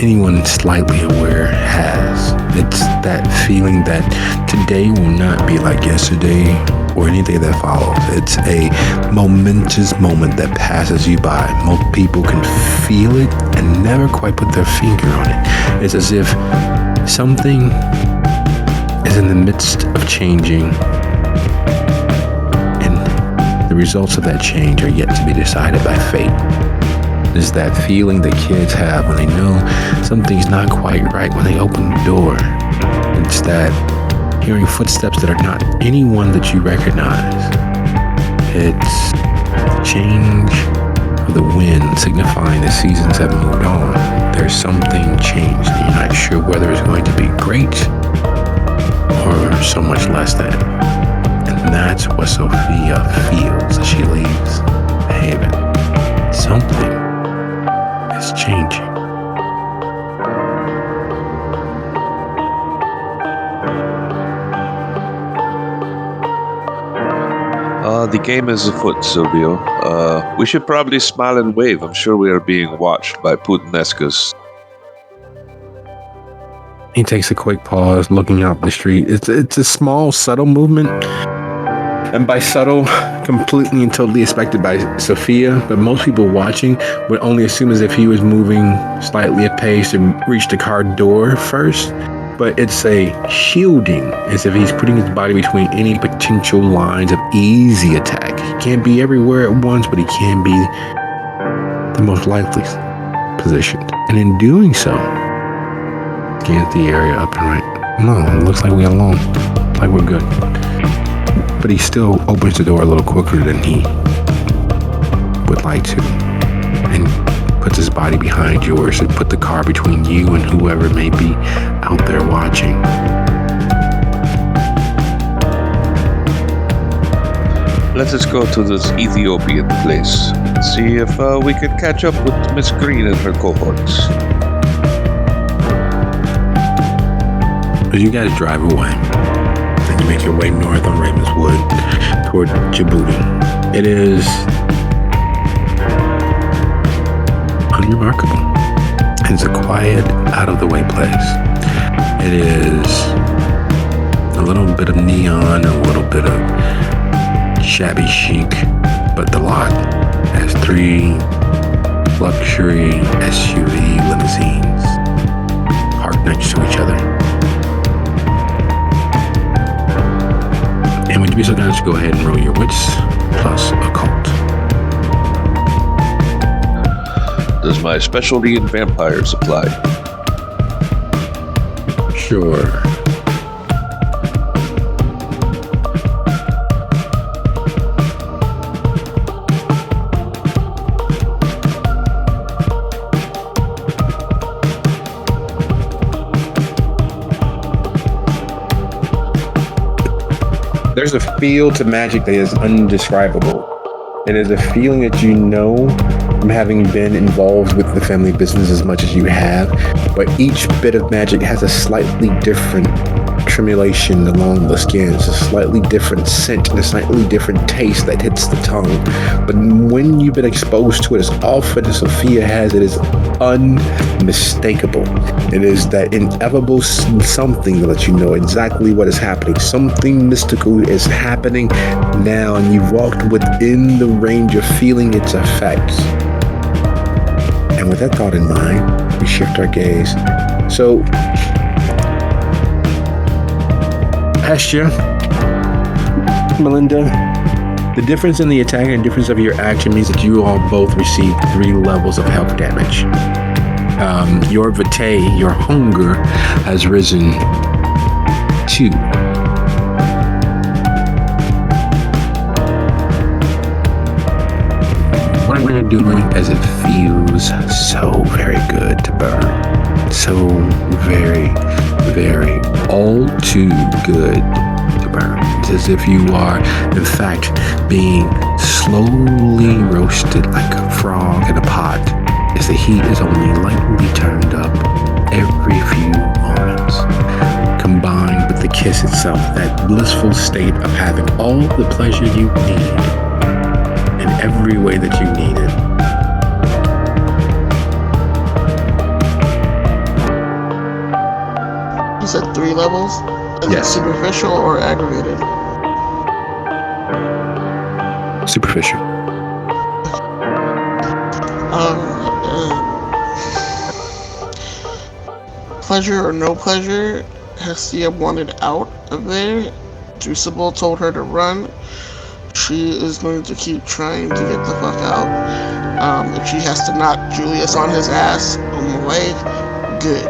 anyone slightly aware has. It's that feeling that today will not be like yesterday or any day that follows. It's a momentous moment that passes you by. Most people can feel it and never quite put their finger on it. It's as if something is in the midst of changing, and the results of that change are yet to be decided by fate. It's that feeling that kids have when they know something's not quite right when they open the door. It's that hearing footsteps that are not anyone that you recognize. It's change of the wind signifying the seasons have moved on. There's something changed and you're not sure whether it's going to be great or so much less than. And that's what Sophia feels as she leaves the haven. Something is changing. The game is afoot, Silvio. We should probably smile and wave. I'm sure we are being watched by Putinescus. He takes a quick pause, looking out the street. It's a small, subtle movement. And by subtle, completely and totally expected by Sophia, but most people watching would only assume as if he was moving slightly apace and reach the car door first. But it's a shielding, as if he's putting his body between any potential lines of easy attack. He can't be everywhere at once, but he can be the most likely positioned. And in doing so, scans the area up and right. No, it looks like we're alone. Like we're good. But he still opens the door a little quicker than he would like to, and puts his body behind yours and put the car between you and whoever may be out there watching. Let us go to this Ethiopian place. See if we can catch up with Miss Green and her cohorts. As you guys drive away, and you make your way north on Ravenswood toward Djibouti, it is unremarkable. It's a quiet, out-of-the-way place. It is a little bit of neon, a little bit of shabby chic, but the lot has 3 luxury SUV limousines parked next to each other. And would you be so kind as to go ahead and roll your wits plus occult? Does my specialty in vampires apply? Sure. There's a feel to magic that is undescribable. It is a feeling that you know from having been involved with the family business as much as you have, but each bit of magic has a slightly different tremulation along the skin. It's a slightly different scent and a slightly different taste that hits the tongue. But when you've been exposed to it as often as Sophia has, it is unmistakable. It is that ineffable something that lets you know exactly what is happening. Something mystical is happening now, and you've walked within the range of feeling its effects. And with that thought in mind, we shift our gaze. So, Astia, Melinda, the difference in the attack and difference of your action means that you all both receive 3 levels of health damage. Your vitae, your hunger, has risen 2. What we're doing is it feels so very good to burn. So very, very all too good to burn. It's as if you are, in fact, being slowly roasted like a frog in a pot, as the heat is only lightly turned up every few moments. Combined with the kiss itself, that blissful state of having all the pleasure you need in every way that you need it. You said 3 levels? Is it Yes. superficial or aggravated? Superficial. Pleasure or no pleasure, Hestia wanted out of there. Juiceable told her to run. She is going to keep trying to get the fuck out. If she has to knock Julius on his ass on the way, good.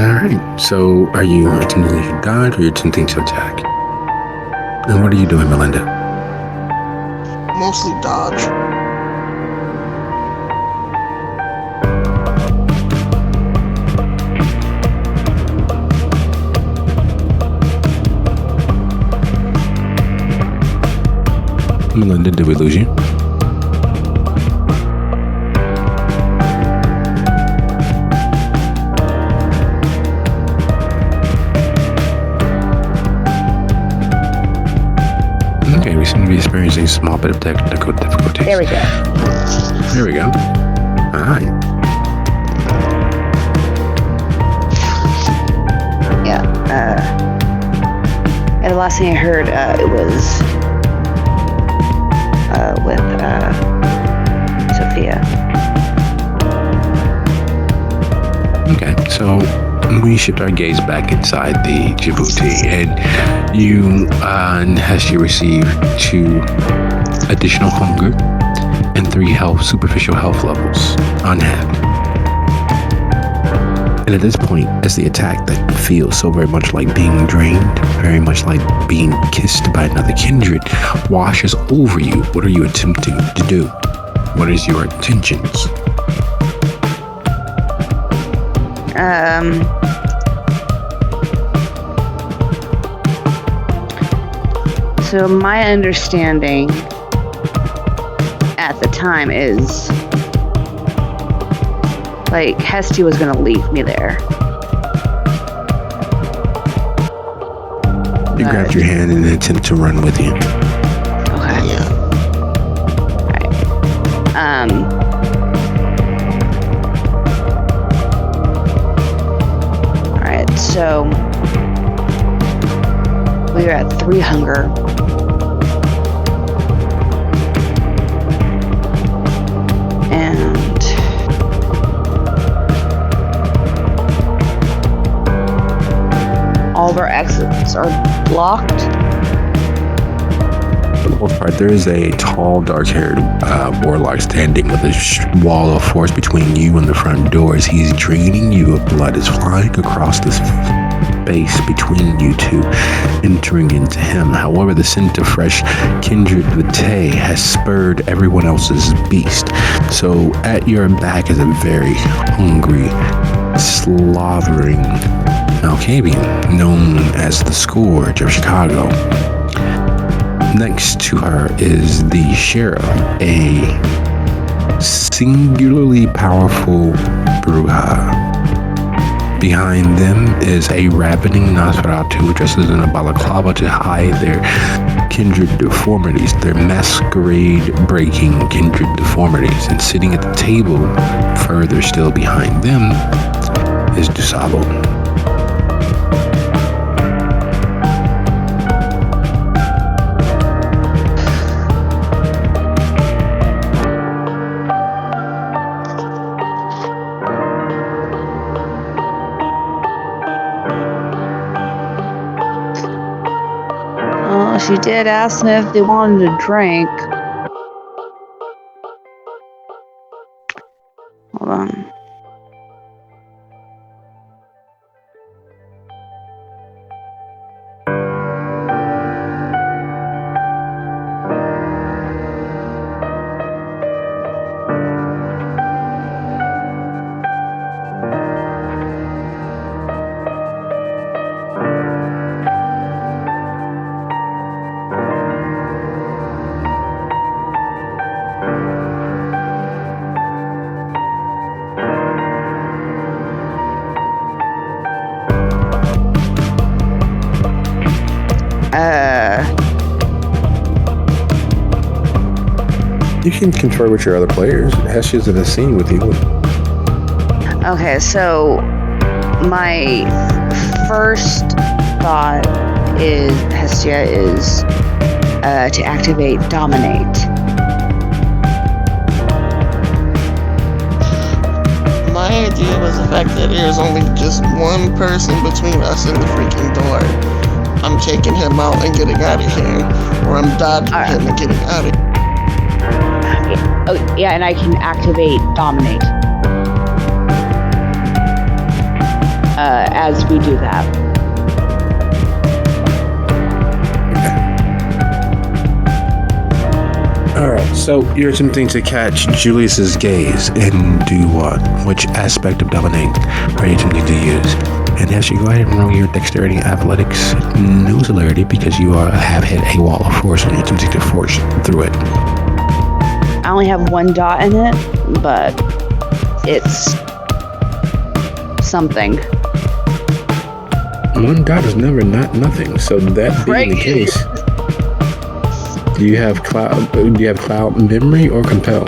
Alright, so are you attempting to dodge or are you attempting to attack? And what are you doing, Melinda? Mostly dodge. Melinda, did we lose you? Okay, we seem to be experiencing a small bit of technical difficulties. There we go. There we go. Alright. Yeah. And the last thing I heard, it was with Sophia. Okay, so we shift our gaze back inside the Djibouti, and you and Hestia receive 2 additional hunger and 3 superficial health levels on hand. And at this point, as the attack that feels so very much like being drained, very much like being kissed by another kindred, washes over you, what are you attempting to do? What is your intentions? So my understanding at the time is like Hestia was gonna leave me there. You grabbed your hand in an attempt to run with you. Okay. Yeah. Alright, so we are at 3 hunger. And all of our exits are blocked. For the most part, there is a tall, dark-haired warlock standing with a wall of force between you and the front door as he's draining you of blood, is flying across this space between you two, entering into him. However, the scent of fresh kindred vitae has spurred everyone else's beast. So at your back is a very hungry, slavering Malkavian known as the Scourge of Chicago. Next to her is the Sheriff, a singularly powerful Bruja. Behind them is a ravening Nosferatu dressed in a balaclava to hide their kindred deformities, their masquerade-breaking kindred deformities. And sitting at the table, further still behind them, is Dusabo. She did ask me if they wanted a drink. You can confer with your other players. Heshia's in the scene with you. Okay, so my first thought is Hestia is to activate Dominate. My idea was the fact that there's only just one person between us and the freaking door. I'm taking him out and getting out of here, or I'm dodging him and getting out of here. Oh, yeah, and I can activate Dominate as we do that. Alright, so you're attempting to catch Julius's gaze and do what? Which aspect of dominating are you attempting to use? And as you go ahead and roll your dexterity athletics no celerity because you have hit a wall of force and you're attempting to force through it. I only have one dot in it, but it's something. One dot is never not nothing. So that being the case, do you have cloud memory or compel?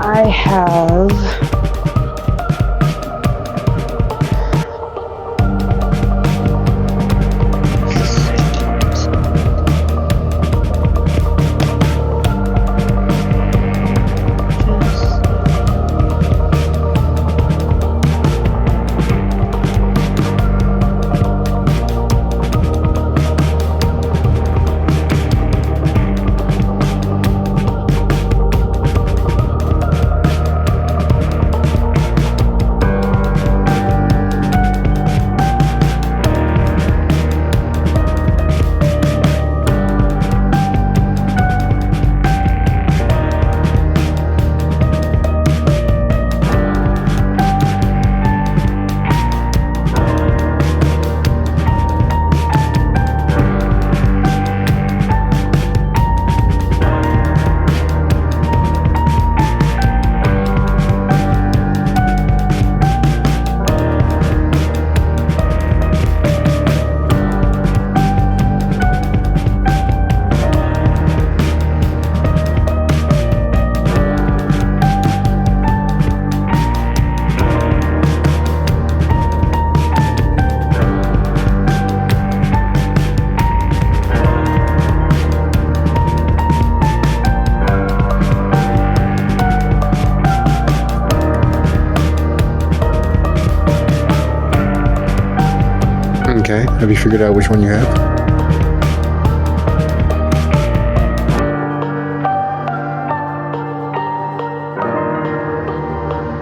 I have. Okay, have you figured out which one you have?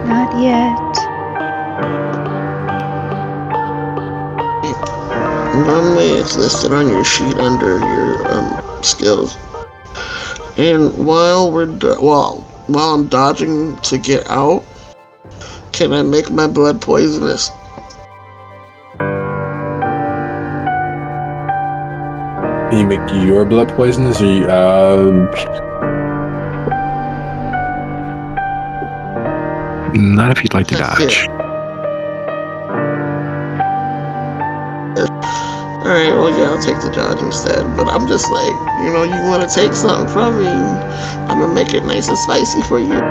Not yet. Normally it's listed on your sheet under your skills. And while I'm dodging to get out, can I make my blood poisonous? Can you make your blood poisonous, or you, not if you'd like to dodge. Alright, well, yeah, I'll take the dodge instead. But I'm just like, you want to take something from me, I'm going to make it nice and spicy for you.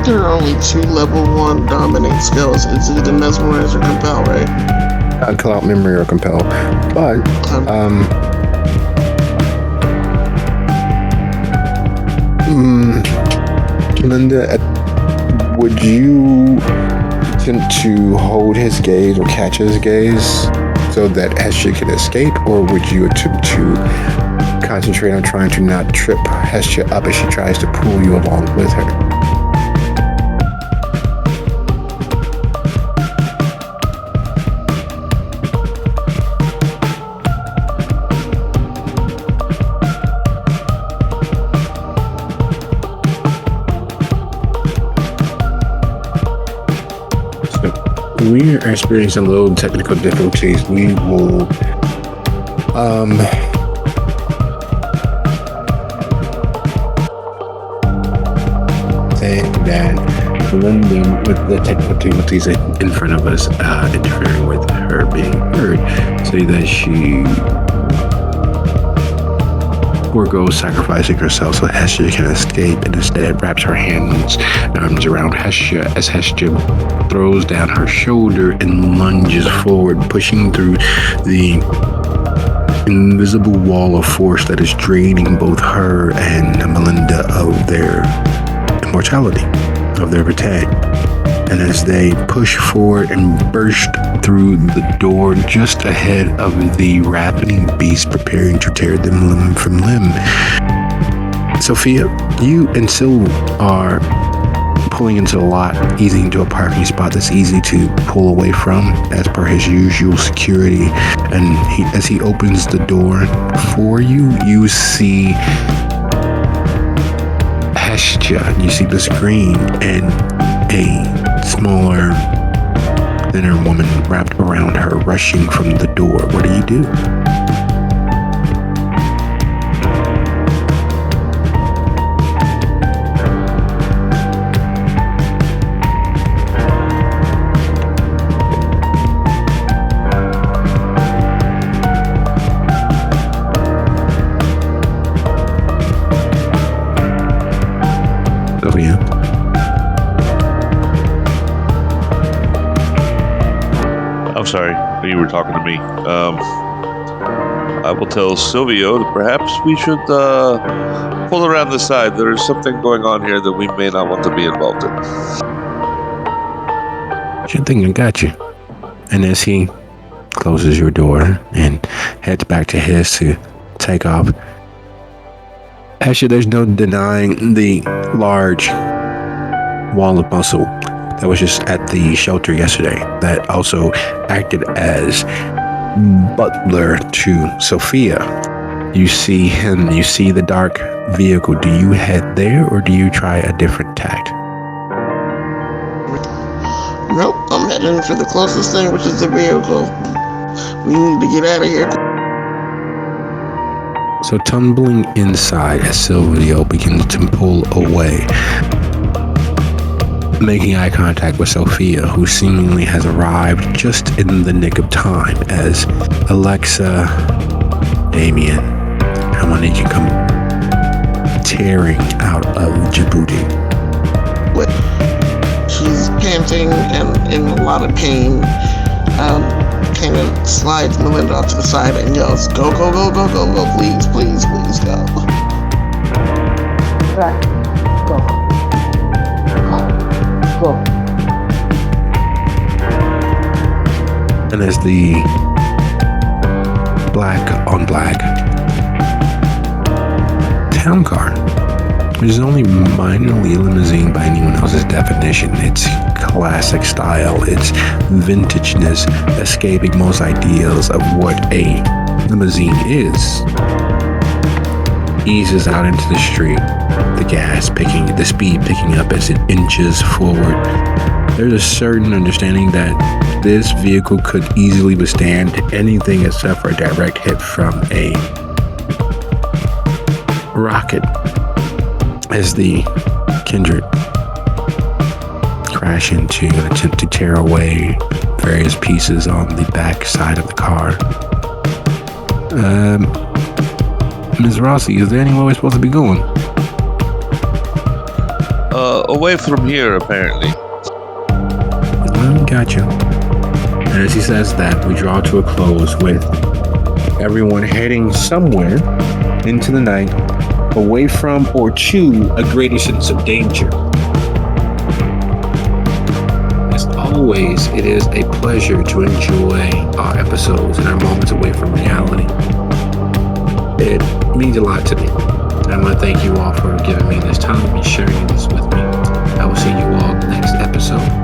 There are only 2 level 1 dominate skills. It's either mesmerize or compel, right? Cloud memory or compel. But Linda, would you attempt to hold his gaze or catch his gaze so that Hestia can escape, or would you attempt to concentrate on trying to not trip Hestia up as she tries to pull you along with her? We are experiencing a little technical difficulties. We will say that Linda, with the technical difficulties in front of us, interfering with her being heard, say that she forgoes sacrificing herself so Hestia can escape, and instead wraps her hands and arms around Hestia as Hestia throws down her shoulder and lunges forward, pushing through the invisible wall of force that is draining both her and Melinda of their immortality, of their vitae. And as they push forward and burst through the door just ahead of the ravening beast preparing to tear them limb from limb, Sophia, you and Sil are pulling into the lot, easing into a parking spot that's easy to pull away from as per his usual security. And as he opens the door for you, you see Hestia. You see the screen and a smaller, thinner woman wrapped around her, rushing from the door. What do you do? Sophia? I'm sorry, you were talking to me. I will tell Silvio that perhaps we should pull around the side. There is something going on here that we may not want to be involved in. Sure thing, I got you. And as he closes your door and heads back to his to take off, actually, there's no denying the large wall of muscle that was just at the shelter yesterday that also acted as butler to Sophia. You see him, you see the dark vehicle. Do you head there, or do you try a different tact? Nope, I'm heading for the closest thing, which is the vehicle. We need to get out of here. So tumbling inside as Silvio begins to pull away, making eye contact with Sophia, who seemingly has arrived just in the nick of time, as Alexa, Damien, I'm gonna need you to come tearing out of Djibouti. What? She's panting and in a lot of pain. Kind of slides Melinda off to the side and yells, "Go, go, go, go, go, go, please, please, please, go." Right. Go. Go. And as the black on black town car, which is only minorly limousine by anyone else's definition, it's classic style, it's vintageness, escaping most ideals of what a limousine is, eases out into the street, the speed picking up as it inches forward. There's a certain understanding that this vehicle could easily withstand anything except for a direct hit from a rocket, as the Kindred crash into and attempt to tear away various pieces on the back side of the car. Ms. Rossi, is there anywhere we're supposed to be going? Away from here, apparently. Gotcha. And as he says that, we draw to a close with everyone heading somewhere into the night, away from or to a greater sense of danger. As always, always, it is a pleasure to enjoy our episodes and our moments away from reality. It means a lot to me. And I want to thank you all for giving me this time and sharing this with me. I will see you all next episode.